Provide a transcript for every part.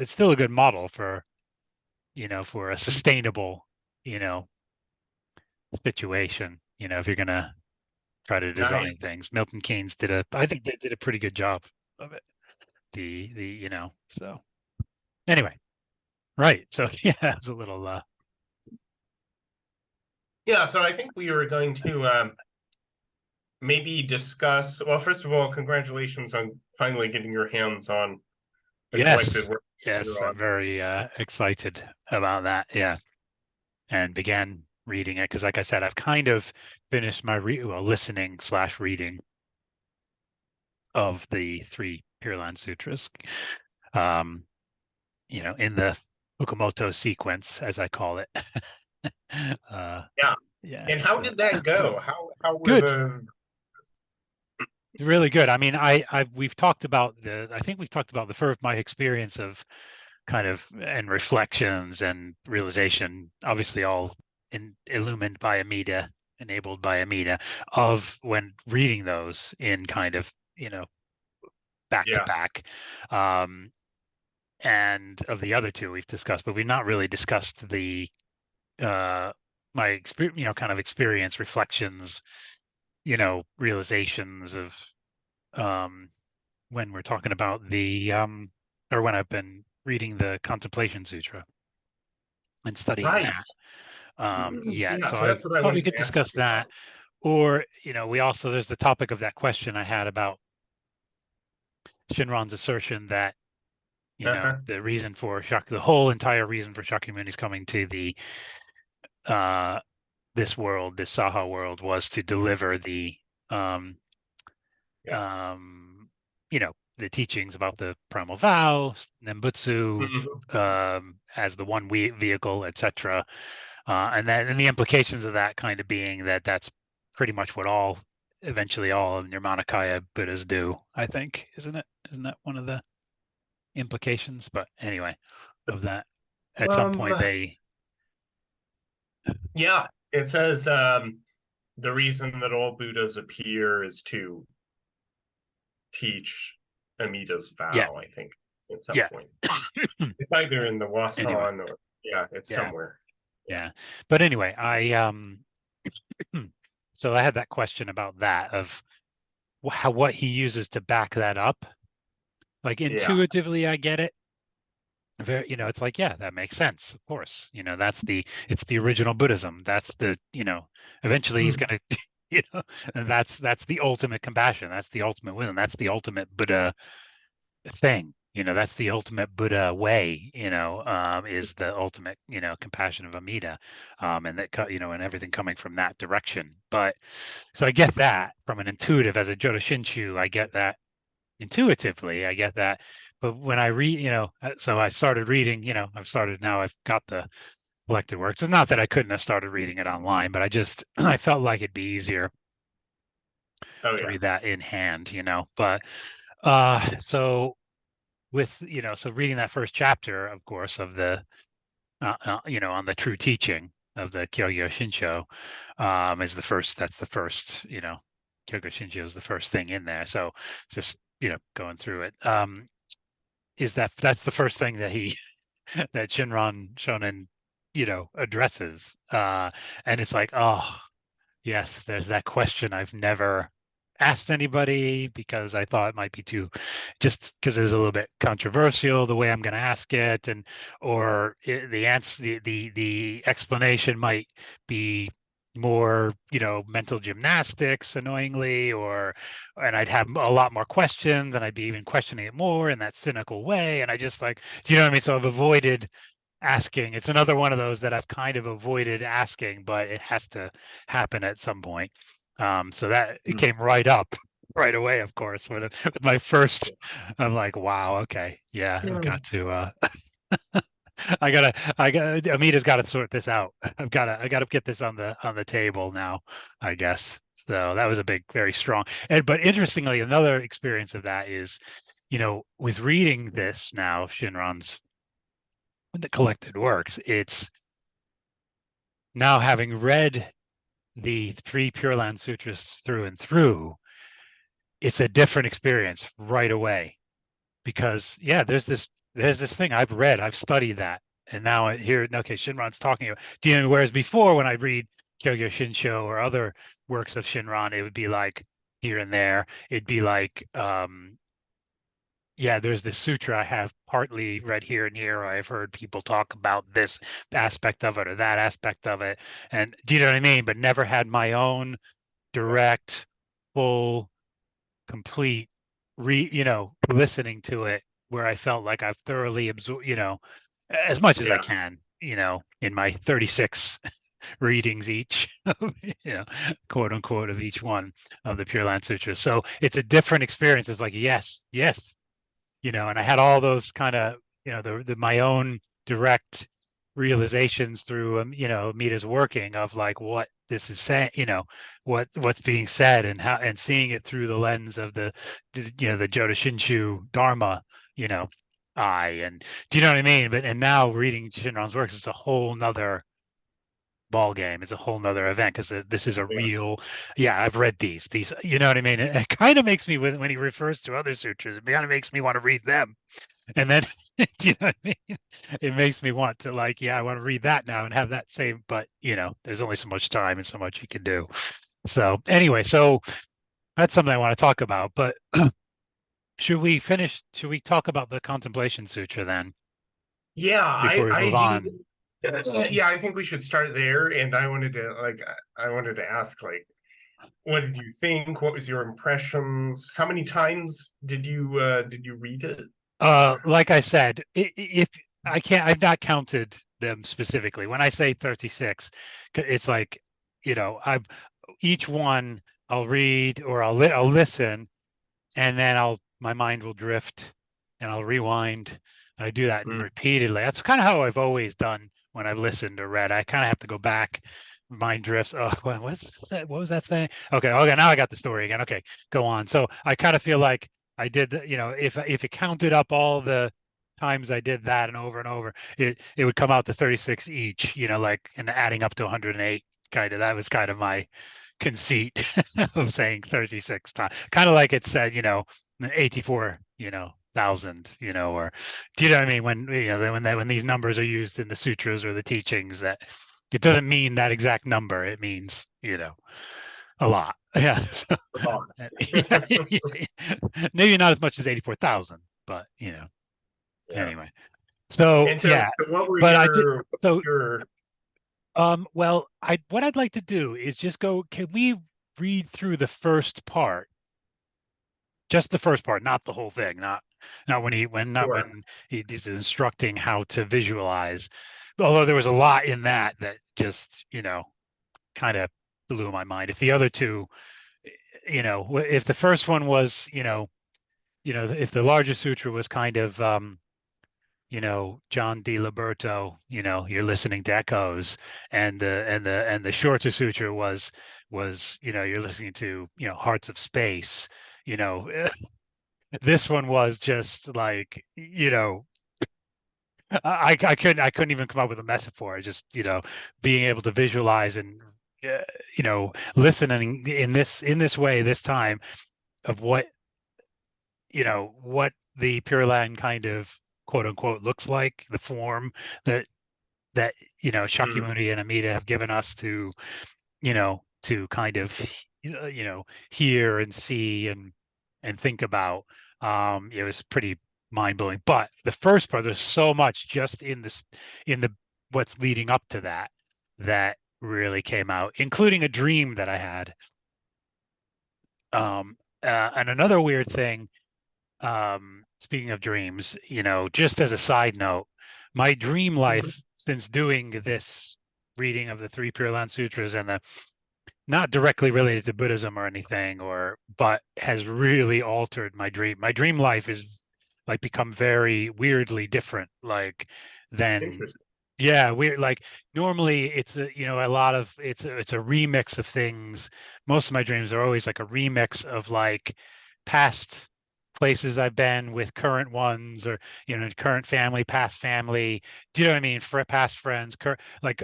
it's still a good model for, for a sustainable, situation, if you're gonna try to Nice. design things. Milton Keynes I think they did a pretty good job of it. So anyway, right. So yeah, it's a little Yeah, so I think we were going to maybe discuss. Well, first of all, congratulations on finally getting your hands on the collected yes, work yes, you're I'm on. very excited about that. Yeah, and began reading it because, like I said, I've kind of finished my listening slash reading of the three Pure Land Sutras. Um, in the Fukumoto sequence, as I call it. uh, Yeah. yeah, And how so did that go? How were good, the really good. I mean, I think we've talked about the first my experience of kind of and reflections and realization, obviously all illumined by Amida, enabled by Amida, of when reading those in kind of back to yeah. back. And of the other two we've discussed, but we've not really discussed the my experience, kind of experience, reflections, realizations of um, when we're talking about or when I've been reading the Contemplation Sutra and studying Right. that. Yet. Yeah, So so I that's what I thought we wanted could to ask discuss you that. about. Or, there's the topic of that question I had about Shinran's assertion that, Uh-huh. the reason for the whole entire reason for Shakyamuni's coming to uh, this world, this Saha world, was to deliver um, Yeah. um, the teachings about the primal vow, Nembutsu, Mhm. as the one vehicle, etc. And the implications of that kind of being that that's pretty much what eventually all of Nirmanakaya Buddhas do, I think, isn't it? Isn't that one of the implications? But anyway, of that, at some Um, point they, yeah, it says the reason that all Buddhas appear is to teach Amida's yeah, vow, I think, at some yeah. point. It's either in the Anyway, Wasan or yeah, it's yeah, somewhere. Yeah. yeah. But anyway, so I had that question about that of what he uses to back that up. Like Yeah. intuitively, I get it. Very, it's like, yeah, that makes sense. Of course, it's the original Buddhism. That's eventually he's Mm. gonna, and that's the ultimate compassion. That's the ultimate wisdom. That's the ultimate Buddha thing. That's the ultimate Buddha way. Is the ultimate, compassion of Amida, and and everything coming from that direction. But so I get that from an intuitive as a Jodo Shinshu, I get that intuitively. I get that. But when I read, so I started reading, I've got the collected works. It's not that I couldn't have started reading it online, but I felt like it'd be easier Oh to yeah. read that in hand, But so so reading that first chapter, of course, of the, on the true teaching of the Kyogyo Shinsho, that's the first, Kyogyo Shinsho is the first thing in there. So just, going through it. That's the first thing that that Shinron Shonen, addresses. And it's like, oh, yes, there's that question I've never asked anybody because I thought it might be just because it's a little bit controversial the way I'm going to ask it, and or the answer, the explanation might be more, mental gymnastics, annoyingly, and I'd have a lot more questions, and I'd be even questioning it more in that cynical way, and I just like, do you know what I mean? So I've avoided asking. It's another one of those that I've kind of avoided asking, but it has to happen at some point. So that it Mm. came right up right away, of course, with my first. I'm like, wow, okay, yeah, I've Yeah. got to. Amita's got to sort this out. I got to get this on the table now, I guess. So that was a very strong. But interestingly, another experience of that is, with reading this now, Shinron's the collected works, it's now having read the three Pure Land Sutras through and through, it's a different experience right away because yeah, there's this there's this thing I've studied that, and now here, okay, Shinran's talking about. Whereas before, when I read Kyogo Shinsho or other works of Shinran, it would be like here and there. It'd be like, yeah, there's this sutra I have partly read here and here. Or I've heard people talk about this aspect of it or that aspect of it, and do you know what I mean? But never had my own Yeah. direct, full, complete listening to it where I felt like I've thoroughly absorbed, as much as I Yeah. can, in my 36 readings each, you know, quote unquote, of each one of the Pure Land Sutras. So it's a different experience. It's like, yes, yes, and I had all those kind of, the my own direct realizations through, Mita's working of like what this is saying, what's being said and how, and seeing it through the lens of the Jodo Shinshu Dharma, you know, eye. And do you know what I mean? And now reading Shinran's works, it's a whole nother ball game. It's a whole nother event because this is a Yeah. real, yeah, I've read these, you know what I mean? It kind of makes me, when he refers to other sutras, it kind of makes me want to read them. And then, you know what I mean? It makes me want to, like, yeah, I want to read that now and have that same, but there's only so much time and so much you can do. So anyway, so that's something I want to talk about, but should we talk about the Contemplation Sutra then Yeah, before we I move do. on? Yeah, I think we should start there. And I wanted to ask, like, what did you think? What was your impressions? How many times did you read it? Like I said, if I can't, I've not counted them specifically. When I say 36, it's like, I've each one I'll read or I'll listen, and then my mind will drift and I'll rewind. And I do that Mm, repeatedly. That's kind of how I've always done when I've listened or read. I kind of have to go back. Mind drifts. Oh, what's that? What was that saying? Okay, okay. Now I got the story again. Okay, go on. So I kind of feel like I did. If it counted up all the times I did that and over, it would come out to 36 each. Like, and adding up to 108. Kind of. That was kind of my conceit of saying 36 times, kind of like it said, 84, thousand, or do you know what I mean? When these numbers are used in the sutras or the teachings, that it doesn't mean that exact number. It means, a lot. Yeah. Yeah, maybe not as much as 84,000, but yeah. anyway. So And yeah, so what were but I did. So your well, what I'd like to do is just go. Can we read through the first part? Just the first part, not the whole thing. Not when sure. he's instructing how to visualize. Although there was a lot in that just kind of blew my mind. If the other two, if the first one was if the larger sutra was kind of John D. Liberto, you're listening to echoes, and the shorter sutra was you're listening to hearts of space. You know, this one was just like I couldn't even come up with a metaphor. Just being able to visualize and listening in this way this time of what the Pure Land kind of quote unquote looks like, the form that Mm, Shakyamuni and Amida have given us to kind of hear and see and think about. It was pretty mind blowing. But the first part, there's so much just in the what's leading up to that really came out, including a dream that I had. And another weird thing, speaking of dreams, just as a side note, my dream mhm. life since doing this reading of the three Pure Land Sutras and the not directly related to Buddhism or anything, but has really altered my dream. My dream life is like become very weirdly different, like than Interesting. yeah, weird. Like normally it's a lot of it's a remix of things. Most of my dreams are always like a remix of like past places I've been with current ones or current family, past family. Do you know what I mean? For past friends, like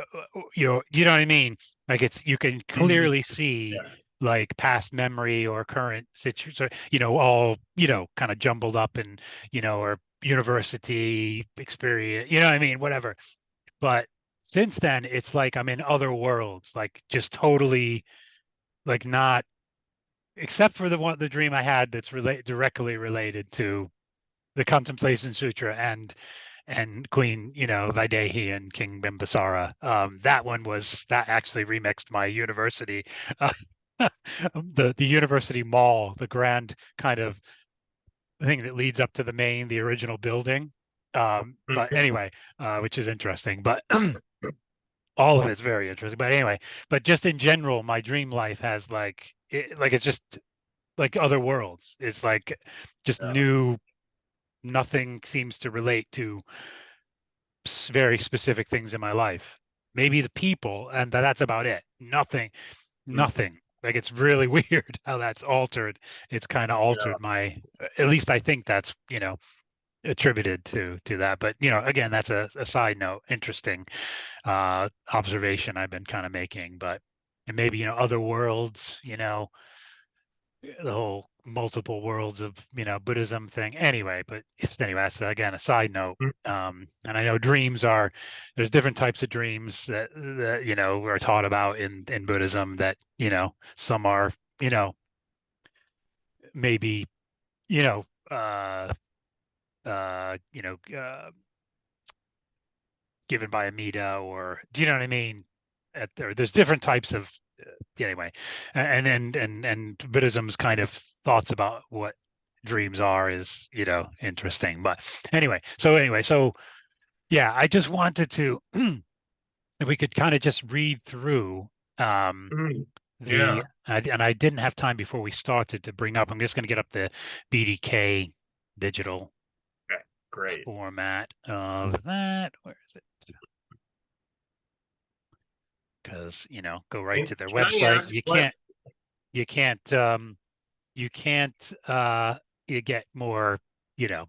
you know what I mean? Like you can Mhm. clearly see Yeah. like past memory or current situation, all kind of jumbled up and or university experience, you know what I mean? Whatever. But since then, it's like I'm in other worlds, like just totally like not, except for the dream I had that's directly related to the Contemplation Sutra and Queen, Vaidehi and King Bimbusara. That actually remixed my university, uh, the university mall, the grand kind of thing that leads up to the original building. But Mhm. anyway, which is interesting. But all of it's very interesting. But anyway, but just in general, my dream life has like it's just like other worlds. It's like just Yeah. new. Nothing seems to relate to very specific things in my life. Maybe the people, and that's about it. Mm. Nothing. Like it's really weird how that's altered. It's kind of Yeah. altered at least I think that's, attributed to that. But, again, that's a side note, interesting observation I've been kind of making. But and maybe, other worlds, the whole multiple worlds of Buddhism thing anyway. But anyway, that's again a side note. Mm. And I know there's different types of dreams that are taught about in Buddhism, that some are maybe you know uh uh you know uh given by Amida, or do you know what I mean? There's different types of anyway, and Buddhism's kind of thoughts about what dreams are is interesting. But so yeah, I just wanted to if we could kind of just read through um Mm. the Yeah. and I didn't have time before we started to bring up. I'm just going to get up the BDK digital Okay. Great. format of that. Where is it? Because go right And to their can I website. ask You what? can't you can't you can't you get more, you know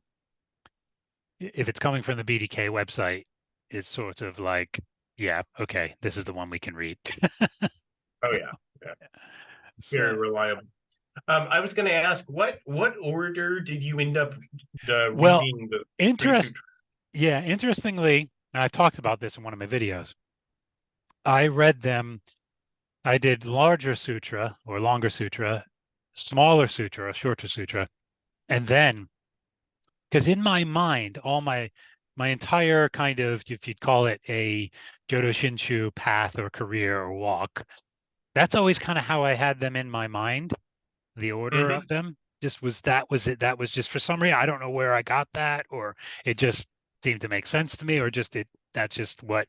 if it's coming from the BDK website, it's sort of like, yeah, okay, this is the one we can read. Oh yeah. Yeah. Very So, reliable. I was going to ask what order did you end up well, reading the three interest sutras? yeah, interestingly, and I've talked about this in one of my videos. I read them. I did larger sutra or longer sutra, smaller sutra or shorter sutra, and then, because in my mind, my entire kind of, if you'd call it a Jodo Shinshu path or career or walk, that's always kind of how I had them in my mind, the order Hmm. of them. Just was that was it. That was just for some reason. I don't know where I got that, or it just seemed to make sense to me, or just that's just what.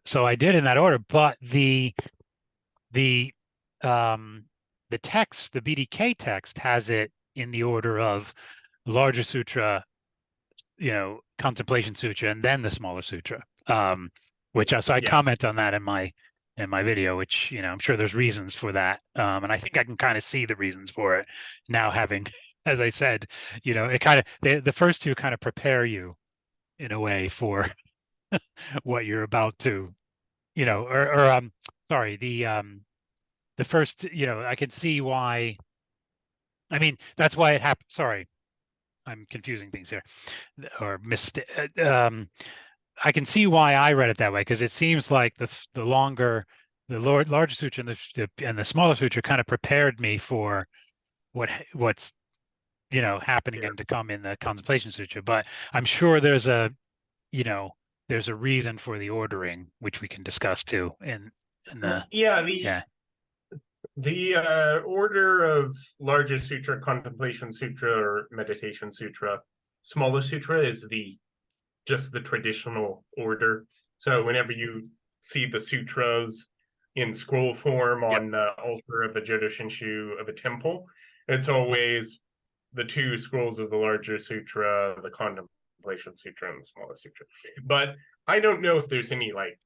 So I did in that order. But the um the text, the BDK text, has it in the order of larger sutra, Contemplation Sutra, and then the smaller sutra. Which so I Yeah. comment on that in my video, which I'm sure there's reasons for that, and I think I can kind of see the reasons for it now, having, as I said, it kind of the first two kind of prepare you in a way for what you're about to, or sorry, the first, I can see why. I mean, that's why it happened. Sorry, I'm confusing things here, or missed. I can see why I read it that way, because it seems like the longer, larger sutra and the smaller sutra kind of prepared me for what's happening Sure. and to come in the Contemplation Sutra. But I'm sure you know there's a reason for the ordering, which we can discuss too. In the Yeah. Yeah, The order of largest sutra, contemplation sutra, or meditation sutra, smaller sutra is the just the traditional order. So whenever you see the sutras in scroll form yep, on the altar of a Jodo Shinshu of a temple, it's always the two scrolls of the larger sutra, the contemplation sutra, and the smaller sutra. But I don't know if there's any like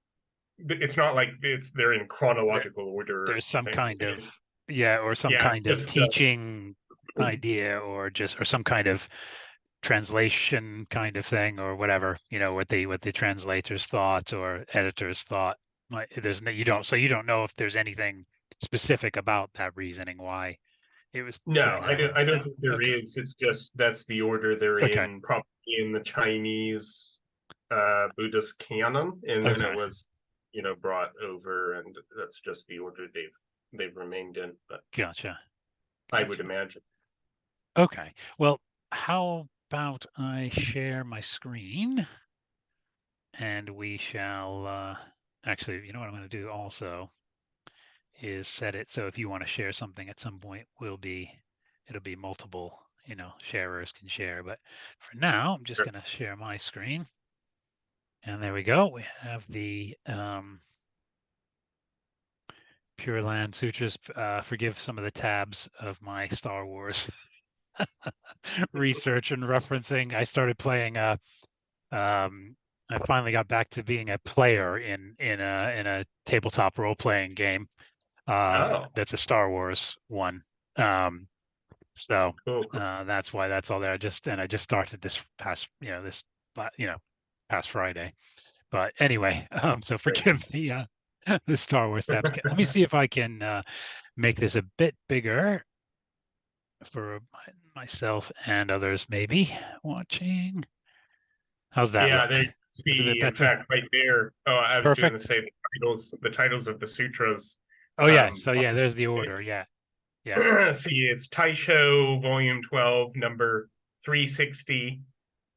it's not like they're in there, chronological order or there's some anything. kind of, yeah, or some Yeah, kind of just teaching idea, or some kind of translation kind of thing, or whatever, what the translators thought or editors thought. There's no, you don't know if there's anything specific about that reasoning why It was No, putting that way. I don't No? think there Okay. is. It's just that's the order they're Okay. in, probably in the Chinese Buddhist canon, and then it Okay. was, brought over, and that's just the order they've remained in. But Gotcha. I would Gotcha. imagine. Okay. Well, how about I share my screen and we shall actually, you know what I'm going to do also is set it so if you want to share something at some point, it'll be multiple, sharers can share. But for now, I'm just Sure. going to share my screen. And there we go. We have the Pure Land Sutras. Forgive some of the tabs of my Star Wars research and referencing. I started playing I finally got back to being a player in a tabletop role playing game. Oh, That's a Star Wars one. Um, so cool. Cool. that's why that's all there. I just started this past past Friday. But anyway, so Great. forgive the Star Wars tabs. Let me see if I can make this a bit bigger for myself and others maybe watching. How's that Yeah, look? there Is it a bit see, in better? fact, right there. Oh, I was going to Perfect. say the titles of the sutras. Oh yeah. Um, So yeah, there's the order. Yeah. Yeah. see, it's Taisho Volume 12, number 360.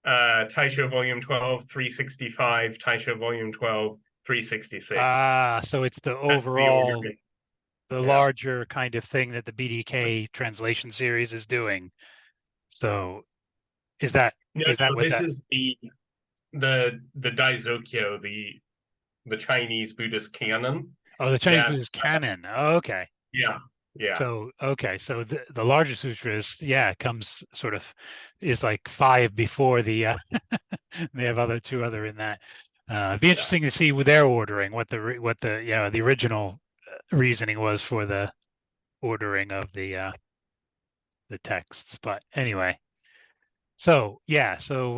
Taisho Volume 12, 365. Taisho Volume 12, 366. Ah, so it's the That's the order. overall, the Yeah. larger kind of thing that the BDK translation series is doing. So is that No, is that no, what this that? is the Daizokyo, the Chinese Buddhist canon. Oh, the Chinese That's Buddhist canon. Oh, okay. yeah, yeah, So okay, so the larger sutras, yeah, comes sort of is like five before the they have two other in that. It'd be yeah. interesting to see with their ordering what the the original reasoning was for the ordering of the texts. But anyway, so yeah, so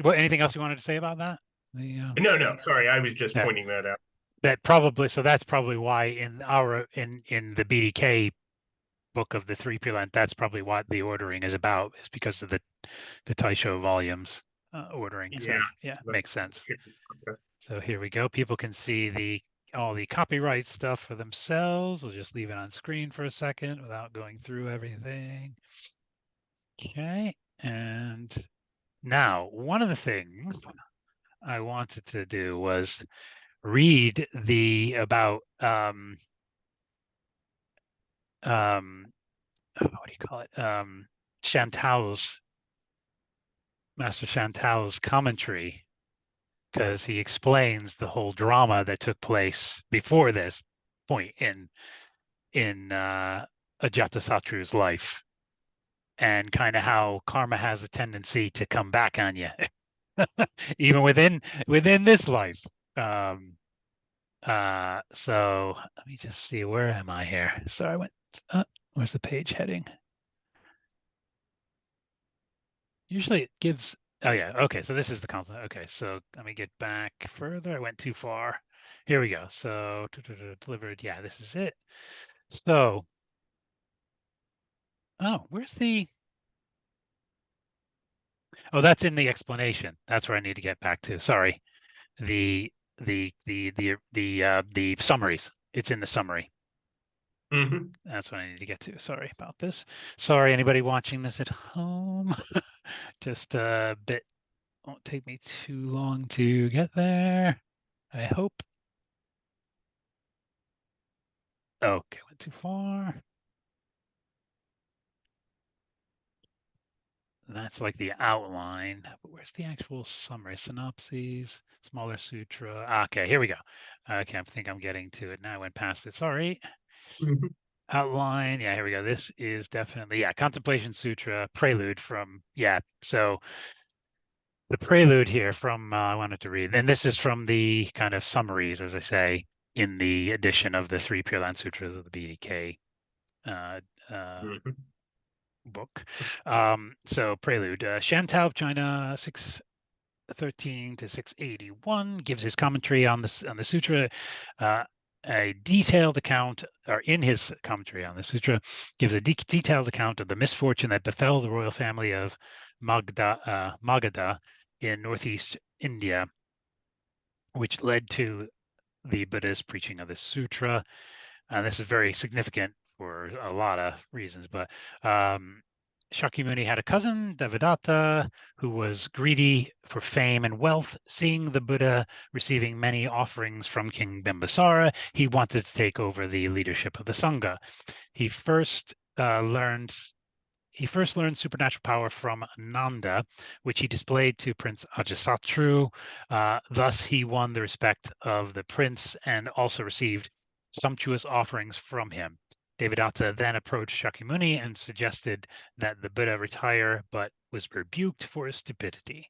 what anything else you wanted to say about that? The No, no, sorry, I was just that pointing that out. that probably so that's probably why in the BDK book of the three Pure, that's probably what the ordering is about, is because of the Taisho volumes ordering. Yeah, So yeah, that's makes sense. okay. So here we go. People can see all the copyright stuff for themselves. We'll just leave it on screen for a second without going through everything. Okay, and now one of the things I wanted to do was read the about what do you call it? Chantal's Master Chantal's commentary, because he explains the whole drama that took place before this point in Ajatasatru's life, and kind of how karma has a tendency to come back on you, even within this life. Um, so let me just see, where am I here? So I went. Where's the page heading? Usually it gives. Oh yeah. Okay. So this is the compliment. Okay. So let me get back further. I went too far. Here we go. So delivered. Yeah, this is it. So, oh, where's the? Oh, that's in the explanation. That's where I need to get back to. Sorry. The summaries. It's in the summary. Hmm. That's what I need to get to. Sorry about this. Sorry, anybody watching this at home. Just a bit. Won't take me too long to get there. I hope. Okay, went too far. That's like the outline. But where's the actual summary? Synopses, smaller sutra. Okay, here we go. Okay, I think I'm getting to it now. I went past it. Sorry. Hmm. Outline. Yeah, here we go. This is definitely, yeah, Contemplation Sutra, prelude from, yeah. So the prelude here from, I wanted to read, and this is from the kind of summaries, as I say, in the edition of the three Pure Land Sutras of the BDK uh, uh, Hmm. book. So prelude. Shantou of China, 613 to 681, gives his commentary on the sutra. a detailed account, or in his commentary on the sutra, gives a detailed account of the misfortune that befell the royal family of Magadha in northeast India, which led to the Buddha's preaching of the sutra. This is very significant for a lot of reasons, but Shakyamuni had a cousin, Devadatta, who was greedy for fame and wealth. Seeing the Buddha receiving many offerings from King Bimbusara, he wanted to take over the leadership of the Sangha. He first learned supernatural power from Nanda, which he displayed to Prince Ajatasatru. Thus, he won the respect of the prince and also received sumptuous offerings from him. Devadatta then approached Shakyamuni and suggested that the Buddha retire, but was rebuked for his stupidity.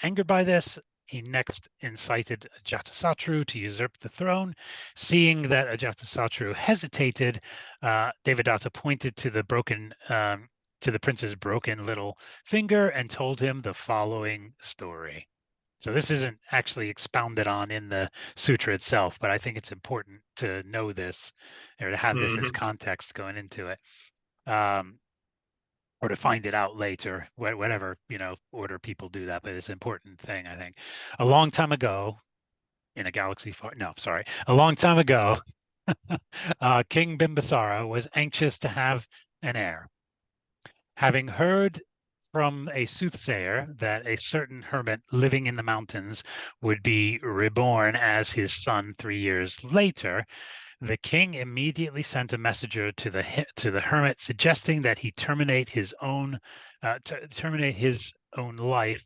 Angered by this, he next incited Ajatasatru to usurp the throne. Seeing that Ajatasatru hesitated, Devadatta pointed to the prince's broken little finger and told him the following story. So this isn't actually expounded on in the sutra itself, but I think it's important to know this or to have this as context going into it, or to find it out later, whatever, order people do that. But it's an important thing, I think. A long time ago, in a galaxy far, no, sorry, a long time ago, King Bimbusara was anxious to have an heir. Having heard from a soothsayer that a certain hermit living in the mountains would be reborn as his son 3 years later, the king immediately sent a messenger to the hermit suggesting that he terminate his own life,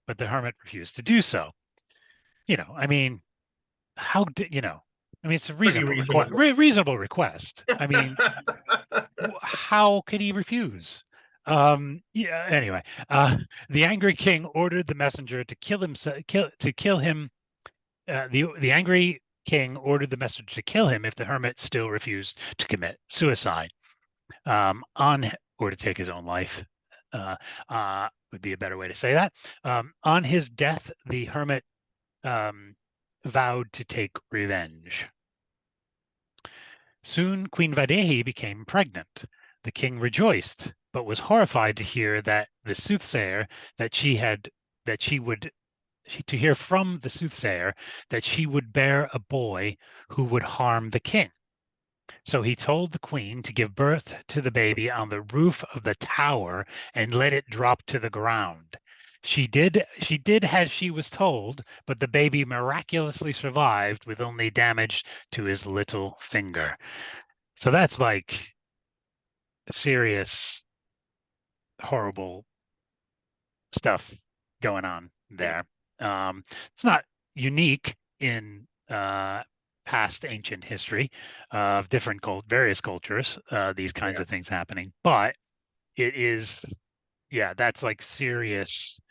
but the hermit refused to do so. I mean, how did I mean, it's a reasonable request. Reasonable request. I mean, how could he refuse? Yeah. Anyway, the angry king ordered the messenger to kill him. The angry king ordered the messenger to kill him if the hermit still refused to commit suicide, or to take his own life. Would be a better way to say that. On his death, the hermit vowed to take revenge. Soon Queen Vaidehi became pregnant. The king rejoiced, but was horrified to hear that the soothsayer to hear from the soothsayer that she would bear a boy who would harm the king. So he told the queen to give birth to the baby on the roof of the tower and let it drop to the ground. She did as she was told, but the baby miraculously survived with only damage to his little finger. So that's like serious, horrible stuff going on there. It's not unique in past ancient history of various cultures, these kinds of things happening, but it is, that's like serious,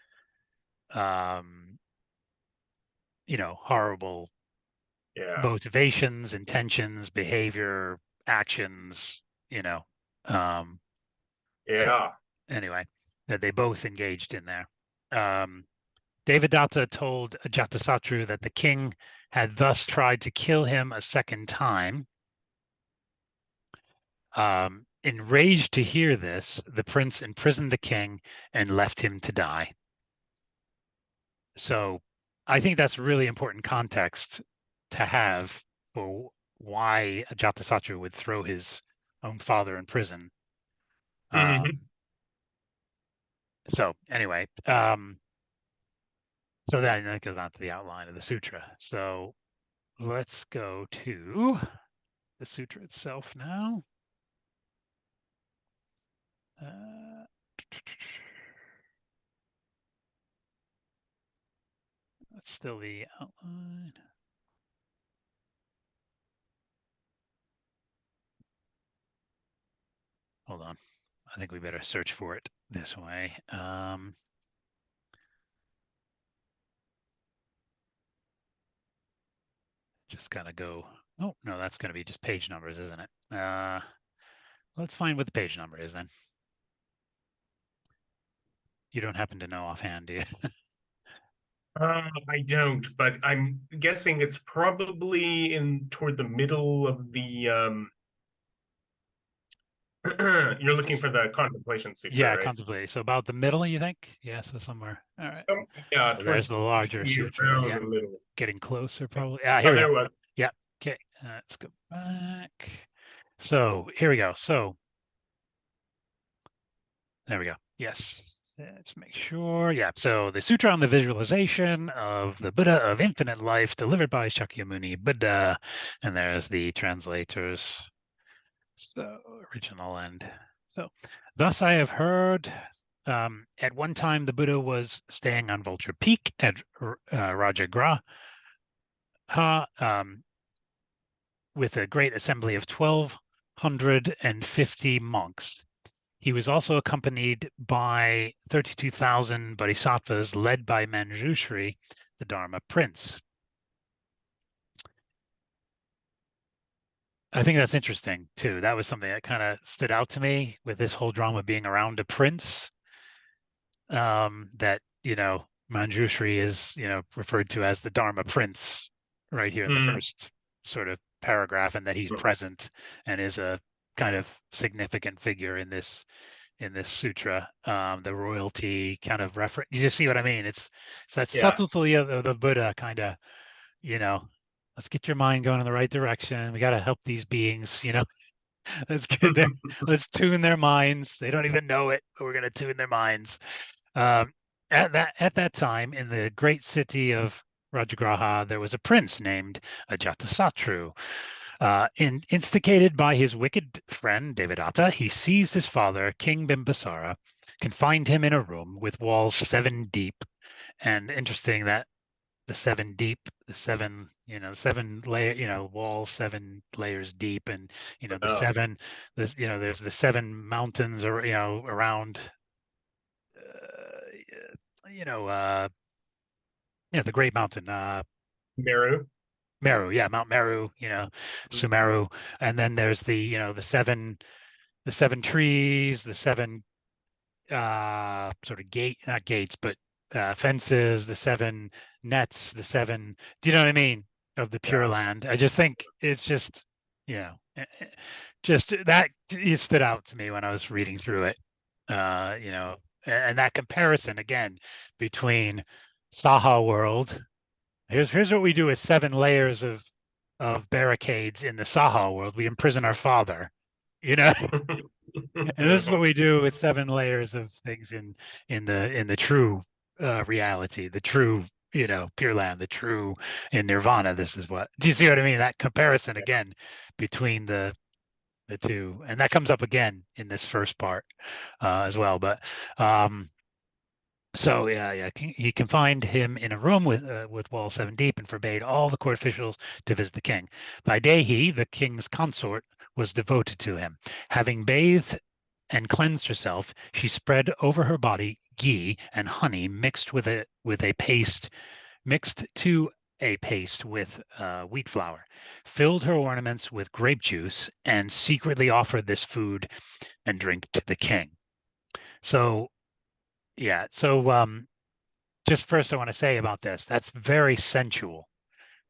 horrible motivations, intentions, behavior, actions, so anyway, that they both engaged in there. Devadatta told Ajatasatru that the king had thus tried to kill him a second time. Enraged to hear this, the prince imprisoned the king and left him to die. So I think that's really important context to have for why Ajatasatru would throw his own father in prison. So anyway, so that goes on to the outline of the sutra. So let's go to the sutra itself now. That's still the outline. Hold on. I think we better search for it this way. Just gotta go. Oh, no, that's gonna be just page numbers, isn't it? Let's find what the page number is then. You don't happen to know offhand, do you? I don't, but I'm guessing it's probably in toward the middle of the you're looking for the Contemplation Sutra, Yeah, right? contemplate. So about the middle, you think? Yeah, so somewhere. All right. Yeah, So there's towards the larger sutra. around Yeah, the middle. getting closer probably. Ah, here Oh, we go. there was. Yeah. Okay. Let's go back. So here we go. So there we go. Yes. Let's make sure. Yeah. So the Sutra on the Visualization of the Buddha of Infinite Life, delivered by Shakyamuni Buddha. And there's the translators. So original and so. Thus I have heard. At one time, the Buddha was staying on Vulture Peak at Rajagraha, with a great assembly of 1,250 monks. He was also accompanied by 32,000 bodhisattvas led by Manjushri, the Dharma prince. I think that's interesting too. That was something that kind of stood out to me with this whole drama being around a prince. That Manjushri is referred to as the Dharma prince right here in the Mm, first sort of paragraph, and that he's present and is a kind of significant figure in this sutra. The royalty kind of reference. You just see what I mean? It's that yeah. subtlety of the Buddha kind of, you know, let's get your mind going in the right direction. We got to help these beings, let's get them, let's tune their minds. They don't even know it, but we're going to tune their minds. Um, at that time, in the great city of Rajagraha, there was a prince named Ajatasatru. Instigated by his wicked friend Devadatta, he seized his father, King Bimbusara, confined him in a room with walls 7 deep. And interesting that the 7 deep, the seven layer, walls 7 layers deep, and the Oh, seven, there's the 7 mountains, or around, you know, uh, the Great Mountain, Meru. Meru, yeah, Mount Meru, Sumeru, and then there's the seven trees, the seven sort of not gates, but fences, the 7 nets, the seven. Do you know what I mean? Of the Pure Yeah. Land. I just think it's just, you know, just that it stood out to me when I was reading through it. And that comparison again between Saha world. Here's what we do with 7 layers of barricades in the Saha world. We imprison our father, you know. And this is what we do with 7 layers of things in the true reality, the true, Pure Land, the true in Nirvana. This is what. Do you see what I mean? That comparison again between the two, and that comes up again in this first part as well. But so yeah, he confined him in a room with walls 7 deep and forbade all the court officials to visit the king. Vaidehi, the king's consort, was devoted to him. Having bathed and cleansed herself, she spread over her body ghee and honey mixed to a paste with wheat flour, filled her ornaments with grape juice, and secretly offered this food and drink to the king. So yeah, so just first I want to say about this, that's very sensual.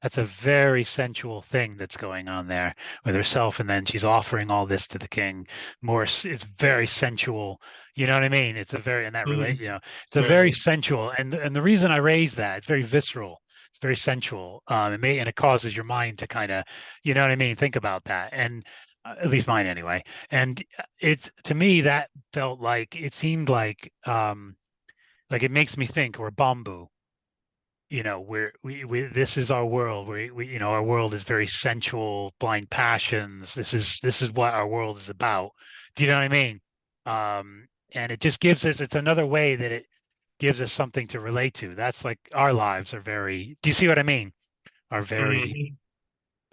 That's a very sensual thing that's going on there with herself, and then she's offering all this to the king. It's very sensual. You know what I mean? It's a very, and that relate, Mhm. it's a very sensual, and the reason I raise that, it's very visceral. It's very sensual. And it causes your mind to kind of, you know what I mean? Think about that, and at least mine anyway. And it's to me that felt like it seemed like it makes me think, or bamboo, where we this is our world, we our world is very sensual, blind passions. This is what our world is about. Do you know what I mean? And it just gives us, it's another way that it gives us something to relate to. That's like our lives are very, do you see what I mean, are very Mhm.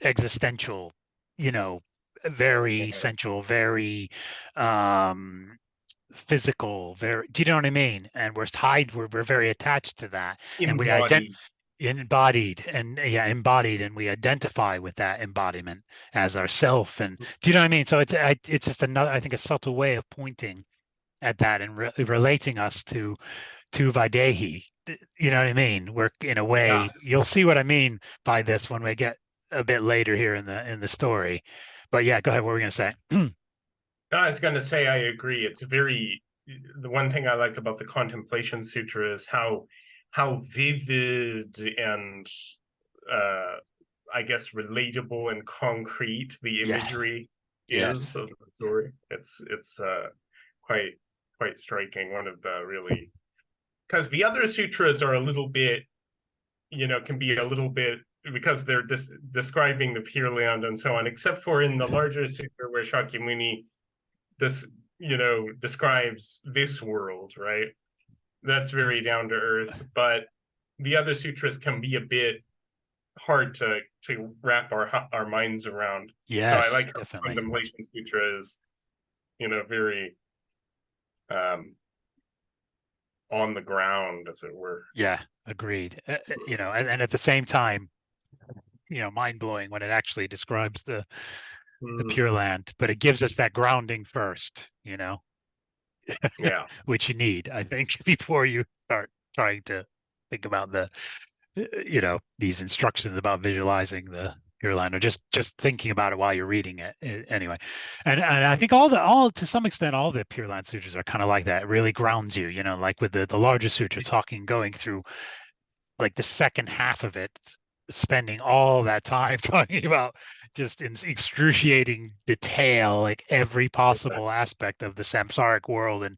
existential, you know very Yeah. sensual, very um physical, very, do you know what I mean? And we're very attached to that, and Embodied. embodied, and we identify with that embodiment as ourself. And do you know what I mean? So it's just another, I think, a subtle way of pointing at that and relating us to Vaidehi. You know what I mean? We're in a Yeah, way, you'll see what I mean by this when we get a bit later here in the story. But yeah, go ahead. What were we gonna say? I was going to say I agree. It's very the one thing I like about the Contemplation Sutra is how vivid and uh, I guess relatable and concrete the Yeah. imagery is Yes. of the story. It's quite quite striking. One of the really because the other sutras are a little bit, can be a little bit because they're describing the Pure Land and so on, except for in the larger sutra where Shakyamuni this describes this world, right? That's very down to earth, but the other sutras can be a bit hard to wrap our minds around. So I Yes, like how definitely. Contemplation Sutra is, very um on the ground, as it were. Yeah, agreed. And at the same time, mind blowing when it actually describes the Mm, Pure Land, but it gives us that grounding first, yeah, which you need, I think, before you start trying to think about these instructions about visualizing the Pure Land or just thinking about it while you're reading it. Anyway, and I think all to some extent all the Pure Land sutras are kind of like that. It really grounds you, like with the larger sutra going through like the second half of it, spending all that time talking about just in excruciating detail, like every possible yes, aspect of the samsaric world and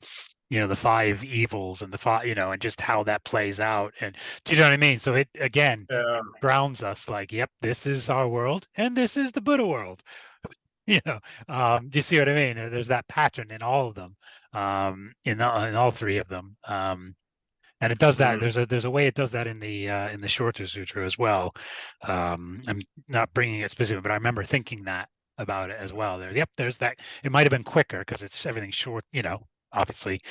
the five evils and the five, and just how that plays out. And do you know what I mean? So it again yeah, grounds us like, yep, this is our world and this is the Buddha world. You know, do you see what I mean? There's that pattern in all of them, in all three of them. And it does that. mm, There's a way it does that in the shorter sutra as well. I'm not bringing it specific, but I remember thinking that about it as well. Yep, there's that. It might have been quicker because it's everything short. Obviously,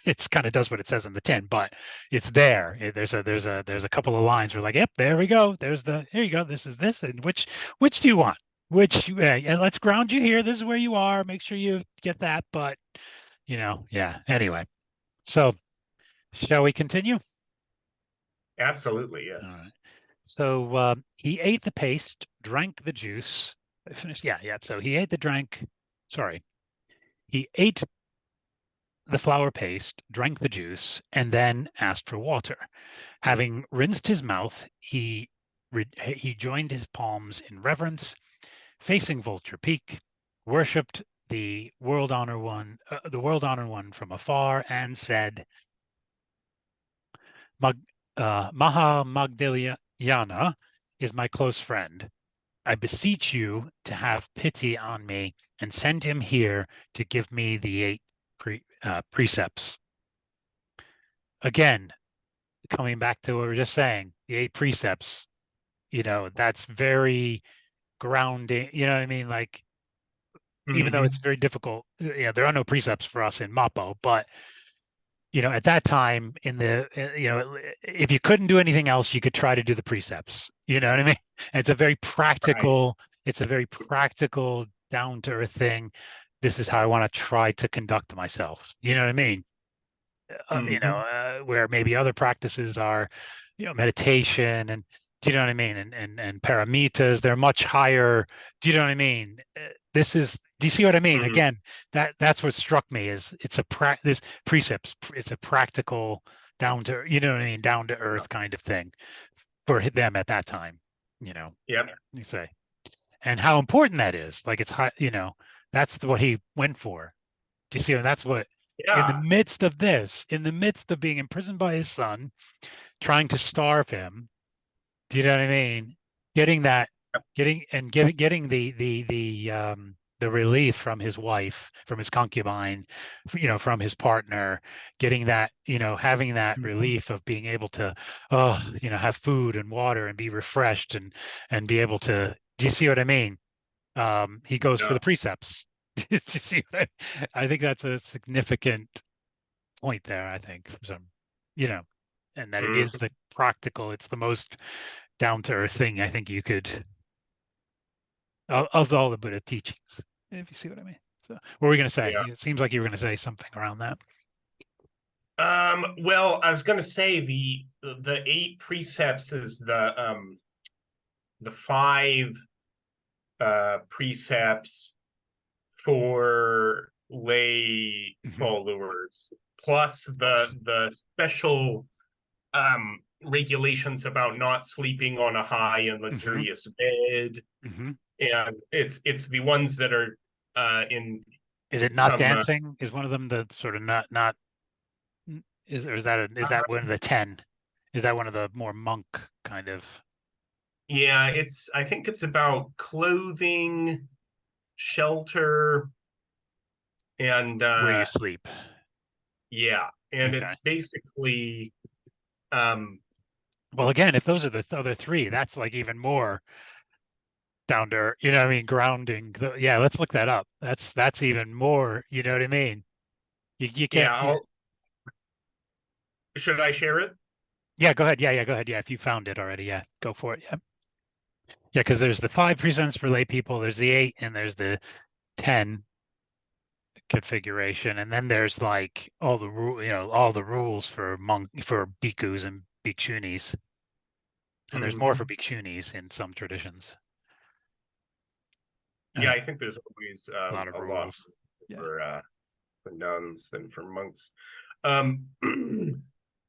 it's kind of does what it says in the 10, but it's there. There's a couple of lines where like, yep, there we go. Here you go. This is this, and which do you want? And let's ground you here. This is where you are. Make sure you get that. But yeah. Anyway, so. Shall we continue? absolutely, All right. yes. So he ate the paste, drank the juice. I finished. Yeah, yeah. So he ate the drank. Sorry, he ate the flour paste, drank the juice, and then asked for water. Having rinsed his mouth, he joined his palms in reverence, facing Vulture Peak, worshipped the world honored one from afar, and said, Mag, Maha Magdalena is my close friend. I beseech you to have pity on me and send him here to give me the eight precepts. Again, coming back to what we were just saying, the eight precepts, that's very grounding. You know what I mean? Like, even though it's Hmm. very difficult, there are no precepts for us in Mappo, but at that time if you couldn't do anything else, you could try to do the precepts. You know what I mean? And Right. it's a very practical, down to earth thing. This is how I want to try to conduct myself. You know what I mean? Hmm. Where maybe other practices are, meditation and do you know what I mean? And paramitas, they're much higher. Do you know what I mean? Do you see what I mean? Hmm. Again, that's what struck me is this precepts. It's a practical you know what I mean? Down to earth kind of thing for them at that time, you know, Yep. you say, and how important that is. Like it's high, that's what he went for. Do you see? And that's what Yeah. in the midst of being imprisoned by his son, trying to starve him. Do you know what I mean? Getting that, getting the relief from his wife, from his concubine, from his partner, getting that, having that Mhm. relief of being able to, have food and water and be refreshed and be able to. Do you see what I mean? He goes for Yeah. the precepts. Do you see what I think that's a significant point there, I think, for some, you know, and that it is Mhm. the practical, it's the most down to earth thing I think you could of all the Buddha teachings, if you see what I mean. So, what were we going to say? Yeah. It seems like you were going to say something around that. Well, I was going to say the eight precepts is the five precepts for lay Mhm. followers, plus Yes. the special regulations about not sleeping on a high and Hmm. luxurious bed, Hmm. and it's the ones that are in Is it not some dancing? Is one of them the sort of not is or is that one of the 10? Is that one of the more monk kind of yeah, it's I think it's about clothing, shelter, and where you sleep? yeah, and Okay. it's basically um Well, again, if those are the other three, that's like even more down to, what I mean, grounding. Yeah, let's look that up. That's even more, you know what I mean? You can't, yeah, I'll should I share it? yeah, go ahead. Yeah, go ahead. Yeah, if you found it already, yeah, go for it. Yeah. Yeah, because there's the five precepts for lay people, there's the eight, and there's the 10 configuration, and then there's like all the rules for bhikkhus and bhikshunis, and there's more for Mhm. bhikshunis in some traditions. Yeah, Uh, I think there's always a lot of a lot rules. Yeah. for nuns than for monks. Um,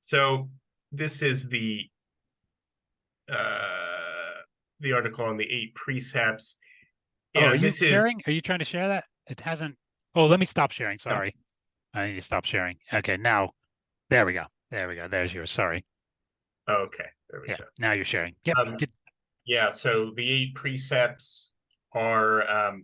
so this is the article on the eight precepts, Oh, are and you this is sharing? Are you trying to share that? It hasn't. Oh, let me stop sharing. Sorry. I need to stop sharing. Okay, now there we go. There we go. There's yours. Sorry. okay. There we Yeah, go. now you're sharing. Yep. Um, yeah, so the eight precepts are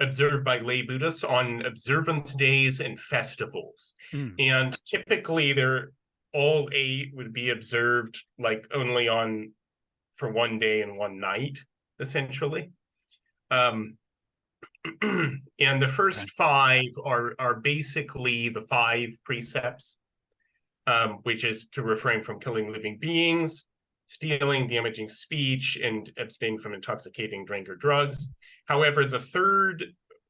observed by lay Buddhists on observance days and festivals. Mm, And typically they're all eight would be observed like only on for one day and one night, essentially. Um, and the okay. first five are basically the five precepts, which is to refrain from killing living beings, stealing, damaging speech, and abstain from intoxicating drink or drugs. However, the third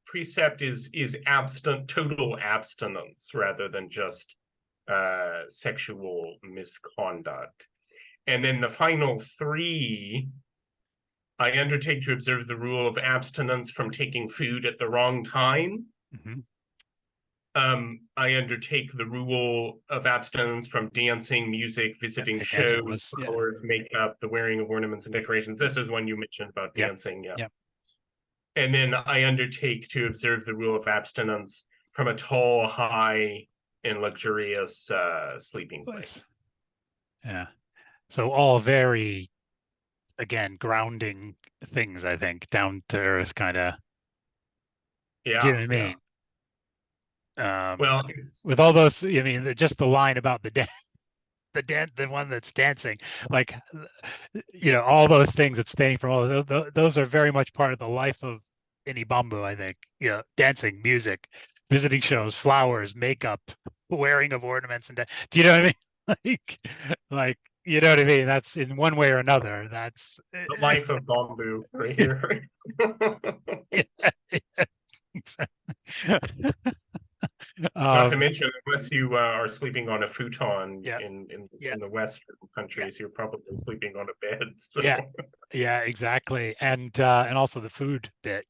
precept is total abstinence rather than just sexual misconduct. And then the final three, I undertake to observe the rule of abstinence from taking food at the wrong time. Hmm. I undertake the rule of abstinence from dancing, music, Yep. visiting Dancing shows, was, yeah. flowers, makeup, the wearing of ornaments and decorations. This is one you mentioned about Yep. dancing, yeah. Yep. And then I undertake to observe the rule of abstinence from a tall, high, and luxurious sleeping place. Place. Yeah. So all very, again, grounding things, I think, down to earth kind of. Do you Yeah, know what I yeah. mean? Um, Well, with all those, I mean, just the line about the one that's dancing, like, all those things abstaining from all of those are very much part of the life of any bamboo, I think. Dancing, music, visiting shows, flowers, makeup, wearing of ornaments, do you know what I mean? Like, you know what I mean? That's in one way or another. That's the life of bamboo right yeah, here. Not to um, mention, unless you are sleeping on a futon yeah, yeah, in the Western yeah, countries, you're probably sleeping on a bed. So yeah, yeah, exactly. And also the food bit.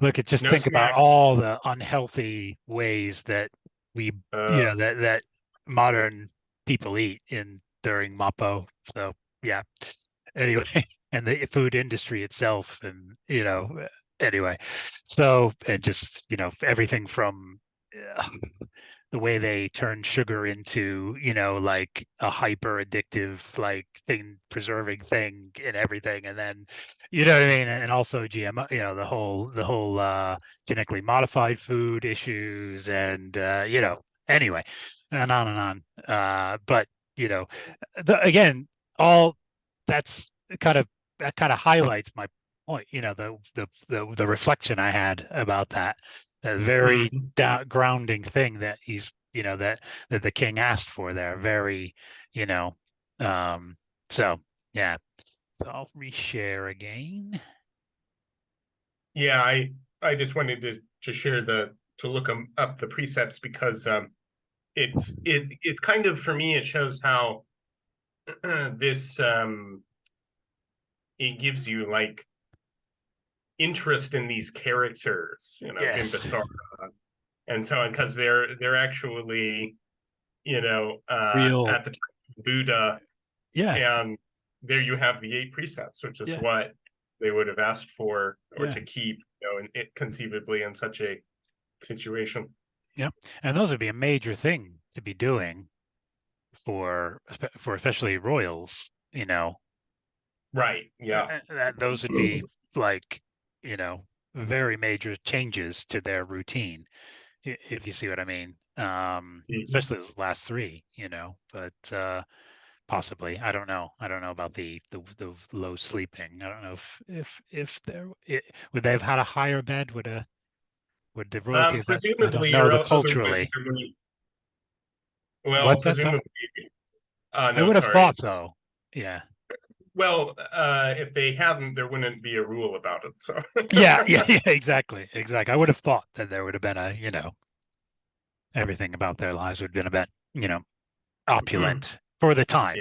Look at just no think about snacks. all the unhealthy ways that we, Uh, that modern people eat in during Mapo. So yeah. Anyway, and the food industry itself, and anyway, so and just everything from uh, the way they turn sugar into like a hyper addictive like thing preserving thing and everything, and then what I mean, and also GMO, the whole genetically modified food issues, and anyway, and on and on. But you know again, all that's that kind of highlights my point, the reflection I had about that very mm, grounding thing that he's that the king asked for there. Very, you know, um, so yeah. So I'll reshare again. yeah, I just wanted to share the to look up the precepts because it's kind of, for me, it shows how this it gives you like interest in these characters, Yes. Bimbusara and so on, because they're actually, Real. at the time of Buddha, Yeah. and there you have the eight precepts, which is Yeah. what they would have asked for or Yeah. to keep, it conceivably in such a situation. Yeah. And those would be a major thing to be doing for especially royals, Right. Yeah. that those would be like, you know, very major changes to their routine, if you see what I mean. Mhm. Especially the last three, but possibly. I don't know about the low sleeping. I don't know if would they have had a higher bed? Would the royalty have had? I don't Presumably, know or the otherwise, culturally. well, What's that? Sorry? presumably, I no, would have sorry. thought so. Yeah. Well, if they hadn't, there wouldn't be a rule about it. So, Yeah, yeah, yeah, exactly. Exactly. I would have thought that there would have been everything about their lives would have been a bit, opulent for the time,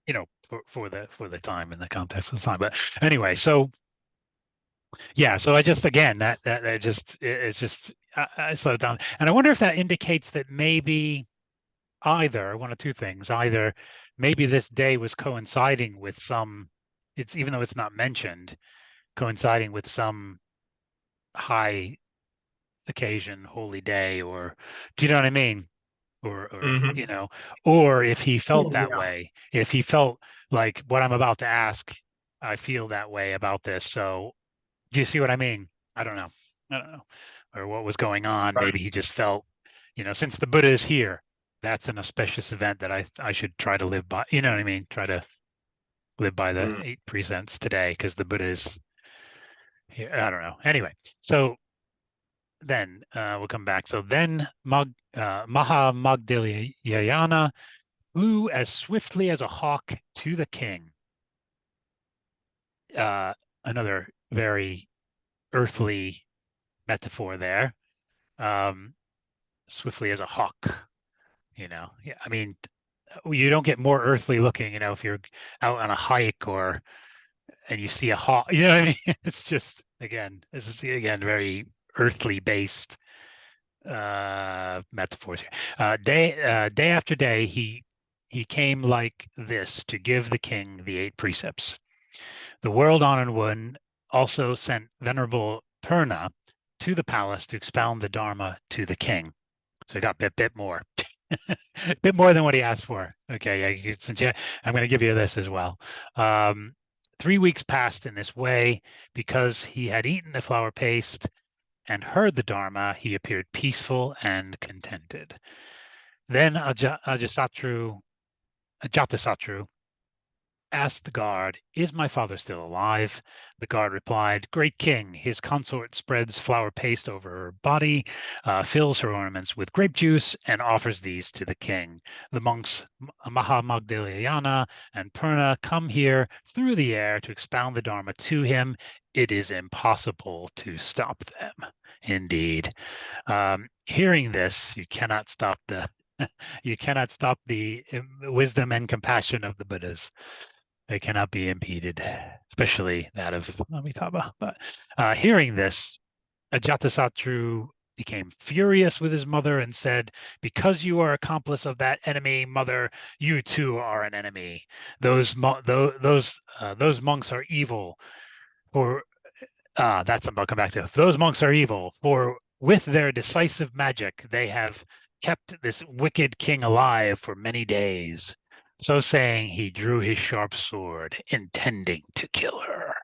yeah. for the time in the context of the time. But anyway, so yeah, so I just again that just it's just I slowed down, and I wonder if that indicates that maybe either one of two things: either maybe this day was coinciding with some, it's even though it's not mentioned, coinciding with some high occasion, holy day, or do you know what I mean? Or Hmm. or if he felt that Yeah. way, if he felt like what I'm about to ask, I feel that way about this. So do you see what I mean? I don't know. I don't know. Or what was going on. Maybe Right. he just felt, since the Buddha is here, that's an auspicious event that I should try to live by. You know what I mean? Try to live by the Mm. eight precepts today because the Buddha is here. I don't know. Anyway, so then we'll come back. So then Maha Magdalayana flew as swiftly as a hawk to the king. Uh, Another very earthly metaphor there. Um, Swiftly as a hawk. Yeah, I mean, you don't get more earthly looking, if you're out on a hike and you see a hawk. You know what I mean? It's just this is again very earthly based metaphors here. Day after day, he came like this to give the king the eight precepts. The world honored one also sent Venerable Purna to the palace to expound the Dharma to the king. So he got a bit more, a bit more than what he asked for. Okay, yeah, I'm going to give you this as well. 3 weeks passed in this way because he had eaten the flour paste and heard the Dharma. He appeared peaceful and contented. Then Ajatasatru asked the guard, "Is my father still alive?" The guard replied, "Great king, his consort spreads flour paste over her body, fills her ornaments with grape juice, and offers these to the king. The monks Mahamagdalayana and Purna come here through the air to expound the Dharma to him. It is impossible to stop them." Indeed. Hearing this, you cannot stop the wisdom and compassion of the Buddhas. They cannot be impeded, especially that of Amitabha. But hearing this, Ajatasattu became furious with his mother and said, "Because you are accomplice of that enemy, mother, you too are an enemy. Those monks are evil. For that's I'll come back to. Those monks are evil. For with their decisive magic, they have kept this wicked king alive for many days." So saying, he drew his sharp sword, intending to kill her.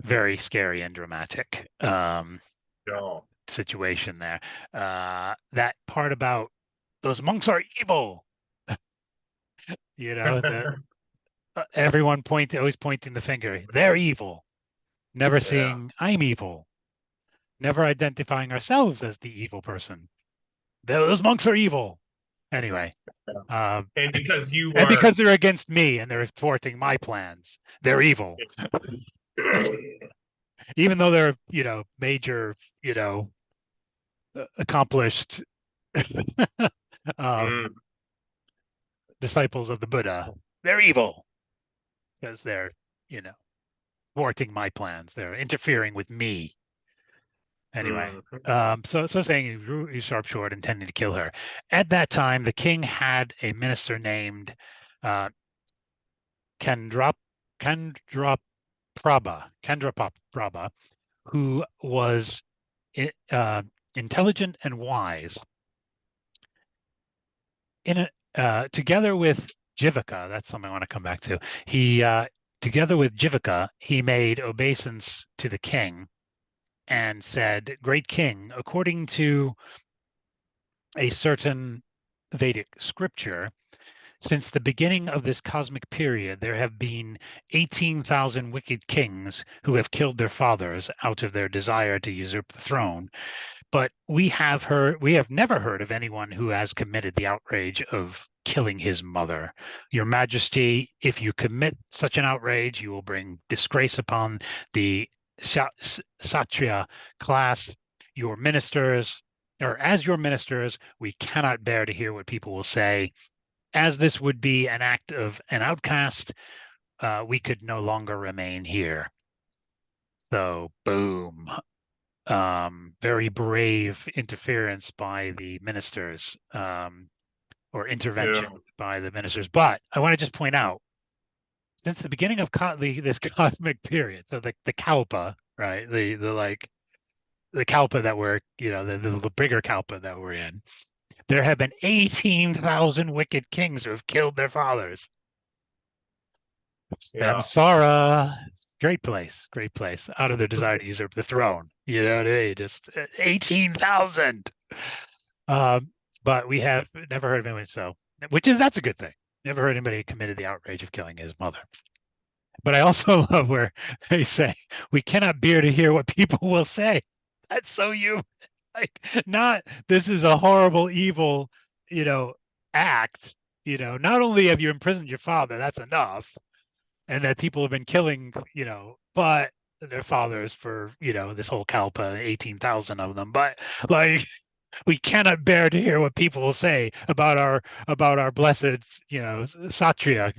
Very scary and dramatic No. situation there. That part about those monks are evil, the everyone always pointing the finger. They're evil. Never Yeah. seeing I'm evil. Never identifying ourselves as the evil person. Those monks are evil. Anyway, uh, And because you and are because they're against me and they're thwarting my plans, they're evil. Even though they're, major, accomplished um, Mm. disciples of the Buddha. They're evil because they're, you know, thwarting my plans. They're interfering with me. Anyway, Mm. so saying he drew his sharp sword, intending to kill her. At that time, the king had a minister named uh, Kendrap Kendraprabha, who was intelligent and wise. Together with Jivaka, that's something I want to come back to. Together with Jivaka, he made obeisance to the king and said, "Great king, according to a certain Vedic scripture, since the beginning of this cosmic period, there have been 18,000 wicked kings who have killed their fathers out of their desire to usurp the throne. But we have never heard of anyone who has committed the outrage of killing his mother. Your Majesty, if you commit such an outrage, you will bring disgrace upon the Kshatriya class. Your ministers, or as your ministers, we cannot bear to hear what people will say. As this would be an act of an outcast, we could no longer remain here." So, boom. Very brave interference by the ministers, or Yeah. intervention by the ministers. But I want to just point out, since the beginning of this cosmic period, so the Kalpa, right, the like the Kalpa that we're, the bigger Kalpa that we're in, there have been 18,000 wicked kings who have killed their fathers. Yeah. Samsara, great place, out of their desire to usurp the throne. You know what I mean? Just 18,000. Um, but we have never heard of anyone, so that's a good thing. Never heard anybody committed the outrage of killing his mother. But I also love where they say, "We cannot bear to hear what people will say." That's so you, like, not this is a horrible, evil, you know, act. Not only have you imprisoned your father, that's enough, and that people have been killing, but their fathers for, this whole Kalpa, 18,000 of them. But, like, we cannot bear to hear what people will say about our blessed, Satria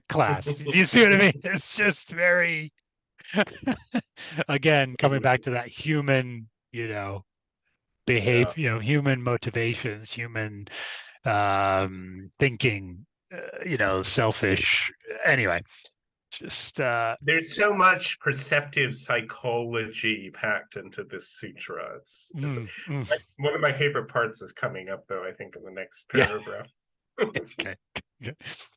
class. Do you see what I mean? It's just very, again, coming back to that human, Yeah. behave, human motivations, human thinking, selfish. Anyway, just There's so much perceptive psychology packed into this sutra. It's mm, mm, like one of my favorite parts is coming up, though, I think, in the next yeah. paragraph. Okay. Yeah.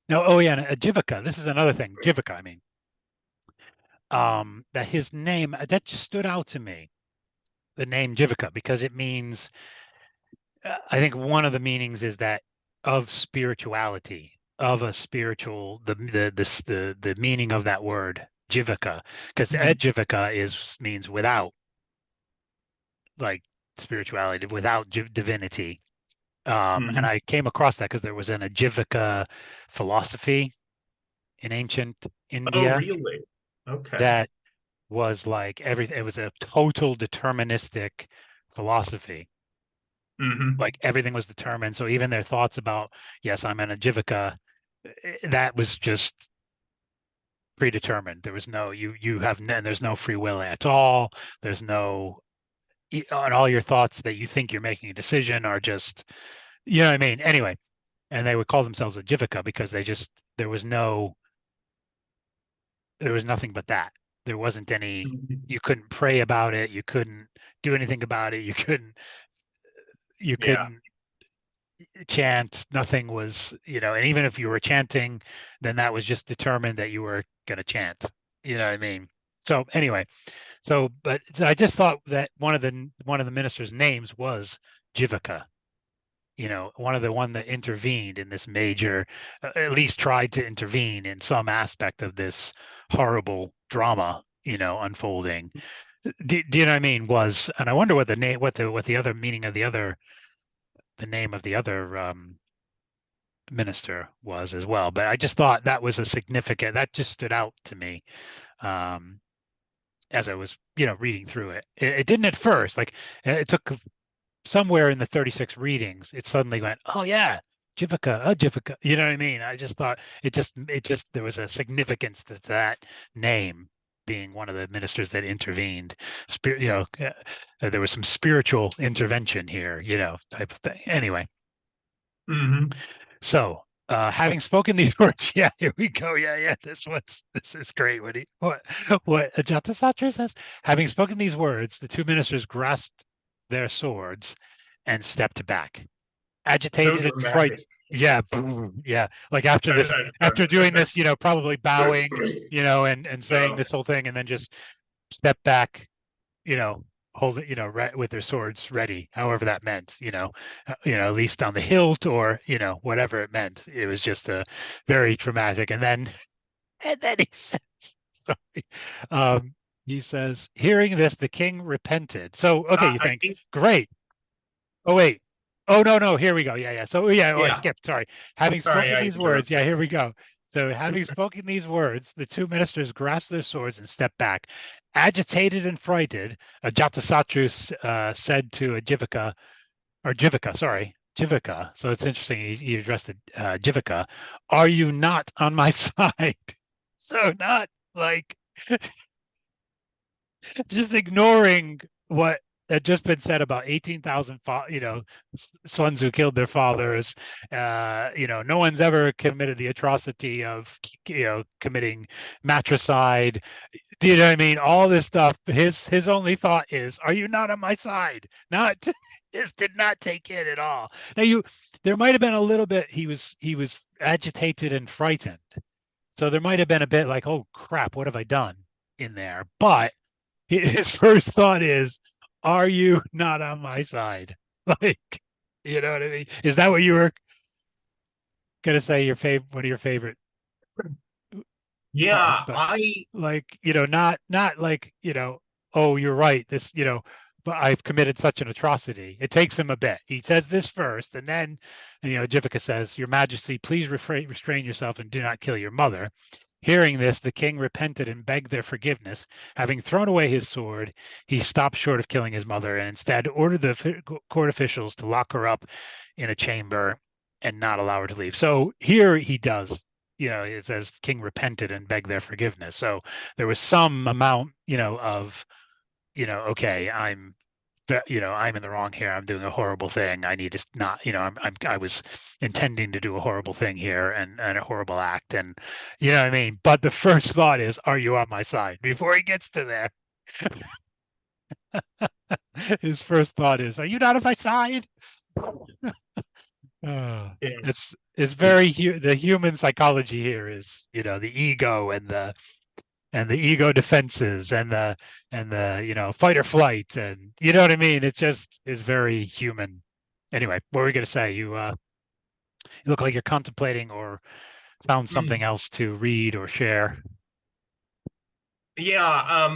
No, oh yeah, and Jivaka. This is another thing. Jivaka, I mean, that his name that just stood out to me. The name Jivaka, because it means, I think one of the meanings is that of spirituality, of a spiritual, the meaning of that word Jivaka, because Jivaka means without, like, spirituality, without divinity. And Mhm. I came across that because there was an Ajivika philosophy in ancient Oh, India really? Okay. that was like everything. It was a total deterministic philosophy. Hmm. Like everything was determined. So even their thoughts about, yes, I'm an Ajivika, that was just predetermined. There was no, there's no free will at all. There's no, and all your thoughts that you think you're making a decision are just, you know what I mean? Anyway, and they would call themselves a Jivaka because there was nothing but that. There wasn't any, Mhm. you couldn't pray about it. You couldn't do anything about it. You Yeah. couldn't chant. Nothing was, and even if you were chanting, then that was just determined that you were going to chant. You know what I mean? So anyway, but I just thought that one of the minister's names was Jivaka. One that intervened in this major, at least tried to intervene in some aspect of this horrible drama, unfolding. Do you know what I mean? And I wonder what the name, what the other meaning of the name of the other minister was as well. But I just thought that was that just stood out to me, as I was, reading through it. It didn't at first, like it took somewhere in the 36 readings, it suddenly went, oh yeah, Jivaka, Jivaka. You know what I mean? I just thought there was a significance to that name being one of the ministers that intervened. Spirit, there was some spiritual intervention here, type of thing. Anyway, Hmm. so having spoken these words, yeah, here we go. Yeah, this is great. What Ajatasatru says? Having spoken these words, the two ministers grasped their swords and stepped back, So agitated and frightened. dramatic. Yeah, yeah. Like after this, after doing this, probably bowing, and saying No. this whole thing, and then just step back, you know, hold it, with their swords ready, however that meant, at least on the hilt or, whatever it meant. It was just a very traumatic. And then he says, sorry, he says, hearing this, the king repented. So, okay, you I think, think, great. Oh, wait. Oh, no. Here we go. Yeah. So, yeah. Oh, I yeah. skipped. Sorry. Having Sorry, spoken I these words, yeah, interrupted. here we go. So, having spoken these words, the two ministers grasped their swords and stepped back. Agitated and frightened, Ajatasattu said to Jivaka, sorry, Jivaka. So it's interesting he addressed it, Jivaka, are you not on my side? So, not like just ignoring what had just been said about 18,000 sons who killed their fathers. No one's ever committed the atrocity of committing matricide. Do you know what I mean? All this stuff. His only thought is, are you not on my side? Not This did not take in at all. Now there might have been a little bit, he was agitated and frightened. So there might have been a bit like, oh crap, what have I done in there? But his first thought is, are you not on my side? Like, you know what I mean? Is that what you were gonna say? One of your favorite parts, Yeah, but like, not like, oh, you're right. But I've committed such an atrocity. It takes him a bit. He says this first, and then, Jivaka says, Your Majesty, please restrain yourself and do not kill your mother. Hearing this, the king repented and begged their forgiveness. Having thrown away his sword, he stopped short of killing his mother and instead ordered the court officials to lock her up in a chamber and not allow her to leave. So here he does, it says king repented and begged their forgiveness. So there was some amount, of, okay, I'm in the wrong here. I'm doing a horrible thing. I need to not, I was intending to do a horrible thing here and a horrible act. And you know what I mean? But the first thought is, are you on my side? Before he gets to there, his first thought is, are you not on my side? Uh, yeah. it's very the human psychology here is, the ego and the ego defenses and the fight or flight, and you know what I mean. It just is very human. Anyway, what were we going to say? You look like you're contemplating or found something Mm. else to read or share. Yeah,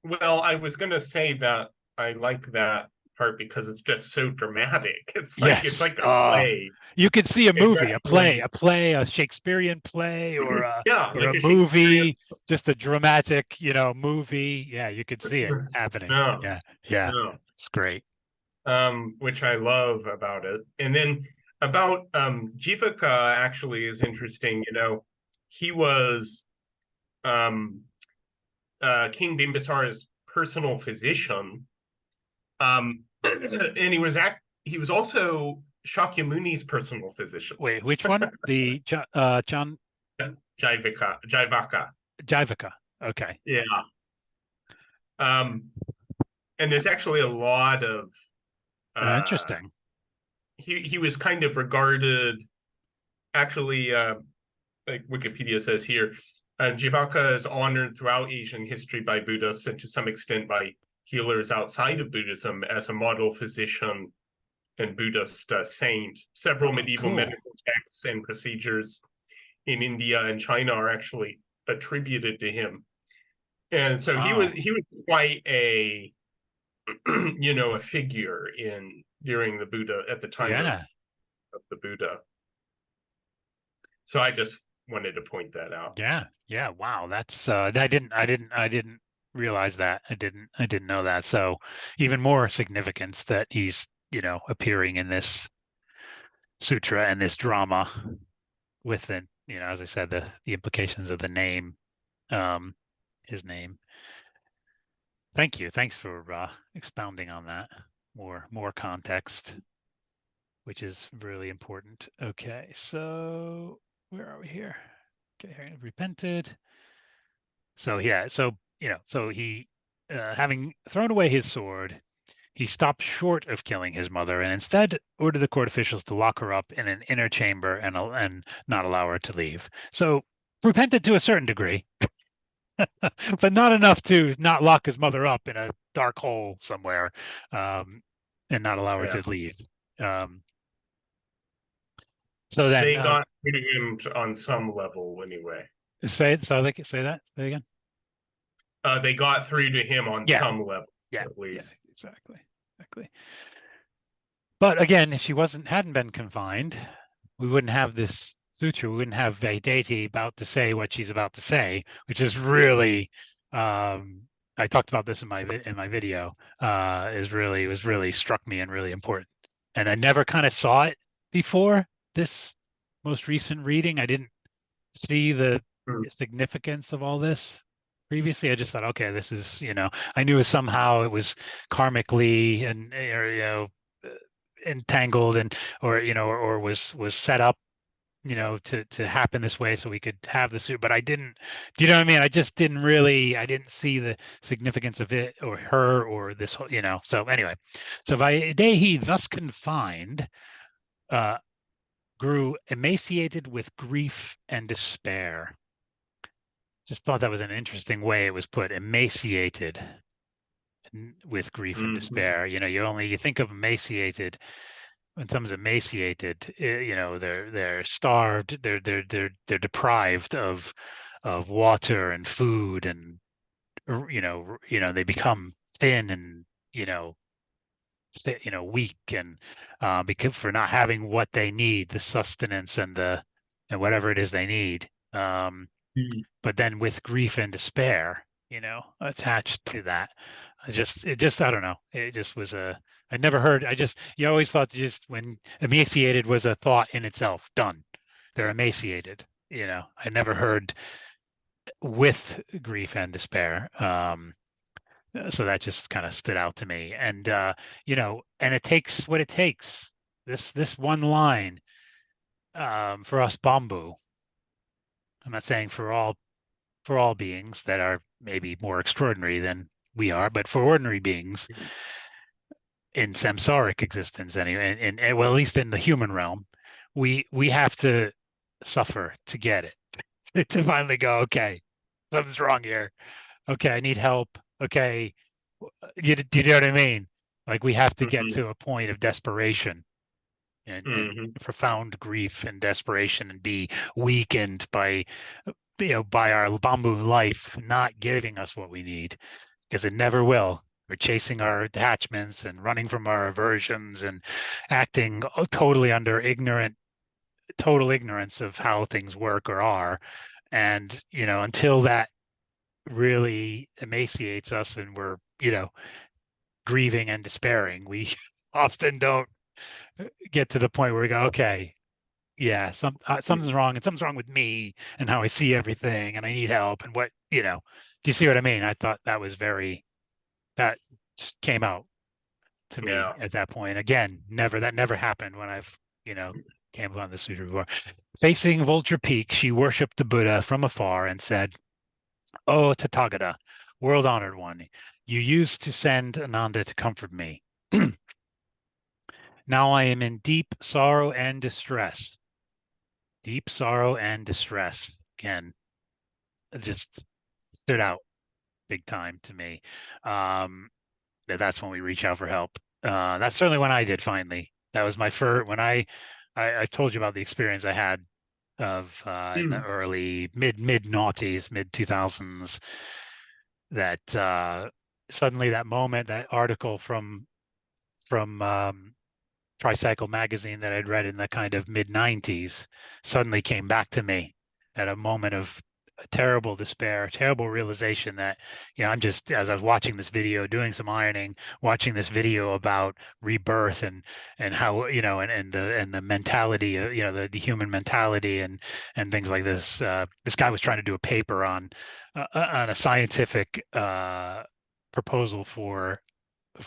well, I was gonna say that I like that part because it's just so dramatic. It's Yes. like a play. You could see a It's movie, actually, a Shakespearean play, or a yeah, or like a a Shakespearean. movie, just a dramatic, movie. Yeah, you could see it happening. No, Yeah, no. it's great. Which I love about it. And then about Jivaka actually is interesting. He was um, King Bimbusara's personal physician, and he was also Shakyamuni's personal physician. Wait, which one? The John Jivaka. Jivaka. Okay. Yeah. Um, and there's actually a lot of uh, Interesting. he was kind of regarded actually like Wikipedia says here, Jivaka is honored throughout Asian history by Buddhists and to some extent by healers outside of Buddhism as a model physician and Buddhist saint. Several Oh, medieval cool. medical texts and procedures in India and China are actually attributed to him. And so Wow. he was quite a a figure in during the Buddha at the time Yeah. of the Buddha. So I just wanted to point that out. Yeah. Yeah. Wow. That's I didn't realize that. I didn't know that. So even more significance that he's, appearing in this sutra and this drama with the, as I said, the implications of the name, um, his name. Thank you. Thanks for expounding on that. More context, which is really important. Okay, so where are we here? Okay, repented. So yeah, so he, having thrown away his sword, he stopped short of killing his mother and instead ordered the court officials to lock her up in an inner chamber and not allow her to leave. So repented to a certain degree, but not enough to not lock his mother up in a dark hole somewhere, and not allow her Yeah. to leave. Um, so then, They got rid of him on some level anyway. say so. They say that. Say again. They got through to him on Yeah, some level, yeah, at yeah. least. Exactly. But again, if she hadn't been confined, we wouldn't have this sutra. We wouldn't have Vaidehi about to say what she's about to say, which is really, I talked about this in my video. Was really struck me and really important. And I never kind of saw it before this most recent reading. I didn't see the Mm. significance of all this previously. I just thought, okay, this is, I knew somehow it was karmically and, entangled and, or was set up, to happen this way so we could have the suit. But I didn't, do you know what I mean? I didn't see the significance of it or her or this whole, so anyway, so Vaidehi, thus confined, uh, grew emaciated with grief and despair. Just thought that was an interesting way it was put, emaciated with grief and Mhm. despair. You think of emaciated. When someone's emaciated, they're starved, they're deprived of water and food, and they become thin and weak, and because for not having what they need, the sustenance and whatever it is they need. Mm. But then with grief and despair, attached to that, I don't know. It just was I never heard. You always thought just when emaciated was a thought in itself, done. They're emaciated. I never heard with grief and despair. So that just kind of stood out to me. And, and it takes what it takes. This one line, for us Bambu. I'm not saying for all beings that are maybe more extraordinary than we are, but for ordinary beings in samsaric existence anyway, and well, at least in the human realm, we have to suffer to get it, to finally go, okay, something's wrong here. Okay, I need help. Okay, do you know what I mean? Like we have to get Mhm. to a point of desperation and Mhm. profound grief and desperation and be weakened by by our bamboo life not giving us what we need, because it never will. We're chasing our attachments and running from our aversions and acting totally under total ignorance of how things work or are. And, until that really emaciates us and we're, grieving and despairing, we often don't get to the point where we go, okay, yeah, something's wrong, and something's wrong with me and how I see everything, and I need help. And what, do you see what I mean? I thought that just came out to me Yeah. at that point. Again, that never happened when I've, came upon the Sutra before. Facing Vulture Peak, she worshipped the Buddha from afar and said, "Oh, Tathagata, world honored one, you used to send Ananda to comfort me. Now I am in deep sorrow and distress. Deep sorrow and distress." Again, it just stood out big time to me. Um, that's when we reach out for help. That's certainly when I did finally. That was my first when I told you about the experience I had of in the Mm. early mid noughties, mid 2000s, that suddenly that moment, that article from Tricycle magazine that I'd read in the kind of mid 90s suddenly came back to me at a moment of a terrible despair, terrible realization that, I'm just, as I was watching this video, doing some ironing, watching this video about rebirth and how, and the mentality, the human mentality and things like this. This guy was trying to do a paper on a scientific proposal for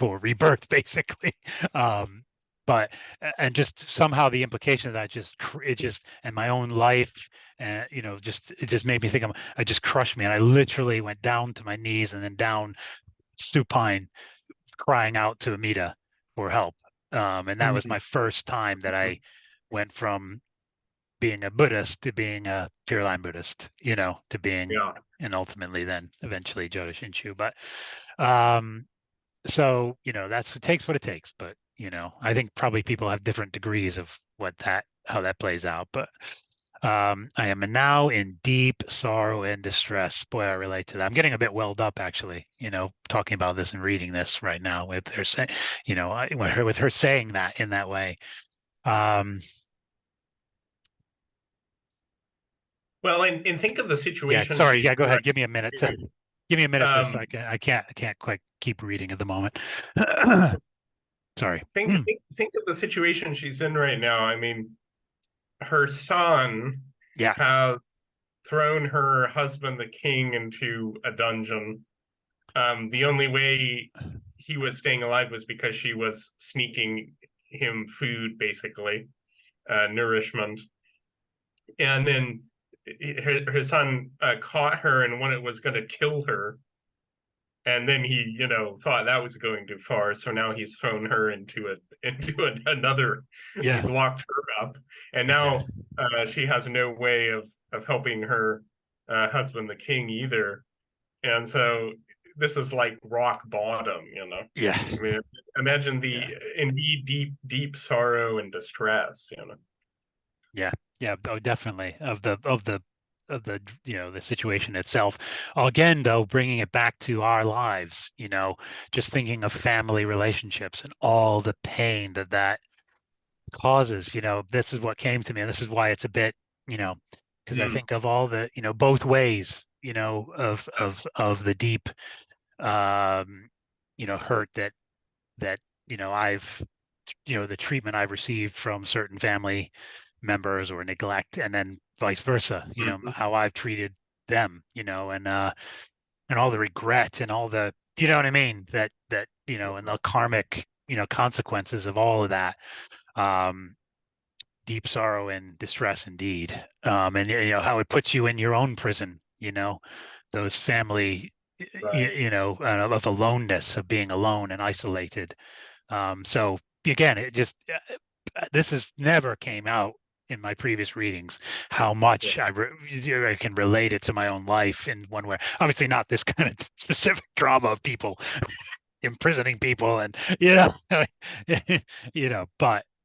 rebirth, basically. Um, but and just somehow the implication of that and my own life, and just it just made me think I just crushed me, and I literally went down to my knees and then down supine, crying out to Amita for help. And that was Mhm. my first time that I went from being a Buddhist to being a Pure Line Buddhist, to being, Yeah. and ultimately then eventually Jodo Shinshu. But um, so that's, it takes what it takes. But I think probably people have different degrees of how that plays out. But I am now in deep sorrow and distress. Boy, I relate to that. I'm getting a bit welled up, actually, talking about this and reading this right now with her saying, with her saying that in that way. um Well, and think of the yeah, situation sorry, she's yeah, go in right ahead, give me a minute to, so um I can't quite keep reading at the moment. Sorry. think of the situation she's in right now. I mean, her son Yeah. has thrown her husband, the king, into a dungeon. The only way he was staying alive was because she was sneaking him food, basically, nourishment. And then her son caught her and when it was going to kill her. And then he, thought that was going too far. So now he's thrown her another. Yeah. He's locked her up, and now she has no way of helping her husband, the king, either. And so this is like rock bottom. Yeah. I mean, imagine Yeah. the indeed deep sorrow and distress. Yeah, yeah, oh, definitely, of the the situation itself. Again, though, bringing it back to our lives, just thinking of family relationships and all the pain that causes. This is what came to me, and this is why it's a bit, you know, because I Mm, think of all the, both ways, of the deep, um, hurt that I've the treatment I've received from certain family members or neglect, and then vice versa, mhm, how I've treated them, and all the regret and all the, what I mean, that and the karmic, consequences of all of that. um Deep sorrow and distress indeed. And how it puts you in your own prison, those family, right. of aloneness, of being alone and isolated. So again, it just this has never came out in my previous readings, how Yeah. much I can relate it to my own life in one way. Obviously, not this kind of specific drama of people imprisoning people, and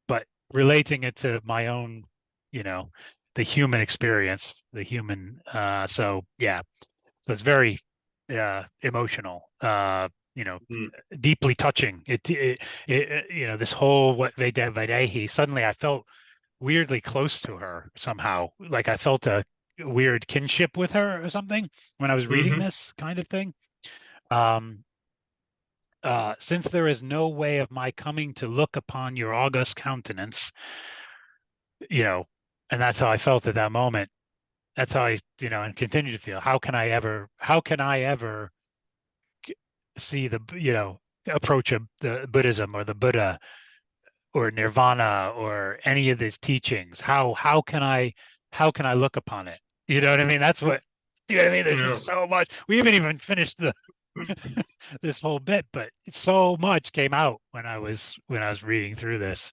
but relating it to my own, you know, the human experience, the human. So yeah, so it's very emotional. You know, Mm, deeply touching. This whole what Vaidehi. Suddenly, I felt weirdly close to her somehow. Like I felt a weird kinship with her or something when I was reading mhm, this kind of thing. Um, since there is no way of my coming to look upon your august countenance, you know, and that's how I felt at that moment. That's how I, and continue to feel. How can I ever see the, approach of the Buddhism or the Buddha or Nirvana or any of these teachings? How can I look upon it? You know what I mean? That's what. See what I mean? There's yeah. just so much. We haven't even finished this whole bit, but so much came out when I was reading through this.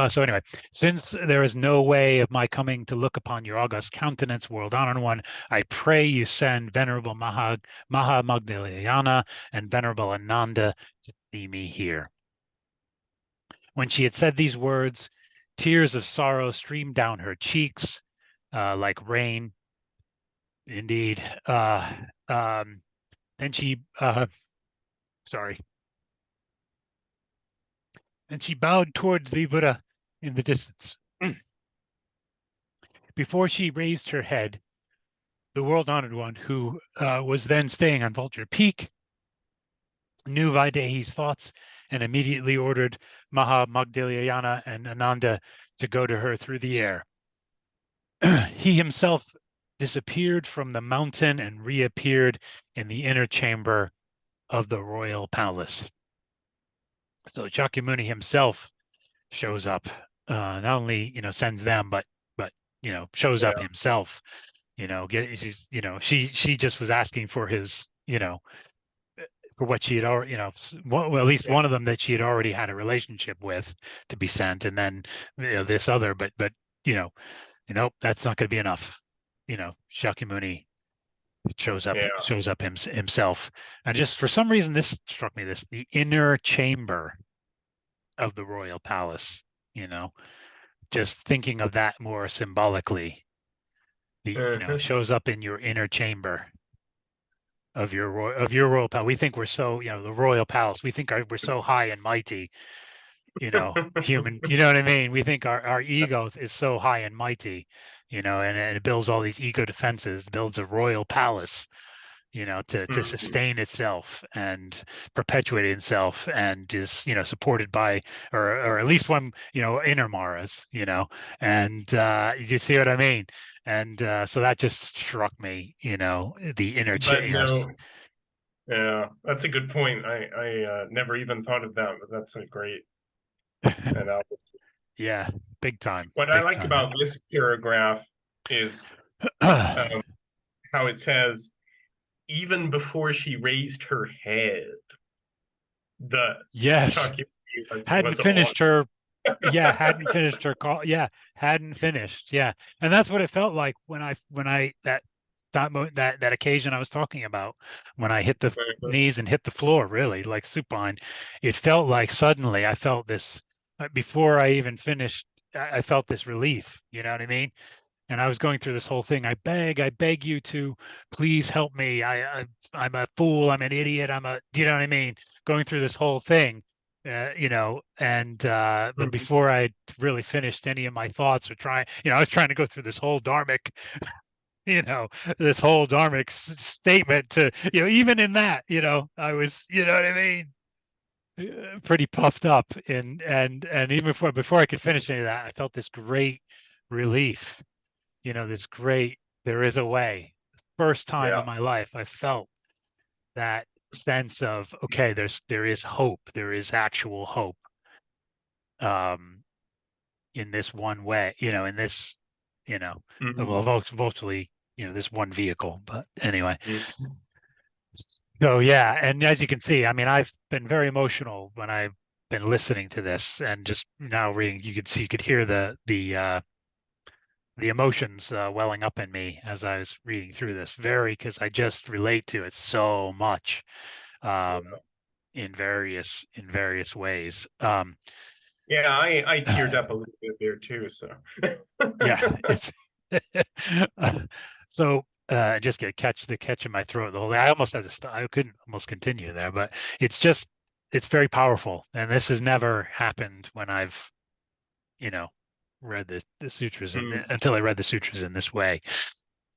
So anyway, since there is no way of my coming to look upon your august countenance, world honored one, I pray you send Venerable Maha Magdalena and Venerable Ananda to see me here. When she had said these words, tears of sorrow streamed down her cheeks like rain. Indeed. Then she, sorry, and she bowed towards the Buddha in the distance. Before she raised her head, the world honored one, who was then staying on Vulture Peak, knew Vaidehi's thoughts and immediately ordered Maha Magdalena and Ananda to go to her through the air. He himself disappeared from the mountain and reappeared in the inner chamber of the royal palace. So Shakyamuni himself shows up, not only sends them, but shows up Yeah. himself. She just was asking for his for what she had already, well, at least Yeah. one of them that she had already had a relationship with to be sent, and then this other, but that's not going to be enough. Shakyamuni Yeah. shows up himself, and just for some reason this struck me, the inner chamber of the royal palace. You know, just thinking of that more symbolically, Mhm. shows up in your inner chamber of your royal palace. We think we're so, the royal palace. We think we're so high and mighty, human. You know what I mean? We think our ego is so high and mighty, and it builds all these ego defenses, builds a royal palace, to Mhm. sustain itself and perpetuate itself, and is, supported by, or at least one, inner Maras, and you see what I mean? And so that just struck me, the inner, But no, yeah, that's a good point. I never even thought of that, but that's a great analogy. yeah, What I big like time. about this paragraph is um, how it says, even before she raised her head, the Yes, Shakyamuni hadn't was on. finished her. Yeah, hadn't finished her call. Yeah, hadn't finished. Yeah, and that's what it felt like when I that occasion I was talking about, when I hit the knees and hit the floor, really like supine. It felt like suddenly I felt this, before I even finished. I felt this relief. You know what I mean? And I was going through this whole thing. I beg you to please help me. I'm a fool. I'm an idiot. do you know what I mean? Going through this whole thing, and but Mhm. before I really finished any of my thoughts, or trying, I was trying to go through this whole dharmic, you know, this whole dharmic statement to, even in that, I was, you know what I mean? Pretty puffed up, and even before I could finish any of that, I felt this great relief, this great, there is a way. First time Yeah. in my life, I felt that sense of, okay, there is hope. There is actual hope, um, in this one way, in this, you know, Mhm. well, virtually, this one vehicle. But anyway, Mhm. so yeah, and as you can see, I mean, I've been very emotional when I've been listening to this, and just now reading. You could hear the emotions welling up in me as I was reading through this, because I just relate to it so much, um, in various ways. Yeah, I teared up a little bit there too. So Yeah, it's so just get catch in my throat the whole thing. I almost had to stop. I couldn't almost continue there, but it's very powerful, and this has never happened when I've, you know read the sutras, Mm, until I read the sutras in this way.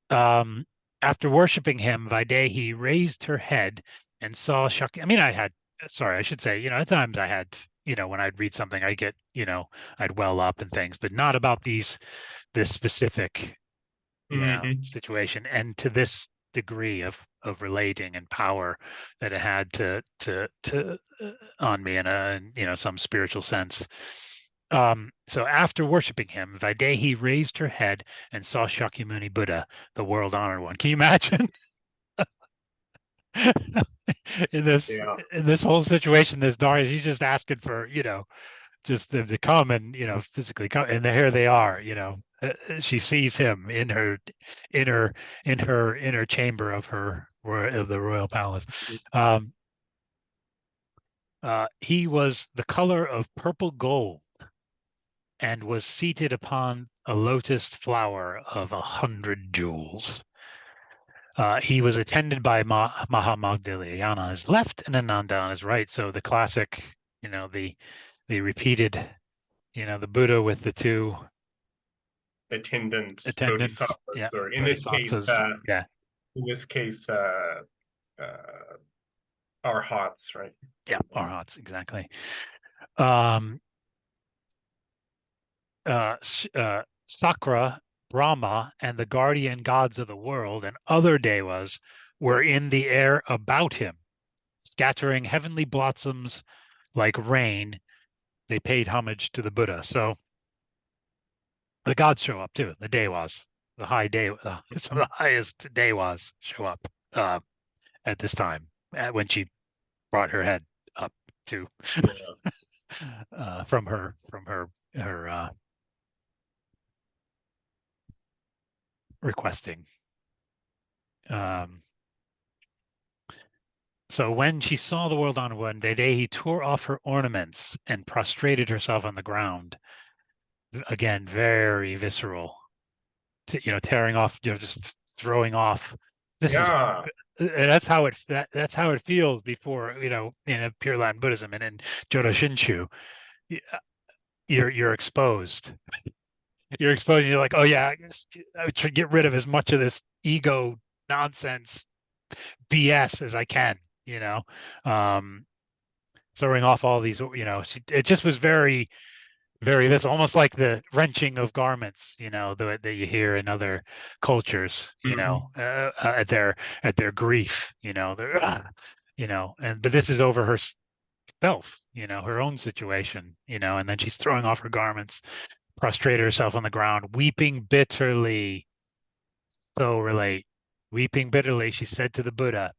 Um, After worshiping him, Vaidehi raised her head and saw Shakya. I mean, sorry, I should say, at times I had, when I'd read something, I get, I'd well up and things, but not about this specific, mhm. situation, and to this degree of relating and power that it had on me in some spiritual sense. So after worshiping him, Vaidehi raised her head and saw Shakyamuni Buddha, the world honored one. Can you imagine in this Yeah. in this whole situation, this Dharma, he's just asking for, just them to come and, physically come, and here they are, she sees him in her inner inner chamber of the royal palace. Um, he was the color of purple gold and was seated upon a lotus flower of 100 jewels. He was attended by Mahamogdalayana on his left and Ananda on his right. So the classic, the repeated, the Buddha with the two, attendant attendants. Yeah, bodhisattvas, or bodhisattvas. Yeah, in this case, arhats, right? yeah, arhats, exactly. Um, Sakra, Brahma, and the guardian gods of the world and other devas were in the air about him, scattering heavenly blossoms like rain. They paid homage to the Buddha. So the gods show up too. The devas, the high day, some of the highest devas show up at this time when she brought her head up to Yeah. from her requesting. Um, so when she saw the world on one day, he tore off her ornaments and prostrated herself on the ground. Again, very visceral, tearing off, just throwing off. This is Yeah. that's how that's how it feels before, in a Pure Land Buddhism and in Jodo Shinshu. You're exposed. You're exposed. And you're like, oh yeah, I would try to get rid of as much of this ego nonsense BS as I can. You know, um, throwing off all these. It just was very, very. This almost like the wrenching of garments. That you hear in other cultures. Mhm. At their grief. But this is over herself. Her own situation. And then she's throwing off her garments, prostrated herself on the ground, weeping bitterly. So relate. Weeping bitterly, she said to the Buddha,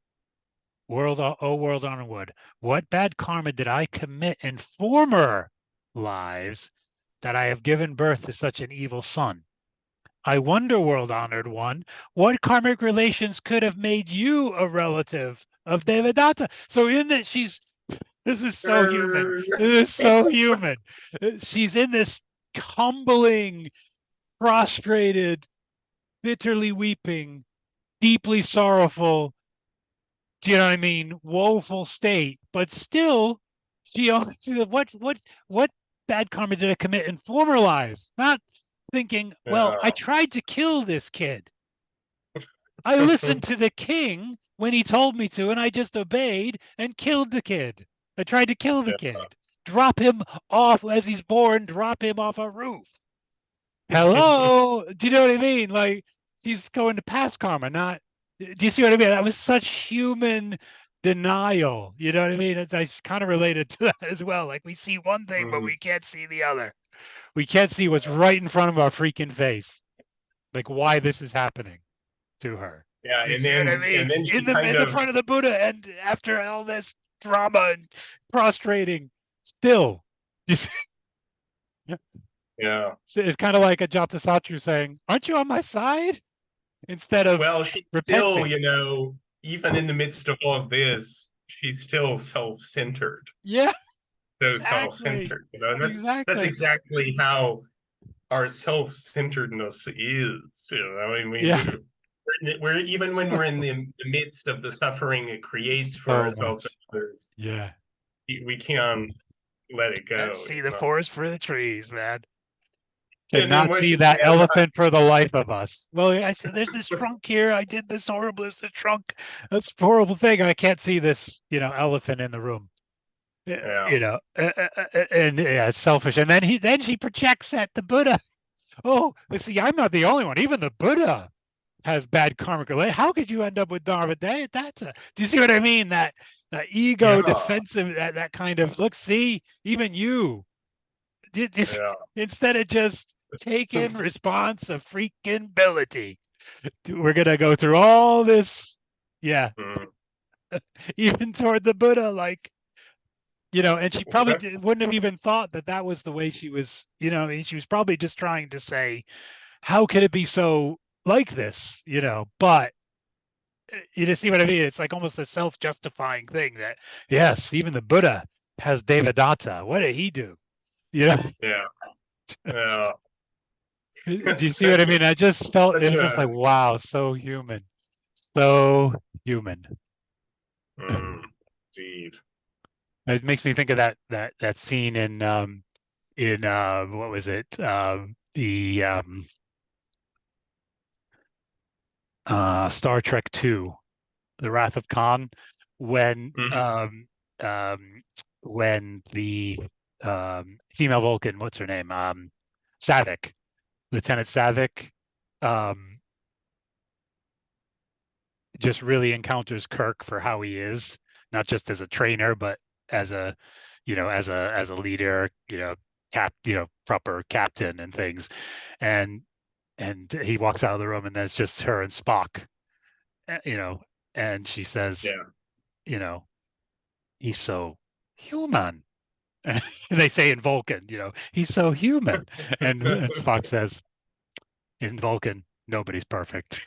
world onward, what bad karma did I commit in former lives that I have given birth to such an evil son? I wonder, world honored one, what karmic relations could have made you a relative of Devadatta? So in that this is so human. This is so human. She's in this humbling, prostrated, bitterly weeping, deeply sorrowful, do you know what I mean, woeful state, but still she said, what bad karma did I commit in former lives? Not thinking, well, I Yeah. tried to kill this kid. I listened to the king when he told me to, and I just obeyed and killed the kid. I tried to kill the kid. Drop him off as he's born, drop him off a roof. Hello? Do you know what I mean? Like, she's going to past karma, not. Do you see what I mean? That was such human denial. You know what I mean? I kind of related to that as well. Like, we see one thing, but Mhm. we can't see the other. We can't see what's right in front of our freaking face. Like, why this is happening to her. Yeah, Do you see what I mean? and then In she the kind in the of, front of the Buddha, and after all this drama and prostrating, still, just yeah. it's kind of like Ajatasatru saying, "Aren't you on my side?" Instead of Well, she's still, repenting. even in the midst of all of this, she's still self-centered. Yeah, So exactly. self-centered, and that's Exactly. exactly how our self-centeredness is. I mean, Yeah. we're even when we're in the midst of the suffering it creates for So ourselves much. and others, Yeah. we can't let it Can't go. see the forest for the trees, man. And then Cannot what see she that said, elephant for the life of us. Well, I said, there's this trunk here. I did this horrible, this trunk, this horrible thing. I can't see this, elephant in the room. yeah, And yeah, it's selfish. And then she projects at the Buddha. Oh, see, I'm not the only one. Even the Buddha has bad karmic relation. How could you end up with Dharma? Do you see what I mean? That ego yeah, defensive, that kind of look, see, even you just yeah. instead of just taking responsibility, we're gonna go through all this. Yeah, Mm. even toward the Buddha, like, and she probably Okay. wouldn't have even thought that was the way she was. I mean, she was probably just trying to say, how could it be so like this? But you just see what I mean? It's like almost a self-justifying thing that, yes, even the Buddha has Devadatta. What did he do? You know, Yeah, yeah. do you It's see what I mean? I just felt it such was just a like, wow, so human, so human. indeed. It makes me think of that scene in what was it? The Star Trek II, The Wrath of Khan, when Mhm. um, um, when the female Vulcan, what's her name? Savick, Lieutenant Savick, um, just really encounters Kirk for how he is, not just as a trainer, but as a, as a leader, proper captain and things. And he walks out of the room, and there's just her and Spock, eh, you know, and she says, Yeah. you know, he's so human. And they say in Vulcan, he's so human. And Spock says in Vulcan, nobody's perfect.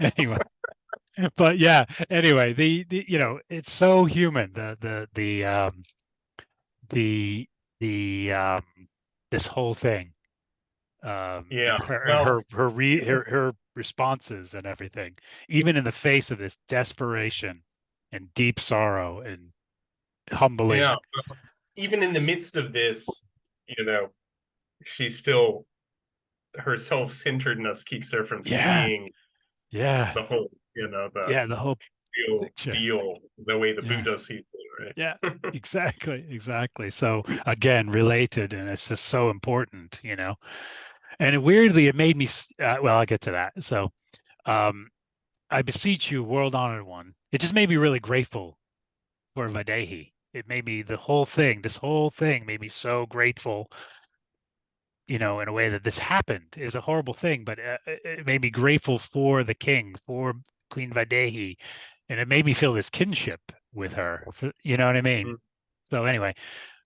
Anyway, but yeah, anyway, it's so human. The the this whole thing, Yeah. Well, her responses and everything, even in the face of this desperation and deep sorrow and yeah. humbling. Even in the midst of this, you know, she's still her self-centeredness keeps her from Yeah, seeing yeah, the whole, the yeah, the whole real picture. deal the way the Yeah, Buddha sees it, yeah, right? exactly. So again, related, and it's just so important. And weirdly, it made me. Well, I'll get to that. So, um, I beseech you, world honored one. It just made me really grateful for Vaidehi. It made me this whole thing made me so grateful, in a way that this happened. It was a horrible thing, but it made me grateful for the king, for Queen Vaidehi, and it made me feel this kinship with her. You know what I mean? Mm. So anyway,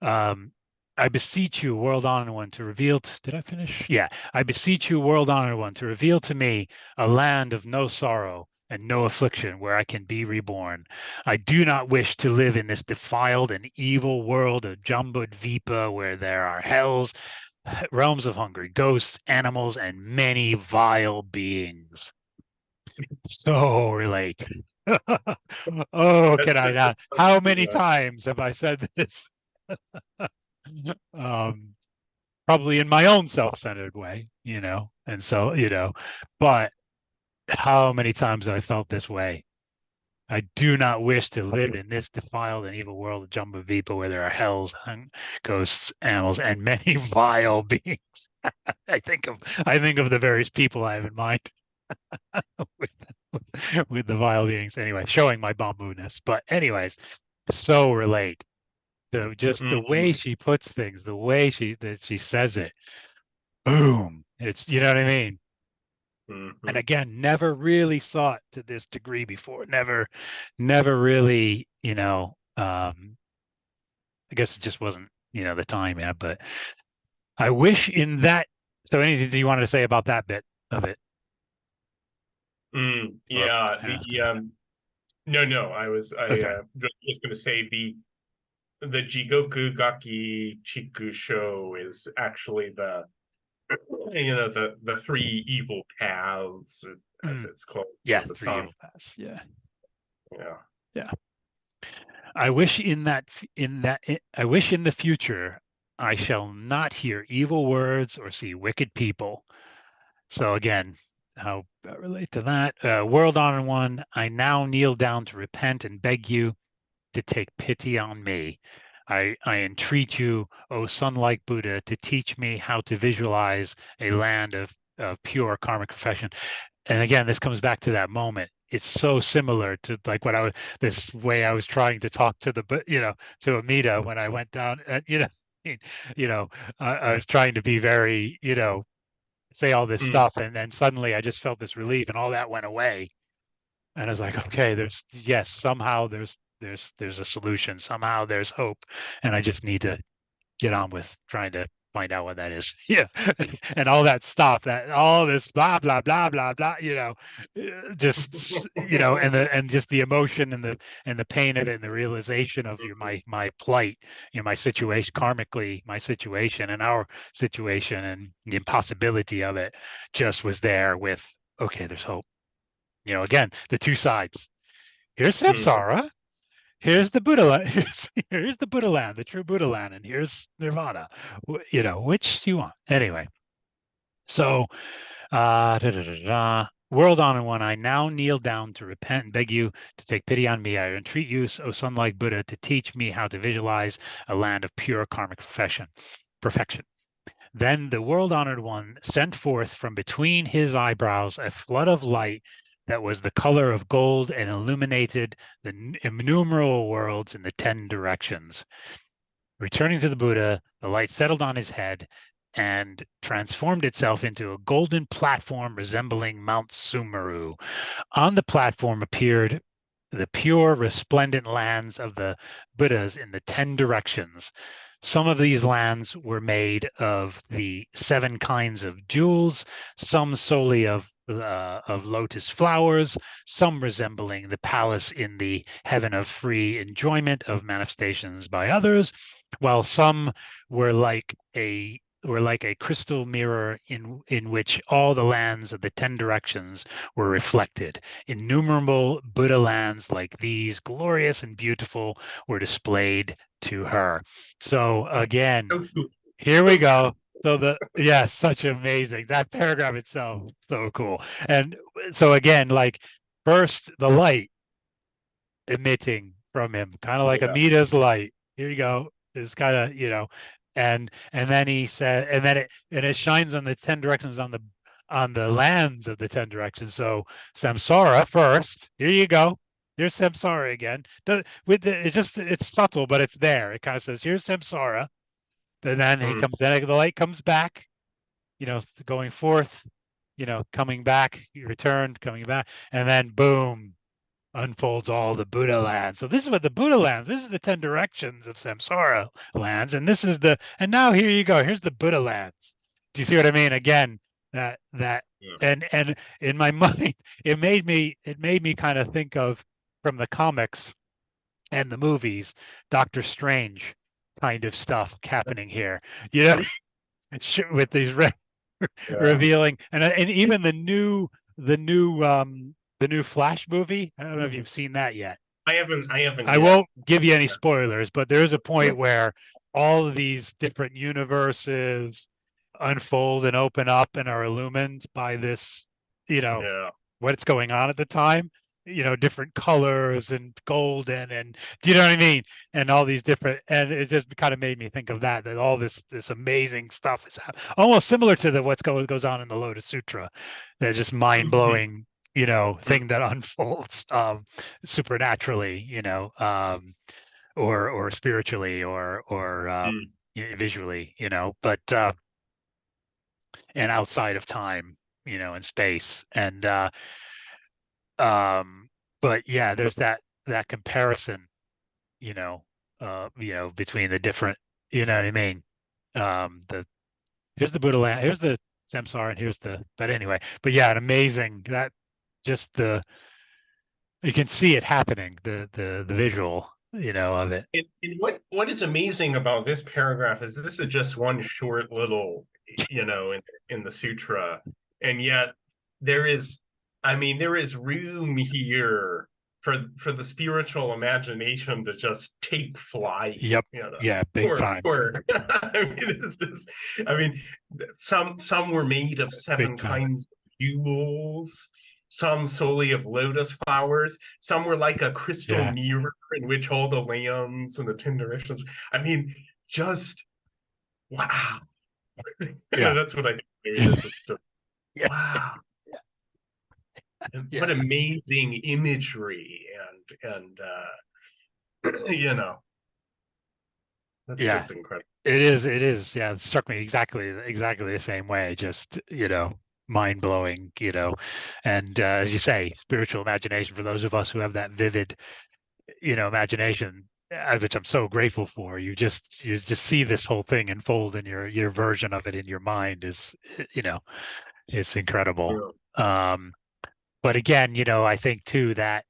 um, I beseech you, world honored one, to reveal. Did I finish? Yeah. I beseech you, world honored one, to reveal to me a land of no sorrow and no affliction where I can be reborn. I do not wish to live in this defiled and evil world of Jambudvipa where there are hells, realms of hungry ghosts, animals, and many vile beings. So relate. Oh, can That's I such a not? fun How many idea. times have I said this? um, Probably in my own self-centered way. And so, but how many times have I felt this way? I do not wish to live in this defiled and evil world of Jumbo where there are hells, ghosts, animals, and many vile beings. I think of the various people I have in mind with, with the vile beings. Anyway, showing my bamboo-ness. But anyways, so relate. So just the way Mhm. she puts things, the way she says it, boom. It's you know what I mean? And Mhm. again, never really saw it to this degree before. Never really, I guess it just wasn't the time, yeah. But I wish in that. So anything do you want to say about that bit of it? Or Yeah, yeah, no, I okay. just going to say the Jigoku Gaki Chiku show is actually the three evil paths, as Mm, it's called, yeah, the three song. evil paths. Yeah, Yeah. yeah. I wish I wish in the future I shall not hear evil words or see wicked people. So again, how I relate to that? World honored one, I now kneel down to repent and beg you to take pity on me. I entreat you, O sun-like Buddha, to teach me how to visualize a land of pure karmic perfection. And again, this comes back to that moment. It's so similar to like what I was this way I was trying to talk to to Amita when I went down. You know, I was trying to be very say all this Mm. stuff, and then suddenly I just felt this relief, and all that went away. And I was like, okay, yes, somehow there's a solution, somehow there's hope, and I just need to get on with trying to find out what that is. Yeah. And all that stuff, all this blah blah blah blah blah, just and just the emotion and the pain of it and the realization of my plight, my situation karmically, my situation and our situation and the impossibility of it just was there with okay, there's hope. Again, the two sides. Here's Mhm. samsara, here's the Buddha land, here's the Buddha land, the true Buddha land, and here's Nirvana. Which do you want? Anyway, so da, da, da, da. World Honored One, I now kneel down to repent and beg you to take pity on me. I entreat you, O sun-like Buddha, to teach me how to visualize a land of pure karmic perfection. Then the World Honored One sent forth from between his eyebrows a flood of light that was the color of gold and illuminated the innumerable worlds in the 10 directions. Returning to the Buddha, the light settled on his head and transformed itself into a golden platform resembling Mount Sumeru. On the platform appeared the pure, resplendent lands of the Buddhas in the 10 directions. Some of these lands were made of the 7 kinds of jewels, some solely of lotus flowers, some resembling the palace in the heaven of free enjoyment of manifestations by others, while some were like a crystal mirror in which all the lands of the 10 directions were reflected. Innumerable Buddha lands like these, glorious and beautiful, were displayed to her. So again, So cool. here we So cool. go. So such amazing. That paragraph itself, so cool. And so again, like first the light emitting from him, kind of like Yeah. Amita's light. Here you go. It's kind of, and then he said, and it shines on the 10 directions on the lands of the 10 directions. So samsara first. Here you go. Here's samsara again. It's subtle, but it's there. It kind of says, here's samsara. And then Mm. the light comes back, going forth, coming back, he returned, coming back, and then boom, unfolds all the Buddha lands. So this is what the Buddha lands. This is the 10 directions of samsara lands, and and now here you go. Here's the Buddha lands. Do you see what I mean? Again, that Yeah. and in my mind, it made me kind of think of from the comics and the movies, Doctor Strange kind of stuff happening here. You know, with these Yeah. revealing and even the new the new Flash movie. I don't know if you've seen that yet. I haven't I yet. won't give you any spoilers, but there is a point where all of these different universes unfold and open up and are illumined by this, you know, Yeah. what's going on at the time, different colors and golden and do you know what I mean? And all these different, and it just kind of made me think of that all this amazing stuff is almost similar to what goes on in the Lotus Sutra. They're just mind Mhm. blowing, Mhm. thing that unfolds supernaturally, or spiritually or Mm. visually, but and outside of time, and space. And um, but yeah, there's that comparison, between the different, you know what I mean? The Here's the Buddha land, here's the samsara, and but anyway, but yeah, an amazing that just you can see it happening, the visual, of it. And what is amazing about this paragraph is this is just one short little, in the sutra, and yet there is, I mean, there is room here for the spiritual imagination to just take flight, Yep. Yeah, big time. I mean, it's just, I mean, some were made of Big 7 time. kinds of jewels, some solely of lotus flowers, some were like a crystal Yeah. mirror in which all the lands and the 10 directions. I mean, just wow. Yeah. That's what I think. I mean, it's just Yeah. wow. And Yeah. what amazing imagery that's Yeah. just incredible. It is. Yeah, it struck me exactly the same way. Just, mind blowing, and as you say, spiritual imagination for those of us who have that vivid, imagination, which I'm so grateful for. You just see this whole thing unfold in your version of it in your mind is, it's incredible. Yeah. But again, I think too that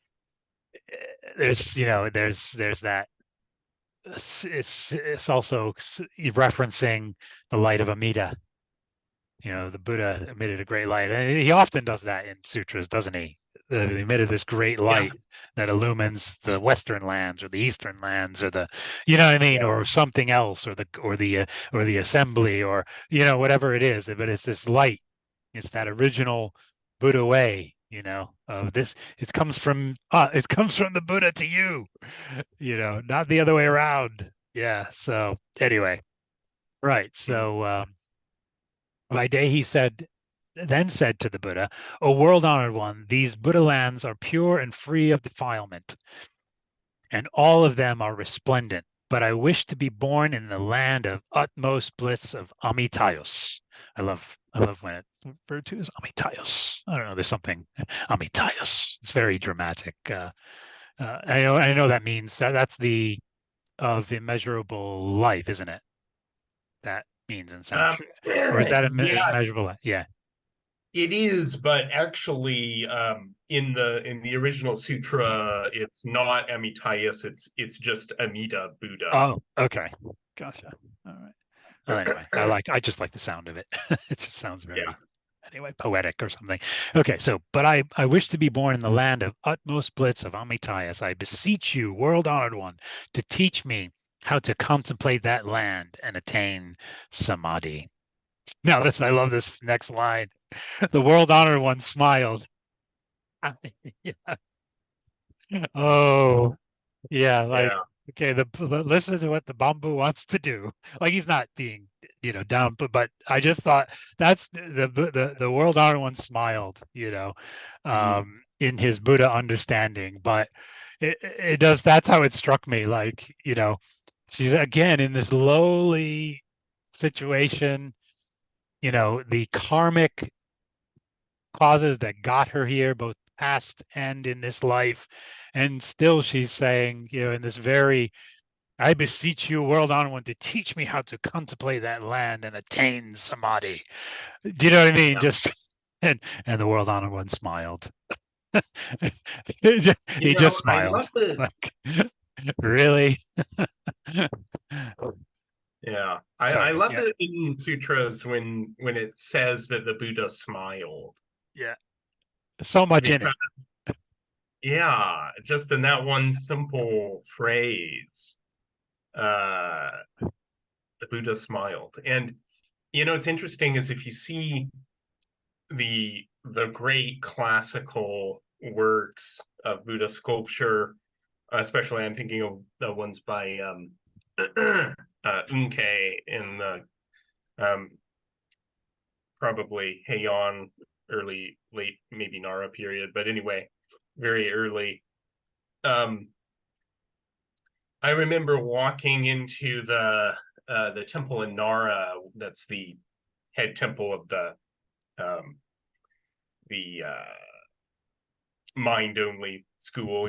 there's that it's also referencing the light of Amida. The Buddha emitted a great light, and he often does that in sutras, doesn't he? He emitted this great Yeah. light that illumines the Western lands or the Eastern lands or you know what I mean, Yeah. or something else, or the assembly, or whatever it is. But it's this light. It's that original, Buddha way, of this. It comes from the Buddha to you, not the other way around. Yeah. So anyway, right. Mhm. So Vaidehi then said to the Buddha, "O world-honored one, these Buddha lands are pure and free of defilement, and all of them are resplendent. But I wish to be born in the land of utmost bliss of Amitayos." I love when it's referred to as Amitayos. I don't know. There's something Amitayos. It's very dramatic. I know that means that's the of immeasurable life, isn't it? That means in Um, Sanskrit, or is that yeah, immeasurable life? Yeah. it is, but actually, in the original sutra, it's not Amityas. It's just Amida Buddha. Oh, okay. Gotcha. All right. Well, anyway, I just like the sound of it. It just sounds Yeah. very, anyway, poetic or something. Okay, so, but I wish to be born in the land of utmost bliss of Amitayas. I beseech you, world honored one, to teach me how to contemplate that land and attain samadhi. Now, listen, I love this next line. The world honored one smiled. Yeah. Oh, yeah, like Yeah. okay, listen to what the bamboo wants to do. Like he's not being, down, but I just thought that's the world honored one smiled, Mhm. in his Buddha understanding. But it does. That's how it struck me. Like she's again in this lowly situation. The karmic causes that got her here, both past and in this life, and still she's saying, in this very I beseech you, world honored one, to teach me how to contemplate that land and attain samadhi. Do you know what I mean? Yeah. Just and the world honored one smiled. He just I love smiled. the Like, really? yeah. I Sorry. love Yeah. it in sutras when it says that the Buddha smiled. Yeah. So much in Because it. yeah, just in that one simple phrase, uh the Buddha smiled. And it's interesting is if you see the great classical works of Buddha sculpture, especially I'm thinking of the ones by Unke in the um, probably Heian, early, late, maybe Nara period, but anyway, very early. Um, I remember walking into the temple in Nara. That's the head temple of um, the mind only school,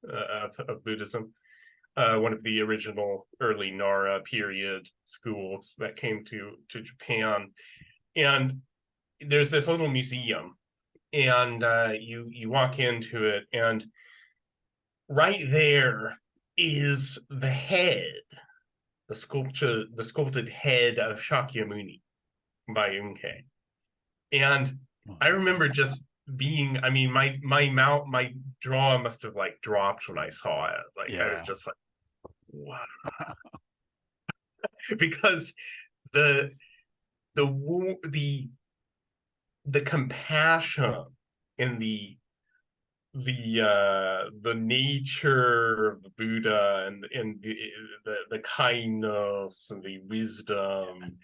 of Buddhism. One of the original early Nara period schools that came to Japan, and there's this little museum, and you walk into it, and right there is the sculpted head of Shakyamuni by Unke. And I remember just being, I mean, my jaw must have like dropped when I saw it. Like I was Yeah. just like, wow. Because the the the compassion and the nature of the Buddha and the kindness and the wisdom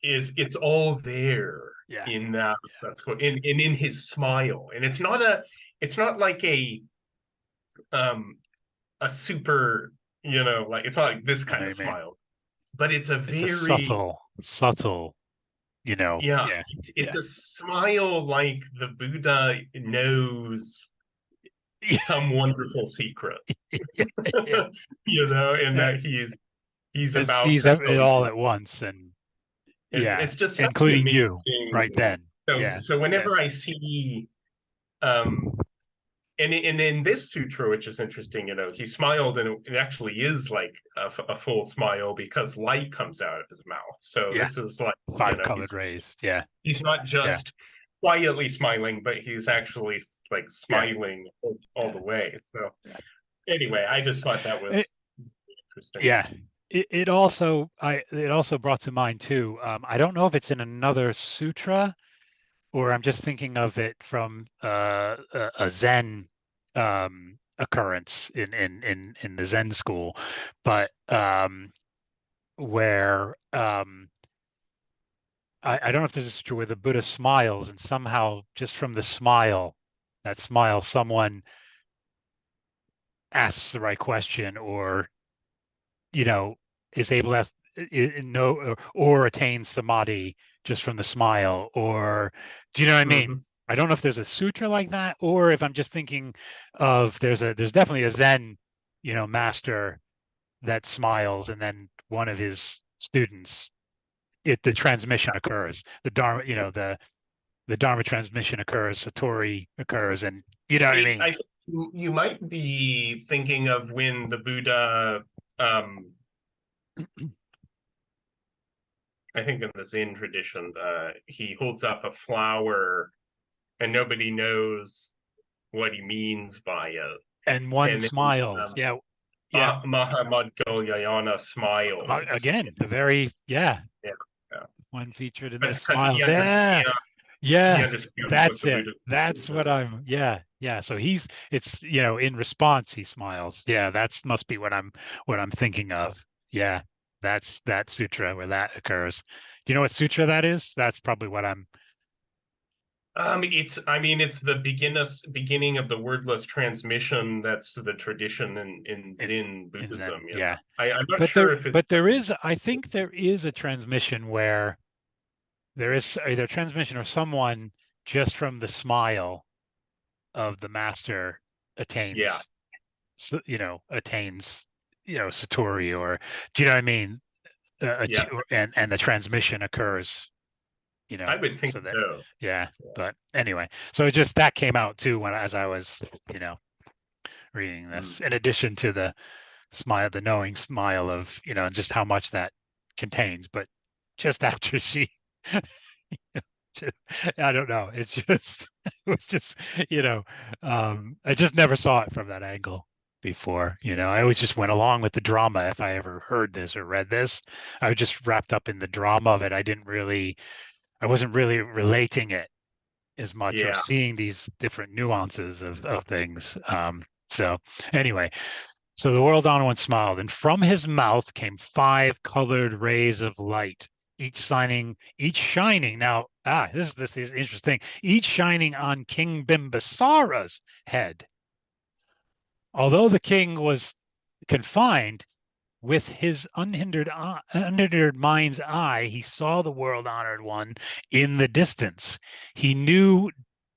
it's all there Yeah. in that's what in his smile. And it's not like um a super, like it's not like this I know kind what of you mean. smile, but it's a It's a very subtle, yeah, yeah. it's Yeah. a smile like the Buddha knows some wonderful secret. Yeah. Yeah. And Yeah. that he's It about sees to tell it all you. at once, and It's yeah, just such an including you right amazing. then. So Yeah. so Yeah. whenever I see um and in this sutra, which is interesting, he smiled, and it actually is like a full smile because light comes out of his mouth. So Yeah. this is like, Five colored rays. Yeah. he's not Yeah. just quietly smiling, but he's actually like Yeah. smiling all Yeah. the way. So Yeah. anyway, I just thought that It, was interesting. yeah. It also brought to mind too. I don't know if it's in another sutra, or I'm just thinking of it from a Zen occurrence in the Zen school, but where I don't know if this is true, where the Buddha smiles and somehow just from the smile, that smile, someone asks the right question or is able to know or attains samadhi just from the smile, or do you know what I mean? Hmm. I don't know if there's a sutra like that, or if I'm just thinking of there's definitely a Zen, master that smiles, and then one of his students, the transmission occurs, the Dharma, the Dharma transmission occurs, Satori occurs, and you know what I mean? I think you might be thinking of when the Buddha, um, I think in the Zen tradition, he holds up a flower and nobody knows what he means by it. And one And then smiles. Yeah, yeah. Mahamad Galyayana smiles. Again, the very Yeah, yeah. one featured in this Because smiles. Yeah, he yes, understands what that's the it. Buddha That's means. what I'm. Yeah, yeah. So it's in response he smiles. Yeah, that's must be what I'm thinking of. Yeah, that's that sutra where that occurs. Do you know what sutra that is? That's probably what I'm. It's the beginning of the wordless transmission. That's the tradition in in Zen in Buddhism. Zen. Yeah, I'm not but sure if it's there is. I think there is a transmission where there is either transmission or someone just from the smile of the master yeah, attains, attains, satori, or do you know what I mean? yeah. And the transmission occurs, I would think so that, so. yeah. But anyway, so just that came out too as I was, reading Mm. this. In addition to the smile, the knowing smile of, just how much that contains, but just after she just, I don't know. It's just it was just I just never saw it from that angle before. I always just went along with the drama. If I ever heard this or read this, I was just wrapped up in the drama of it. I wasn't really relating it as much or Yeah. seeing these different nuances of things. So anyway, so the world honored one smiled, and from his mouth came five colored rays of light, each shining. Now, this is interesting. Each shining on King Bimbusara's head. Although the king was confined, with his unhindered mind's eye, he saw the world honored one in the distance. He knew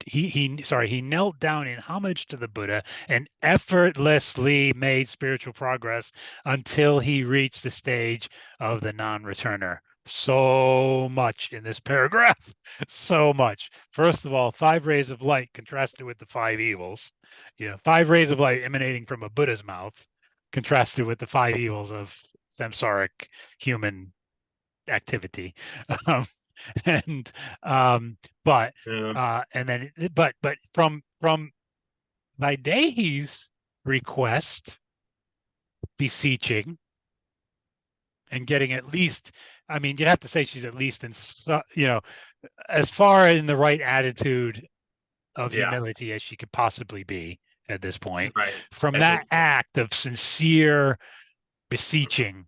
he knelt down in homage to the Buddha and effortlessly made spiritual progress until he reached the stage of the non-returner. So much in this paragraph. So much. First of all, five rays of light contrasted with the five evils. Yeah, five rays of light emanating from a Buddha's mouth contrasted with the five evils of samsaric human activity. Um, and but Yeah. and then but from Vaidehi's request, beseeching and getting at least, I mean, you'd have to say she's at least in, as far in the right attitude of Yeah. humility as she could possibly be at this point. Right. From At this that point. act of sincere beseeching,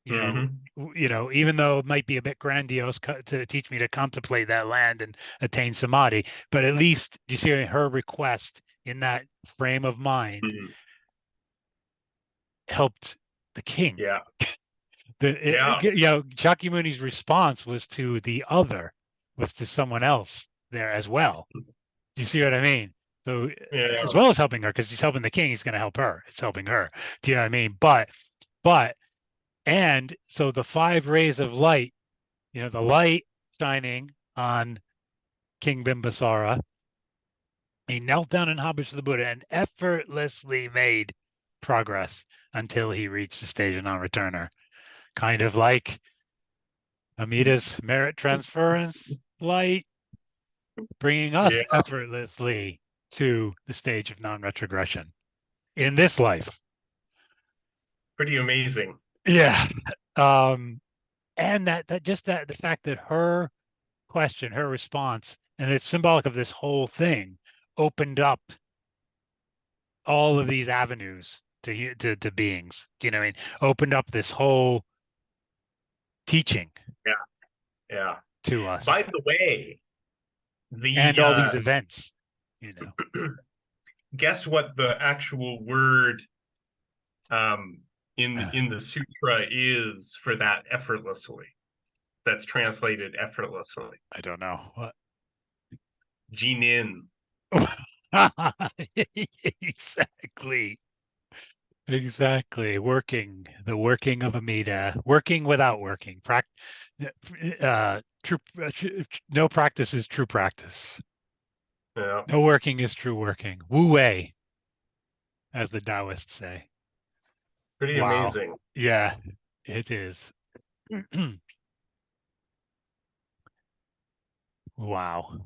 you know, Hmm. even though it might be a bit grandiose to teach me to contemplate that land and attain samadhi, but at least do you see her request in that frame of mind Hmm. helped the king. Yeah. Yeah. Shakyamuni's response was to the other, was to someone else there as well. Do you see what I mean? So Yeah. as well as helping her, because he's helping the king, he's going to help her. It's helping her. Do you know what I mean? But and so the five rays of light, the light shining on King Bimbisara, he knelt down in homage to the Buddha and effortlessly made progress until he reached the stage of non-returner. Kind of like Amita's merit transference light, bringing us Yeah. effortlessly to the stage of non-retrogression in this life. Pretty amazing. Yeah. Um, and that just that the fact that her question, her response and it's symbolic of this whole thing, opened up all of these avenues to beings. Do you know what I mean? Opened up this whole teaching Yeah, yeah. to By us the way, and the all these events, you know. guess what the actual word um in the sutra is for that effortlessly. That's translated effortlessly. I don't know what. Jinin. Exactly. Exactly. Working, the working of Amida, working without working. True, no practice is true practice. Yeah, No working is true working. Wu Wei, as the Taoists say. pretty Wow. amazing. Yeah, it is. Wow.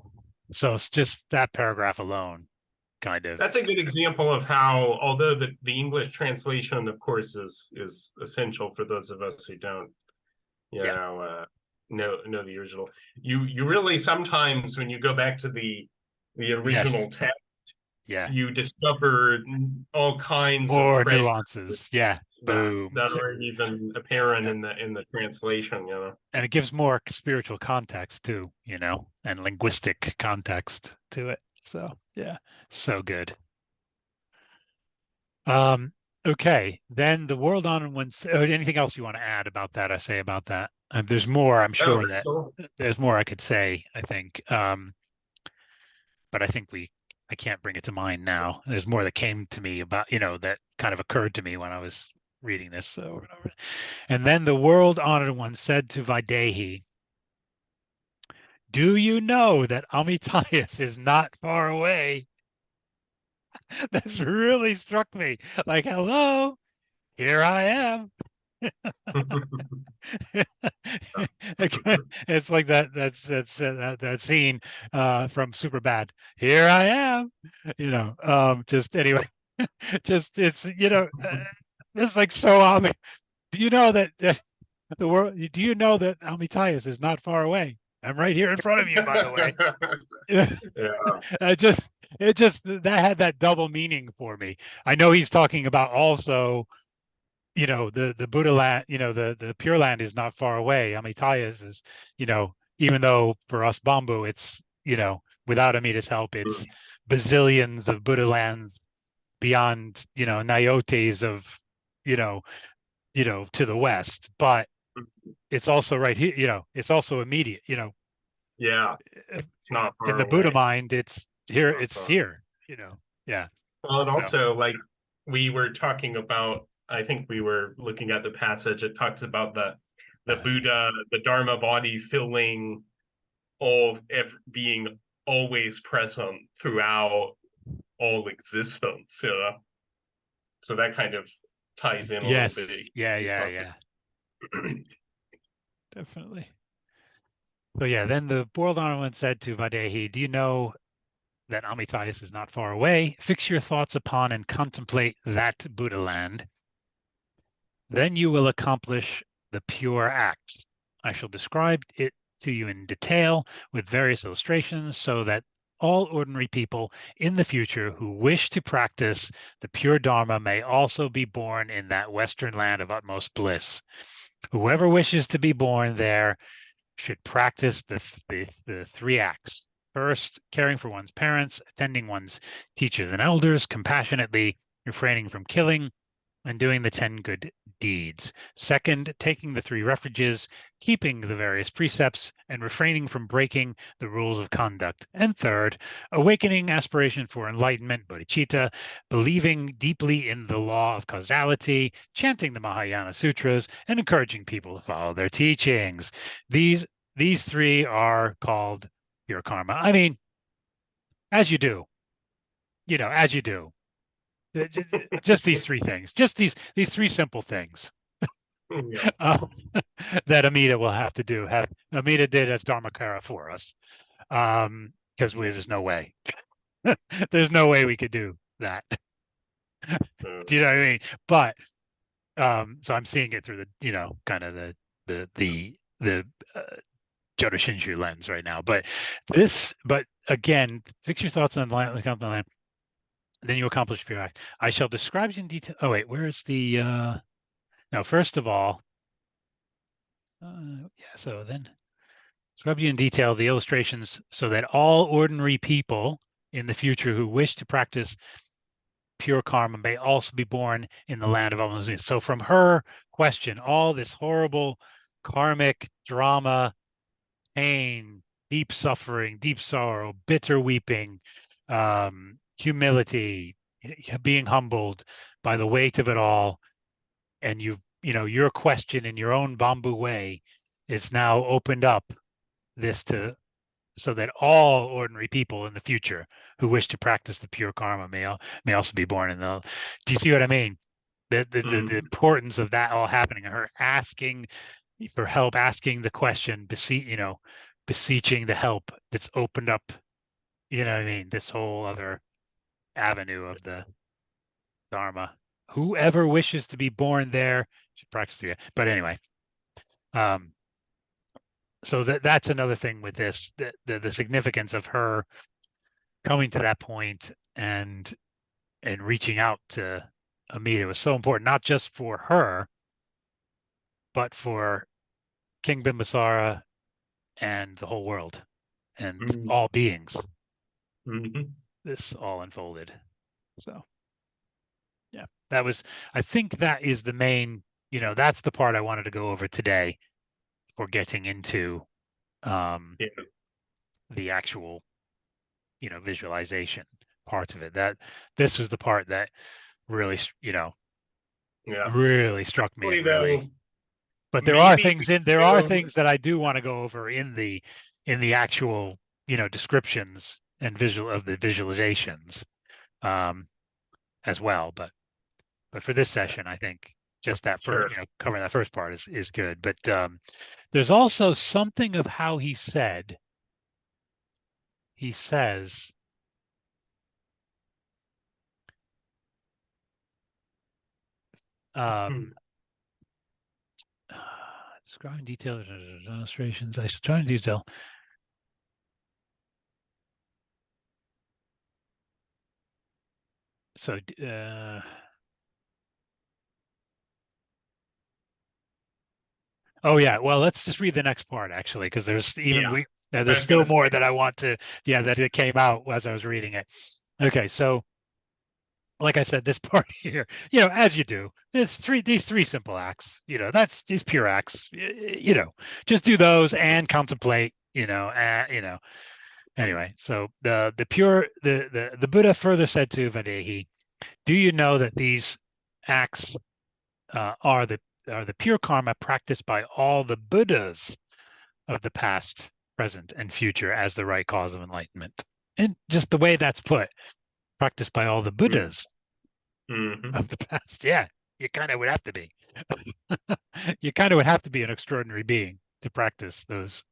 So it's just that paragraph alone, kind of. That's a good example of how, although the English translation, of course, is essential for those of us who don't, you Yeah. know, know the original. You really sometimes when you go back to the Yes. original text, Yeah. you discover all kinds of More treasures nuances. Yeah. that Boom. that aren't even apparent Yeah. in the translation. You know. And it gives more spiritual context too, you know, and linguistic context to it. So yeah, so good. Um, okay, then the world on one. Anything else you want to add about that? I say about that. There's more. I'm Oh, sure that's that cool. there's more I could say. I think, but I think I can't bring it to mind now. There's more that came to me about, you know, that kind of occurred to me when I was reading this over and over. And then the world honored one said to Vaidehi, "Do you know that Amitayus is not far away?" This really struck me. Like, hello, here I am. It's like that scene from Superbad. Here I am. You know, just anyway, just it's it's like so obvious. Do you know that the world? Do you know that Amitayus is not far away? I'm right here in front of you, by the way. Yeah. just it just that had that double meaning for me. I know he's talking about also, you know, the Buddha land, you know, the Pure Land is not far away. Amitayas is, you know, even though for us Bambu, it's, you know, without Amita's help, it's bazillions of Buddha lands beyond, you know, Niotes of, you know, to the west, but it's also right here, you know, it's also immediate, you know, Yeah. It's not in far the Buddha away. mind, Not it's far. here, you know. Yeah. Well, and So also like we were talking about, I think we were looking at the passage. It talks about the Buddha, the Dharma body filling being always present throughout all existence. You know, so that kind of ties in a little bit. yes. Yeah, yeah, yeah. Definitely. So yeah, then the world honored said to Vaidehi, "Do you know that Amitayus is not far away? Fix your thoughts upon and contemplate that Buddha land. Then you will accomplish the pure acts. I shall describe it to you in detail with various illustrations so that all ordinary people in the future who wish to practice the pure Dharma may also be born in that Western land of utmost bliss. Whoever wishes to be born there should practice the three acts. First, caring for one's parents, attending one's teachers and elders, compassionately refraining from killing, and doing the 10 good deeds. Second, taking the three refuges, keeping the various precepts, and refraining from breaking the rules of conduct. And third, awakening aspiration for enlightenment, bodhicitta, believing deeply in the law of causality, chanting the Mahayana Sutras, and encouraging people to follow their teachings. These these three are called pure karma. I mean, as you do, you know, as you do. Just these three things, just these three simple things Yeah. uh, that Amida will have to do. Have Amida did as Dharmakara for us, because there's no way, there's no way we could do that. Do you know what I mean? But so I'm seeing it through the, you know, kind of the Jodo Shinshu lens right now. But again, fix your thoughts on the land, then you accomplish pure act. I shall describe you in detail. Oh wait, where's the no, first of all, yeah, so then describe you in detail the illustrations so that all ordinary people in the future who wish to practice pure karma may also be born in the land of almost. So from her question, all this horrible karmic drama, pain, deep suffering, deep sorrow, bitter weeping, humility, being humbled by the weight of it all, and your question in your own bamboo way is now opened up this to so that all ordinary people in the future who wish to practice the pure karma may also be born in the. Do you see what I mean? The importance of that all happening, her asking for help, asking the question, beseeching the help that's opened up, you know what I mean? This whole other avenue of the Dharma. Whoever wishes to be born there should practice the. But anyway, um, so that's another thing with this, the significance of her coming to that point and reaching out to Amida was so important, not just for her, but for King Bimbusara and the whole world and all beings. This all unfolded. So yeah, I think that is the main, that's the part I wanted to go over today for getting into the actual, visualization parts of it. That this was the part that really, really struck me and really. But there are things that I do want to go over in the actual, descriptions and the visualizations as well. But for this session, I think just that first, covering that first part is good. But there's also something of how he says, describing details, illustrations. I should try and detail. So, oh yeah. Well, let's just read the next part actually, because there's still more that I want to. Yeah, that it came out as I was reading it. Okay, so like I said, this part here, as you do, there's these three simple acts. That's these pure acts. Just do those and contemplate. Anyway, so the Buddha further said to Vaidehi, "Do you know that these acts are the pure karma practiced by all the Buddhas of the past, present, and future as the right cause of enlightenment?" And just the way that's put, practiced by all the Buddhas of the past. Yeah, you kind of would have to be. You kind of would have to be an extraordinary being to practice those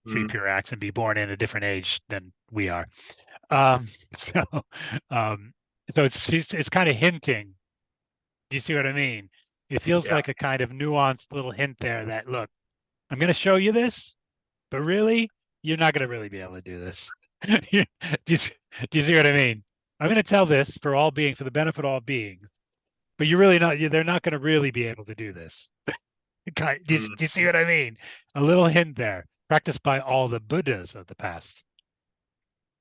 three pure acts and be born in a different age than we are. So it's kind of hinting. Do you see what I mean? It feels like a kind of nuanced little hint there that, look, I'm going to show you this, but really, you're not going to really be able to do this. do you see what I mean? I'm going to tell this for the benefit of all beings, but you're really not. They're not going to really be able to do this. Do you see what I mean? A little hint there. Practiced by all the Buddhas of the past.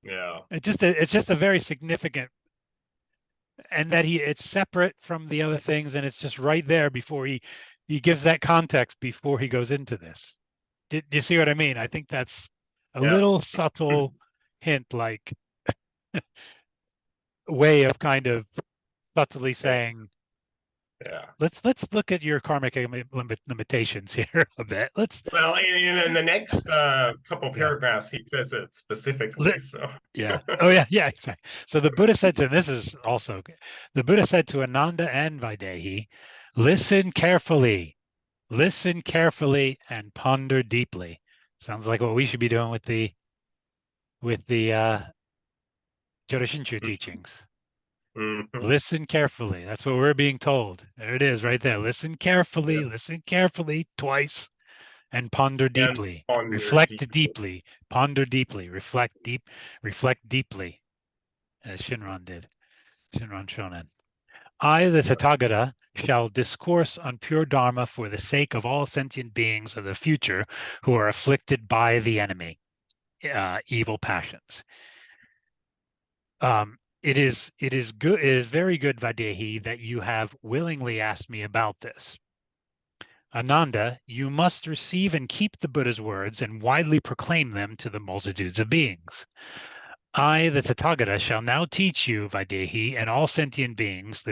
Yeah. It's just a very significant, and that it's separate from the other things, and it's just right there before he gives that context before he goes into this. Do you see what I mean? I think that's a little subtle hint, like way of kind of subtly saying, let's look at your karmic limitations here a bit. Well, in the next couple paragraphs, he says it specifically. So yeah. Oh yeah, exactly. So the Buddha said to, and this is also the Buddha said to Ananda and Vaidehi, listen carefully and ponder deeply. Sounds like what we should be doing with the Jodo Shinshu teachings. Listen carefully. That's what we're being told. There it is right there. Listen carefully twice. and ponder and deeply. ponder Reflect deeply. deeply. Ponder deeply. Reflect deeply, as Shinran did. Shinran Shonen. I, the Tathagata, shall discourse on pure Dharma for the sake of all sentient beings of the future who are afflicted by the enemy, evil passions. It is good. It is very good, Vaidehi, that you have willingly asked me about this. Ananda, you must receive and keep the Buddha's words and widely proclaim them to the multitudes of beings. I, the Tathagata, shall now teach you, Vaidehi, and all sentient beings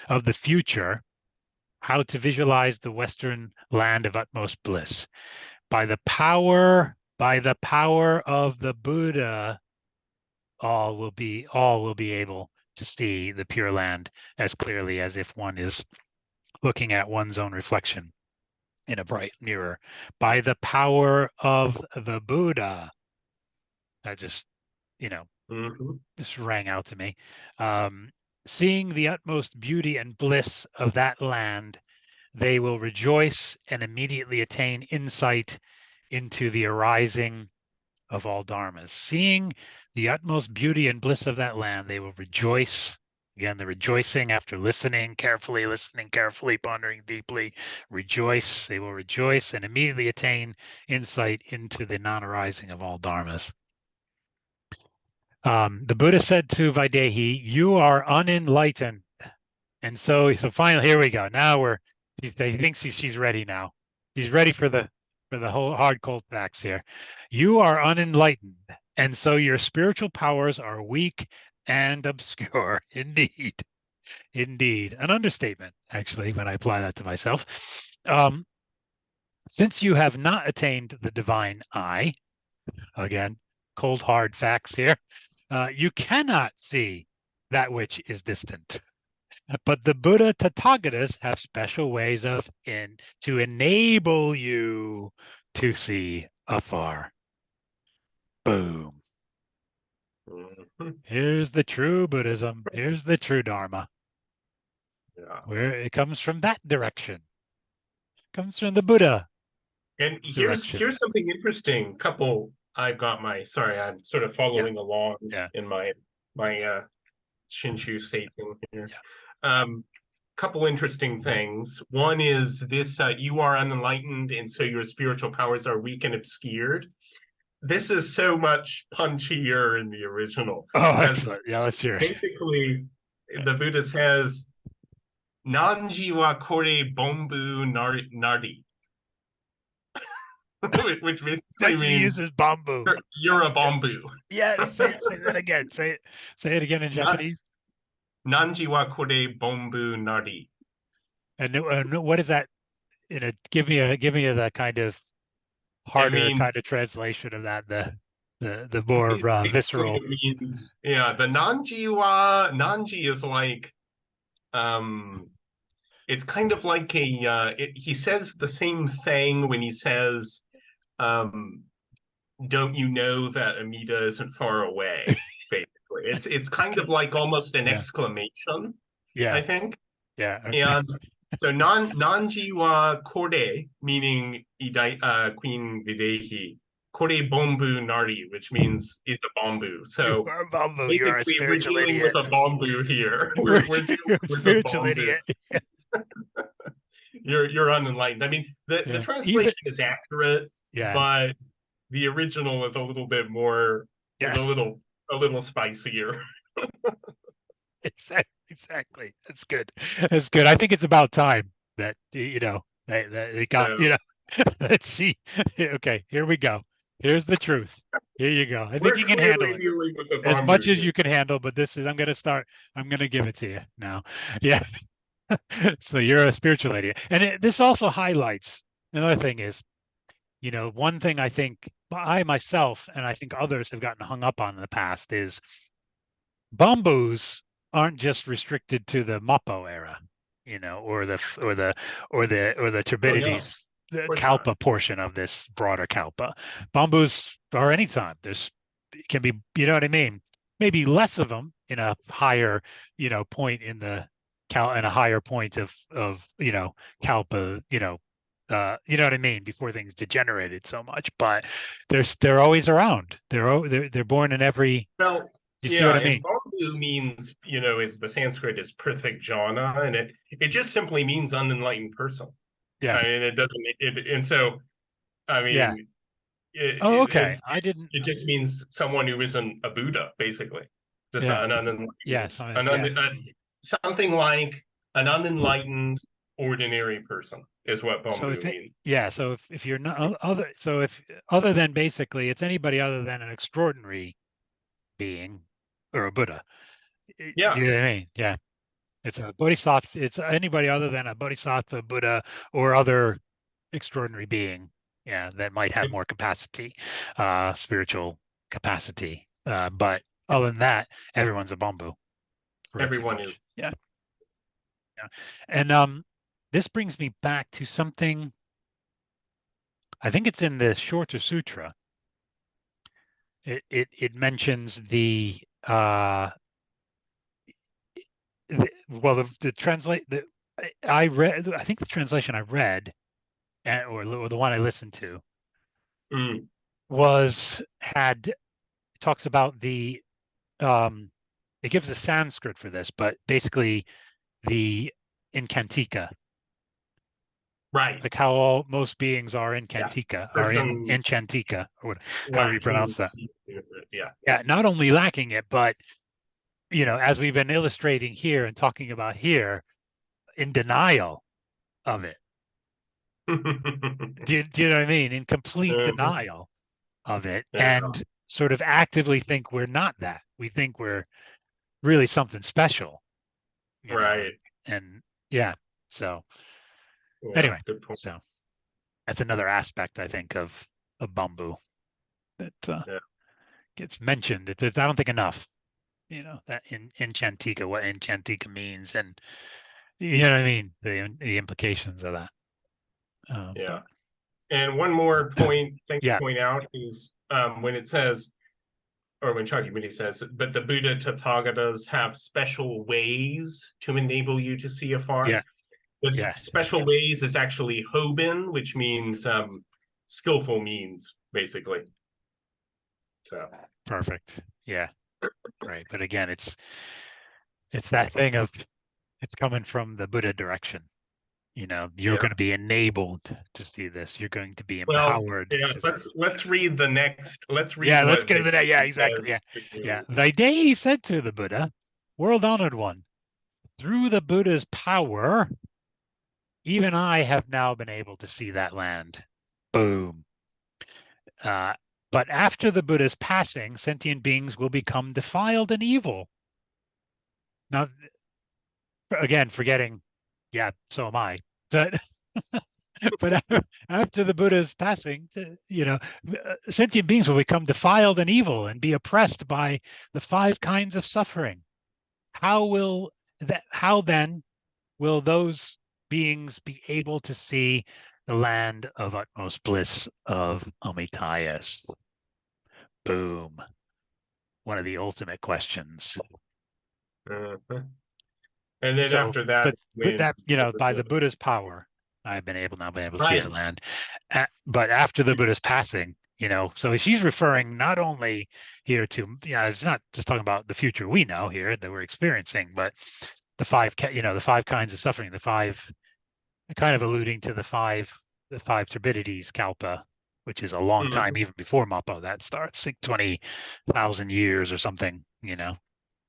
of the future how to visualize the Western land of utmost bliss. By the power of the Buddha, all will be able to see the Pure Land as clearly as if one is looking at one's own reflection in a bright mirror. By the power of the Buddha. That just, you know, Mhm. just rang out to me. Seeing the utmost beauty and bliss of that land, they will rejoice and immediately attain insight into the arising of all dharmas. Seeing the utmost beauty and bliss of that land, they will rejoice. Again, the rejoicing after listening carefully, pondering deeply, rejoice. They will rejoice and immediately attain insight into the non-arising of all dharmas. The Buddha said to Vaidehi, "You are unenlightened." And so finally, here we go. Now he thinks she's ready now. She's ready for the whole hard cold facts here. You are unenlightened, and so your spiritual powers are weak and obscure. Indeed, indeed, an understatement actually when I apply that to myself. Since you have not attained the divine eye, again, cold hard facts here, you cannot see that which is distant. But the Buddha Tathagatas have special ways to enable you to see afar. Boom. Mhm. Here's the true Buddhism. Here's the true Dharma. Yeah. Where it comes from that direction. It comes from the Buddha And direction. here's something interesting. Couple, I've got my sorry, I'm sort of Yeah, following along yeah, in my Shinshu Seichen here. yeah. Couple interesting things. One is this: you are unenlightened, and so your spiritual powers are weak and obscured. This is so much punchier in the original Oh, because excellent. Yeah, let's hear it. basically the Buddha says, "Nanji wa kore bombu nari," which basically Essentially means uses bamboo. you're a Yes. bamboo. Yes. Say that again. Say it again in Not Japanese. Nanji wa kore bombu nari. And what is that? Give me the kind of It harder means kind of translation of that, the more basically visceral. it means yeah, the nanji is like um it's kind of like he says the same thing when he says um don't you know that Amida isn't far away, basically. It's kind of Okay. like almost an Yeah. exclamation, I Yeah. think. Yeah. Okay. And so nanji wa kore, meaning Queen Videhi, kore bombu nari, which means is a bamboo. You So are a bamboo. You are a basically, we're spiritual dealing with idiot. a bamboo here. We're You're dealing a with a spiritual bamboo. idiot. You're unenlightened. I mean, the Yeah. Even. translation is accurate, Yeah. but the original is a little bit more is Yeah. a little spicier. Exactly. That's good. That's good. I think it's about time that that it got So let's see. Okay, here we go. Here's the truth. Here you go. I think we're you can handle clearly it dealing with a as much bamboo as here. you can handle, but I'm going to give it to you now. Yeah. So you're a spiritual lady. And this also highlights another thing is, one thing I think I myself and I think others have gotten hung up on in the past is bamboos aren't just restricted to the Mappo era, or the Oh no, of turbidities, the course not. Kalpa portion of this broader Kalpa. Bamboos are anytime. It can be, you know what I mean? Maybe less of them in a higher, point in the Cal and a higher point of Kalpa, you know what I mean, before things degenerated so much. But they're always around. They're born in every. Well, You see what yeah, I and mean? Bambu means, is the Sanskrit is prithik jhana, and it just simply means unenlightened person. Yeah, I mean, it doesn't and so I yeah. mean Oh, okay. I didn't. it just means someone who isn't a Buddha, basically. Just Yeah, an yeah. unenlightened, So yeah. something like an unenlightened ordinary person is what So Bambu means. yeah. So if you're not other, so if other than basically, it's anybody other than an extraordinary being or a Buddha. Do Yeah, you know what I mean? Yeah. It's a bodhisattva. It's anybody other than a bodhisattva, Buddha, or other extraordinary being. Yeah, that might have more capacity, spiritual capacity. But other than that, everyone's a bamboo, pretty everyone is. much. Yeah, yeah. And this brings me back to something. I think it's in the Shorter Sutra. It mentions well the translate the I read I think the translation I read or the one I listened to Mm, was had talks about the um it gives the Sanskrit for this, but basically the incantica, right. like how all most beings are Yeah. incantica, are in Persons enchantica, or however you lacking. pronounce that. Yeah. Yeah, not only lacking it, but as we've been illustrating here and talking about here, in denial of it. Do you know what I mean? In complete Mhm. denial of it, Yeah. and sort of actively think we're not that. We think we're really something special, and, Right. and yeah. So Yeah. anyway, Good point. so that's another aspect I think of bamboo that Yeah. gets mentioned. I don't think enough. That in Chantika, what in Chantika means, and you know what I mean, the implications of that. Yeah. But And one more thing to yeah, point out is when it says, or when Shakyamuni says, but the Buddha Tathagatas have special ways to enable you to see afar. yeah, This yeah, special ways is actually Hobin, which means skillful means, basically. So, perfect. Yeah, right. But again, it's that thing of it's coming from the Buddha direction. You're yeah. going to be enabled to see this. You're going to be Well, empowered yeah, to see. let's read the next. Let's read Yeah, let's what get into that. Yeah, Vaidehi exactly. says Yeah, to yeah. do. Vaidehi said to the Buddha, "World honored one, through the Buddha's power, even I have now been able to see that land." Boom. Uh, but after the Buddha's passing, sentient beings will become defiled and evil. Now, again, forgetting, yeah, so am I. But, but after the Buddha's passing, sentient beings will become defiled and evil and be oppressed by the five kinds of suffering. How then will those beings be able to see the land of utmost bliss of Amitayas? Boom. One of the ultimate questions. Uh, and then So, after that, but when that by the Buddha's power, I've been able to see that right, land. But after the Buddha's passing, so she's referring not only here to, it's not just talking about the future we know here that we're experiencing, but the five kinds of suffering, the five, kind of alluding to the five turbidities, Kalpa, which is a long time mhm, even before Mappo. That starts like 20,000 years or something,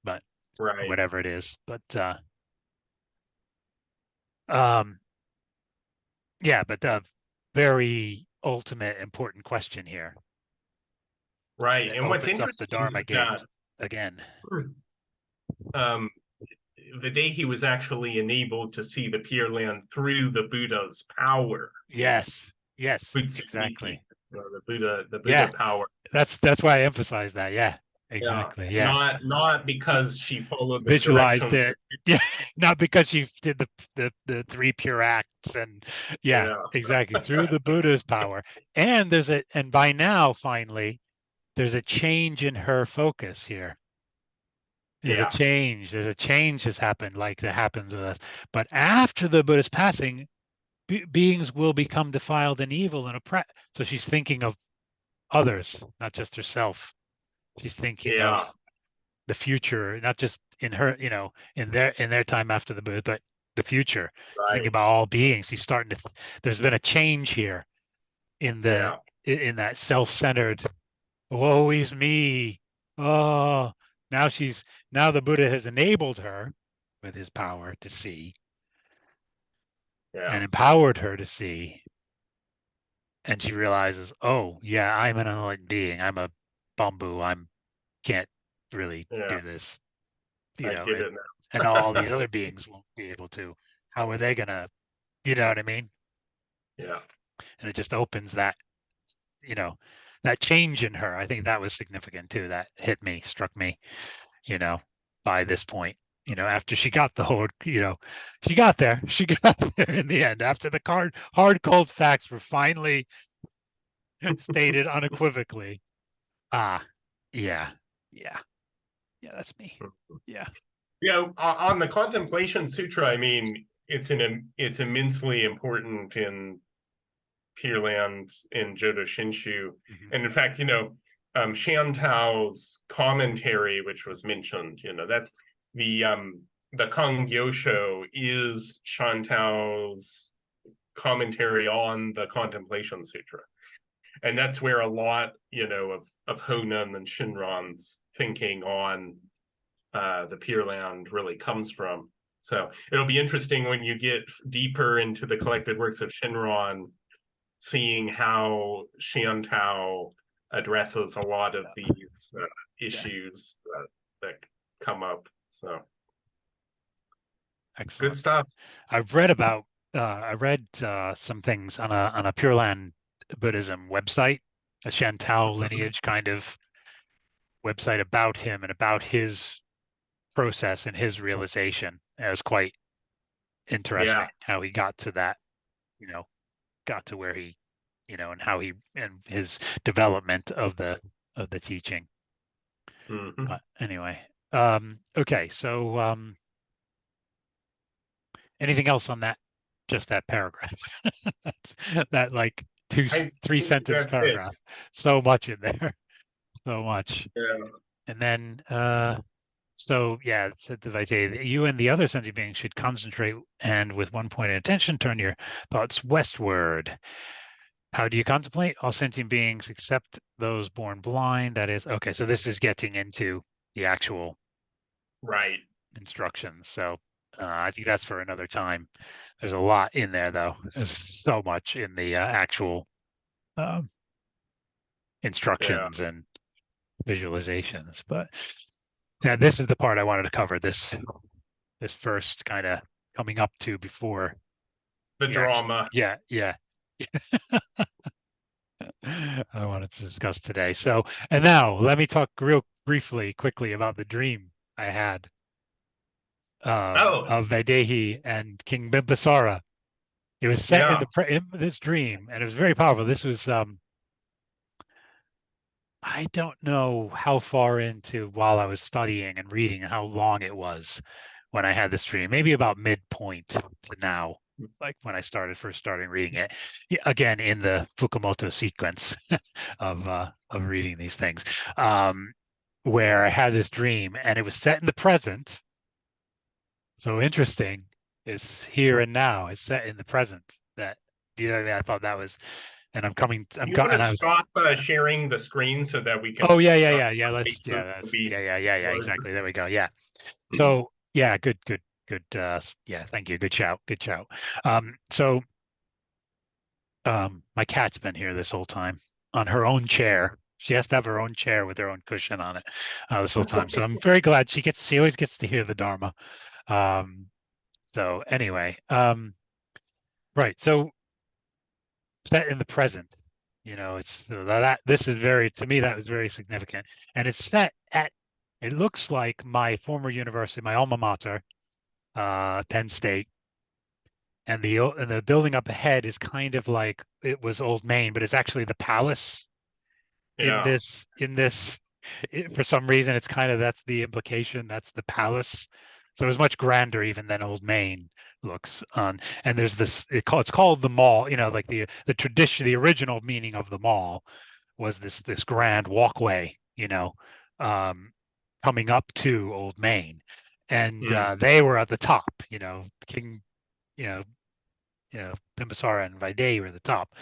but right, whatever it is. But um, yeah, but the very ultimate important question here right. that And what's opens up the interesting Dharma is gate that again. um, Videhi was actually enabled to see the Pure Land through the Buddha's power. Yes, yes, Butsuiki, exactly. the Buddha Yeah, power. that's why I emphasize that. Yeah, Yeah, exactly. Yeah, not because she followed the visualized directions. it. Yeah, not because she did the three pure acts and yeah, Yeah, exactly, through the Buddha's power. And by now finally there's a change in her focus here. There's a yeah, change. There's a change has happened, like that happens with us. But after the Buddha's passing, beings will become defiled and evil and oppressed. So she's thinking of others, not just herself. She's thinking Yeah. of the future, not just in her, in their time after the birth, but the future. She's thinking Right. about all beings. She's starting to. There's been a change here in the Yeah. in that self-centered. Woe is me. Oh, now the Buddha has enabled her with his power to see Yeah. and empowered her to see, and she realizes, oh yeah, I'm an enlightened being. I'm a bamboo. I'm can't really Yeah. do this, I get it and now. all these other beings won't be able to. How are they gonna, you know what I mean? Yeah. And it just opens that, you know, that change in her. I think that was significant too. That hit me, struck me, you know, by this point. After she got the whole, she got there. She got there in the end. After the hard, cold facts were finally stated unequivocally. Ah, yeah, yeah, yeah. That's me. Yeah. On the Contemplation Sutra, I mean, it's immensely important in Pure Land in Jodo Shinshu. Mhm. And in fact, Shantao's commentary, which was mentioned, that the Kang Gyosho is Shantao's commentary on the Contemplation Sutra. And that's where a lot, of Honan and Shinran's thinking on the Pure Land really comes from. So it'll be interesting when you get deeper into the collected works of Shinran, seeing how Shantao addresses a lot of these Yeah. issues that come up. So good Excellent. stuff. I read some things on a Pure Land Buddhism website, a Shantou lineage kind of website about him and about his process and his realization. It was quite interesting Yeah. how he got to that, got to where he, and how he and his development of the teaching. Mm-hmm. But anyway, okay, so anything else on that? Just that paragraph. That like I three think sentence that's it. paragraph. So much in there. So much. Yeah. And then so yeah, said the Vaidehi, you and the other sentient beings should concentrate and with one point of attention turn your thoughts westward. How do you contemplate? All sentient beings except those born blind. That is okay. So this is getting into the actual Right. instructions. So I think that's for another time. There's a lot in there, though. There's so much in the actual um, Yeah. instructions and visualizations. But yeah, this is the part I wanted to cover. This first kind of coming up to before The we actually. drama. Yeah, yeah. I wanted to discuss today. So, and now let me talk real briefly, quickly about the dream I had Oh, of Vaidehi and King Bimbusara. It was set in yeah. in this dream, and it was very powerful. This was I don't know how far into while I was studying and reading how long it was when I had this dream. Maybe about midpoint to now, like when I first started reading it. Yeah, again, in the Fukumoto sequence of reading these things, where I had this dream, and it was set in the present. So interesting. It's here and now. It's set in the present. That you know what I mean? I thought that was, and I'm coming. You want to And I was. stop sharing the screen so that we Oh can yeah, yeah, yeah, yeah. Let's. Yeah, will that's. be Yeah, yeah, yeah, yeah. larger. Exactly. There we go. Yeah. So yeah, good, good, good. Yeah, thank you. Good shout. Good shout. So my cat's been here this whole time on her own chair. She has to have her own chair with her own cushion on it this whole time. So I'm very glad she always gets to hear the Dharma. Um, so anyway, right. So set in the present. It's so that this is very to me that was very significant, and it's set at. It looks like my former university, my alma mater, Penn State, and the building up ahead is kind of like it was Old Main, but it's actually the palace in Yeah. this. For some reason, it's kind of that's the implication. That's the palace. So it was much grander even than Old Main looks on. And there's this, it's called the mall, like the tradition, the original meaning of the mall was this grand walkway, um, coming up to Old Main. And Mm. they were at the top, King, you know, Bimbusara and Vaidehi were at the top.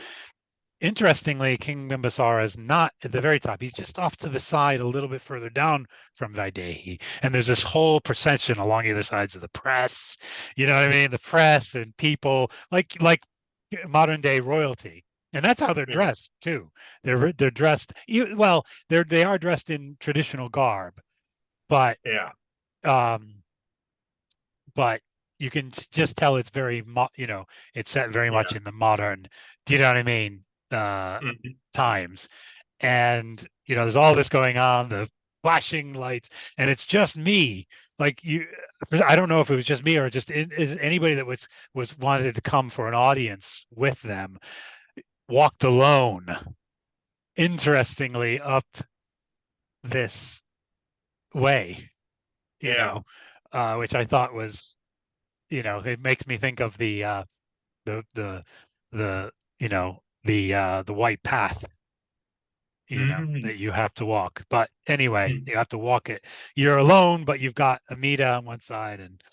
Interestingly, King Bimbisara is not at the very top. He's just off to the side, a little bit further down from Vaidehi. And there's this whole procession along either sides of the press. You know what I mean? The press and people like modern day royalty. And that's how they're Yeah. dressed too. They're dressed well. They are dressed in traditional garb, but Yeah. um, but you can just tell it's very it's set very much Yeah. in the modern. Do you know what I mean? Mhm. Times. And there's all this going on, the flashing lights, and it's just me. Like I don't know if it was just me or just is anybody that was wanted to come for an audience with them walked alone, interestingly, up this way, you Yeah. know, which I thought was, it makes me think of the the the the white path, Mhm. that you have to walk. But anyway, Mm. you have to walk it. You're alone, but you've got Amida on one side and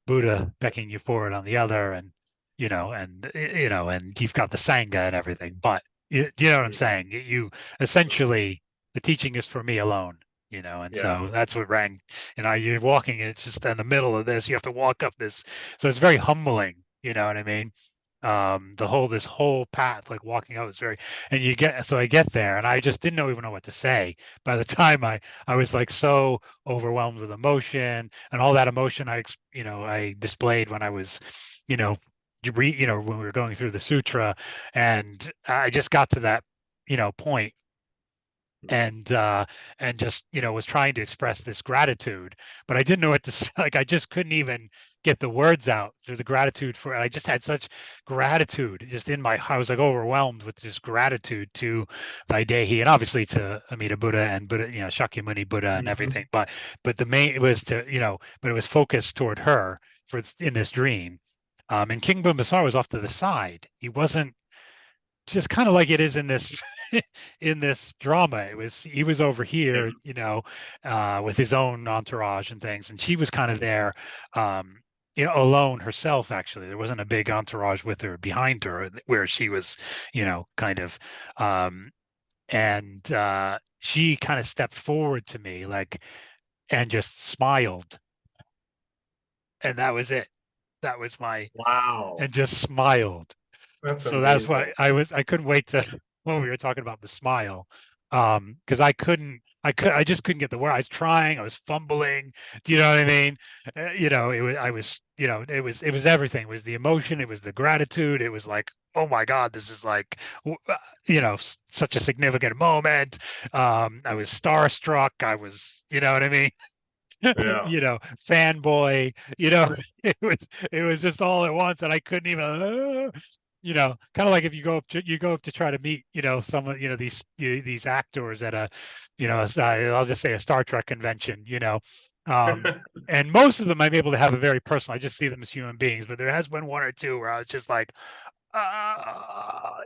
Buddha beckoning you forward on the other, and and you've got the Sangha and everything. But do you know what I'm Yeah. saying? You essentially, the teaching is for me alone. And Yeah. so that's what rang. You're walking. It's just in the middle of this. You have to walk up this. So it's very humbling. You know what I mean? This whole path, like walking out, is very. And I get there, and I just didn't even know what to say. By the time I was like so overwhelmed with emotion, and all that emotion I displayed when I was, you know, when we were going through the sutra, and I just got to that, point, and just was trying to express this gratitude, but I didn't know what to say. Like I just couldn't even get the words out through the gratitude for. I just had such gratitude just in my. I was like overwhelmed with just gratitude to Vaidehi, and obviously to Amida Buddha and Buddha, Shakyamuni Buddha and everything. Mhm. But the main it was to but it was focused toward her for in this dream. And King Bimbisara was off to the side. He wasn't, just kind of like it is in this in this drama. He was over Yeah. here, with his own entourage and things, and she was kind of there, um, alone herself. Actually, there wasn't a big entourage with her behind her, where she was, kind of, um, and she kind of stepped forward to me, like, and just smiled, and that was it. That was my, Wow. and just smiled. That's So that's why amazing. I couldn't wait to when we were talking about the smile, because I just couldn't get the word. I was trying, I was fumbling. Do you know what I mean? It was I was it was everything. It was the emotion, it was the gratitude, it was like, oh my God, this is like, such a significant moment. I was starstruck. I was, you know what I mean? Yeah. Fanboy, it was just all at once, and I couldn't even, kind of like if you go up to try to meet, someone, these actors at a, I'll just say a Star Trek convention, um, and most of them I'm able to have a very personal. I just see them as human beings, but there has been one or two where I was just like,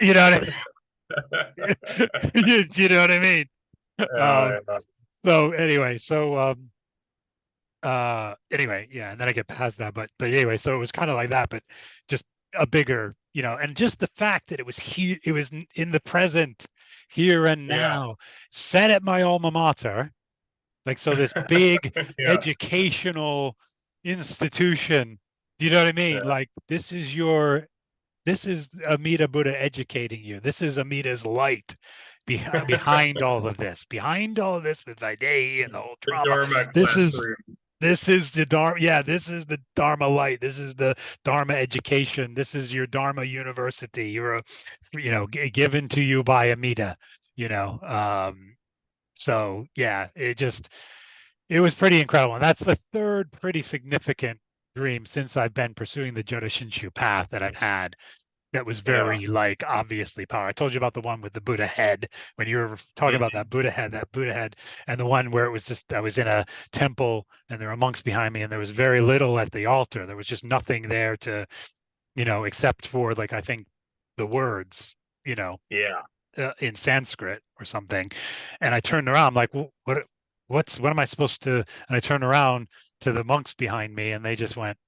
you know what I mean? You know what I mean? Yeah. Yeah. So anyway, anyway, yeah, and then I get past that, but anyway, so it was kind of like that, but just a bigger, and just the fact that it was here, it was in the present, here and Yeah. now, set at my alma mater, like, so this big Yeah. educational institution. Do you know what I mean? Yeah. Like, this is Amida Buddha educating you. This is Amida's light behind all of this with Vaidehi and the whole The drama. Dharma This is classroom. this is the Dharma. Yeah, this is the Dharma light. This is the Dharma education. This is your Dharma university. You're given to you by Amida. You know, so yeah, it was pretty incredible, and that's the third pretty significant dream since I've been pursuing the Jodo Shinshu path that I've had. that was Yeah. very like obviously power. I told you about the one with the Buddha head when you were talking about Mhm. that Buddha head, and the one where it was just I was in a temple and there were monks behind me and there was very little at the altar. There was just nothing there to, except for like I think the words, Yeah. in Sanskrit or something. And I turned around, I'm like, what am I supposed to? And I turned around to the monks behind me, and they just went,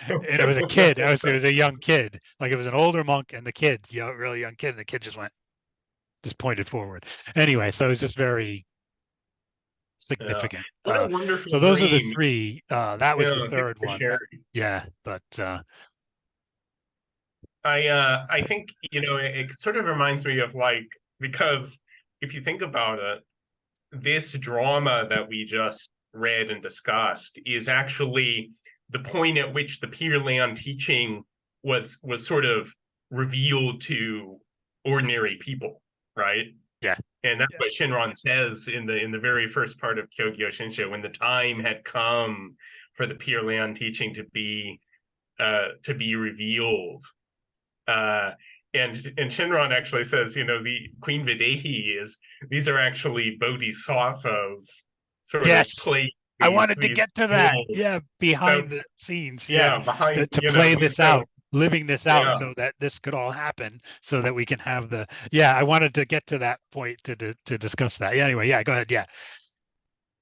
and it was a kid. It was a young kid. Like it was an older monk and the kid, really young kid, and the kid just pointed forward. Anyway, so it was just very Yeah. significant. What a So wonderful those are the dream. three. That was Yeah, the thanks third for one. sharing. Yeah, but I think, it sort of reminds me of like, because if you think about it, this drama that we just read and discussed is actually the point at which the Pure Land teaching was sort of revealed to ordinary people, right? yeah, And that's yeah, what Shinron says in the very first part of Kyogyo Shinsho, when the time had come for the Pure Land teaching to be revealed. Uh, and Shinron actually says, the Queen Vaidehi is these are actually bodhisattvas sort of yes. play I these wanted to these get to that. roles. Yeah, So behind the scenes. Yeah, yeah, behind, to play this so out, living this out, yeah. so that this could all happen, so that we can have the. Yeah, I wanted to get to that point to discuss that. Yeah. Anyway, yeah. Go ahead. Yeah.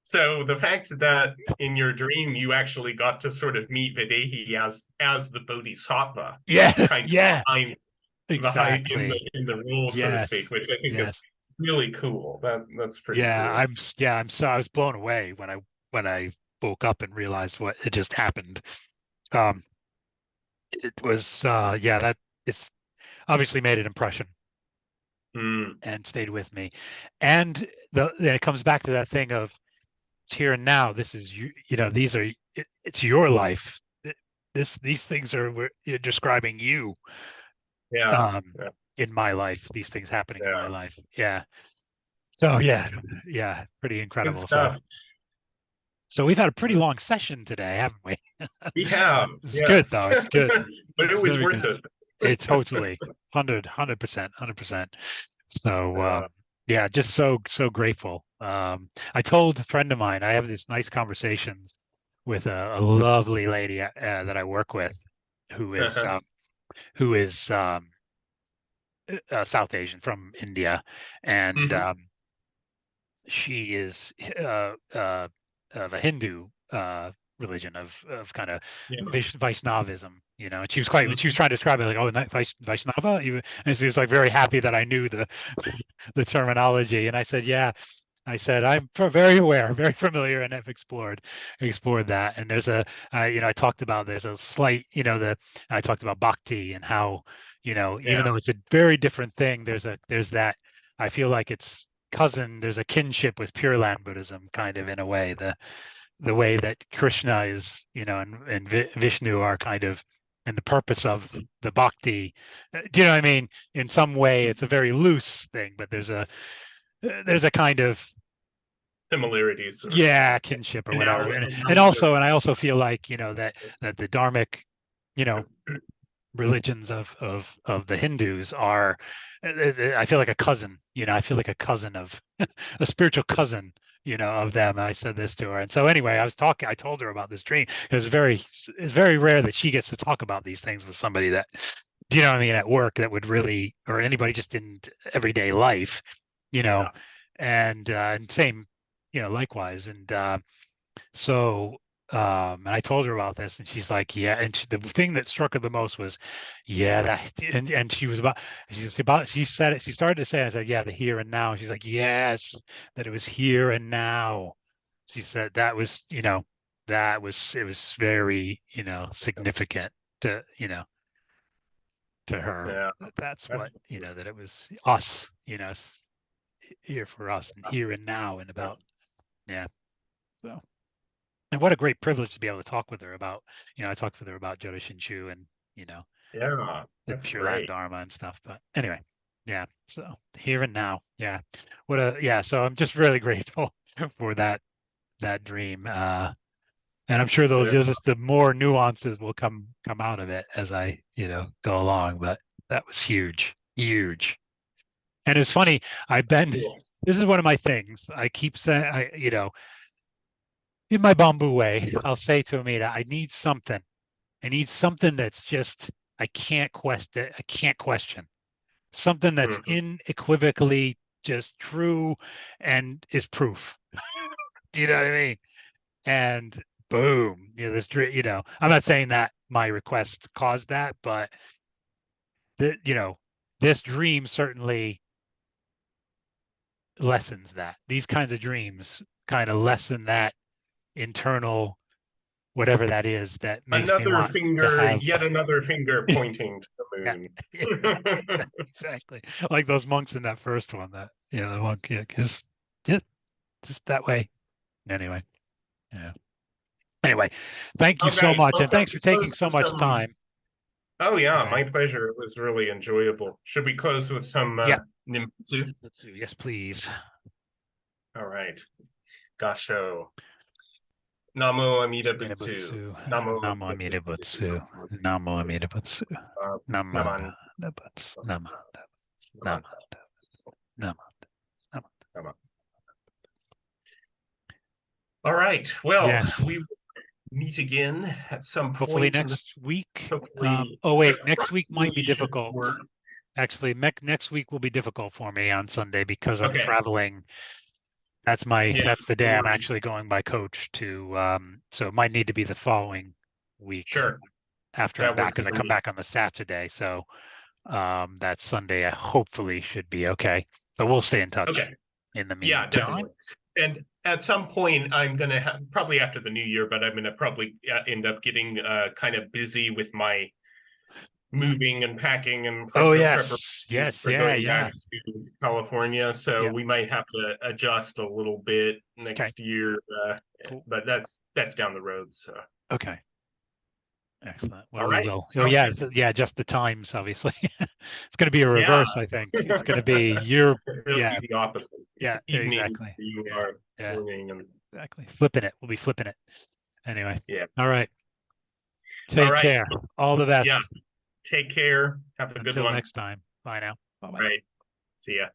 So the fact that in your dream you actually got to sort of meet Vaidehi as the bodhisattva, Yeah. kind of Yeah. behind in the Exactly. in the role, so to speak, Yes. which I think is Yes. really cool. That's pretty Yeah. cool. I'm so I was blown away when I woke up and realized what had just happened. Um, it was yeah, that it's obviously made an impression Mm, and stayed with me. And then it comes back to that thing of it's here and now. This is you, these are it's your life. These things are you're describing you yeah, um yeah, in my life, these things happening in my yeah. life. Yeah. So yeah, yeah, pretty Good incredible. stuff. So we've had a pretty long session today, haven't we? We have, It's good yes, though. It's good. but It's it was very worth good. it. It's totally 100%, 100%. So Uh, yeah, just so grateful. I told a friend of mine I have these nice conversations with a lovely lady that I work with, who is um, who is South Asian from India, and mhm, she is of a Hindu religion of kind of yeah, Vaishnavism, And she was mhm, trying to describe it like, oh, Vaishnava, and she was like very happy that I knew the the terminology, and I said, yeah. I said I'm very aware, very familiar, and have explored that. And I talked about there's a slight, I talked about bhakti and how, even yeah, though it's a very different thing, there's that. I feel like there's a kinship with Pure Land Buddhism, kind of in a way. The way that Krishna is, and Vishnu are kind of, and the purpose of the bhakti. Do you know what I mean? In some way, it's a mhm. very loose thing, but there's a kind of Similarities or yeah kinship or whatever, and analogous. I also feel like that the dharmic, you know, religions of the Hindus are, I feel like a cousin, I feel like a cousin of a spiritual cousin, of them. And I said this to her. And so anyway, I told her about this dream. It's very rare that she gets to talk about these things with somebody that, do you know what I mean, at work that would really, or anybody just in everyday life, you know, Yeah, and same, likewise. So and I told her about this, and she's like, "Yeah." And the thing that struck her the most was, "Yeah, that." And she said it. She started to say, "I said, yeah, the here and now." She's like, "Yes, that it was here and now." She said that was, it was very, significant to, to her. yeah, That's that's what, that it was us, here for us and here and now and yeah, about, yeah. So. And what a great privilege to be able to talk with her about, I talked with her about Jodo Shinshu and, yeah, the that's Pure Land great. Dharma and stuff. But anyway, yeah. So here and now, yeah. Yeah. So I'm just really grateful for that dream. And I'm sure those Yeah. just the more nuances will come out of it as I, go along. But that was huge, huge. And it's funny, I've been Cool. this is one of my things. I keep saying in my bamboo way, I'll say to Amita, I need something. I need something that's just I can't question. Something that's Mhm. unequivocally just true and is proof. Do you know what I mean? And boom, I'm not saying that my request caused that, but this dream certainly lessens that. These kinds of dreams kind of lessen that internal whatever that is that makes me Another want to finger, have yet another finger pointing to the yeah, moon. yeah, exactly. Like those monks in that first one that the monk is just that way. Anyway, yeah. Anyway, thank you so Okay, much, well, and shall thanks we for taking close so with much some? time Oh yeah, today. my pleasure. It was really enjoyable. Should we close with some Yeah, Nimbutsu? yes, please. All right. Gasho. Namo Amida Butsu. Minabutsu, Namo Namo Amida Amida Butsu. Butsu, Namo Amida Namo Butsu. Amida Butsu, Namanda, Naman. Nabuts, Namanda, Naman. Namanda, Namanda, Namanda. Naman. All right. Well, Yes. we will meet again at some Hopefully point in the next week. hopefully Oh wait, next week might be approximately should difficult. work. Actually, next week will be difficult for me on Sunday because I'm Okay. traveling. Yeah, That's the no day I'm worries. actually going by coach to so it might need to be the following week Sure. after I'm That back works because I for come me. back on the Saturday. So that Sunday I hopefully should be okay. But we'll stay in touch Okay. in the Yeah, meantime. definitely. And at some point, I'm gonna have probably after the new year, but I'm gonna probably end up getting kind of busy with my moving and packing and Oh yes, preparation yes, for yeah, going back yeah, to California. So yeah. we might have to adjust a little bit Okay, next year, cool. but that's down the road. So Okay. Excellent. all Well, we right, will. Oh, sounds yeah, good. yeah. Just the times, obviously. It's going to be a Yeah, reverse, I think. It's going to be your, it'll yeah, be the opposite. yeah, Evening, exactly. you Yeah, are yeah, morning, and exactly. Flipping it. We'll be flipping it. Anyway. yeah. All right. All Take right. care. All the Yeah. best. Take care. Have a good Until one. next time. Bye now. Bye bye. All right. See ya.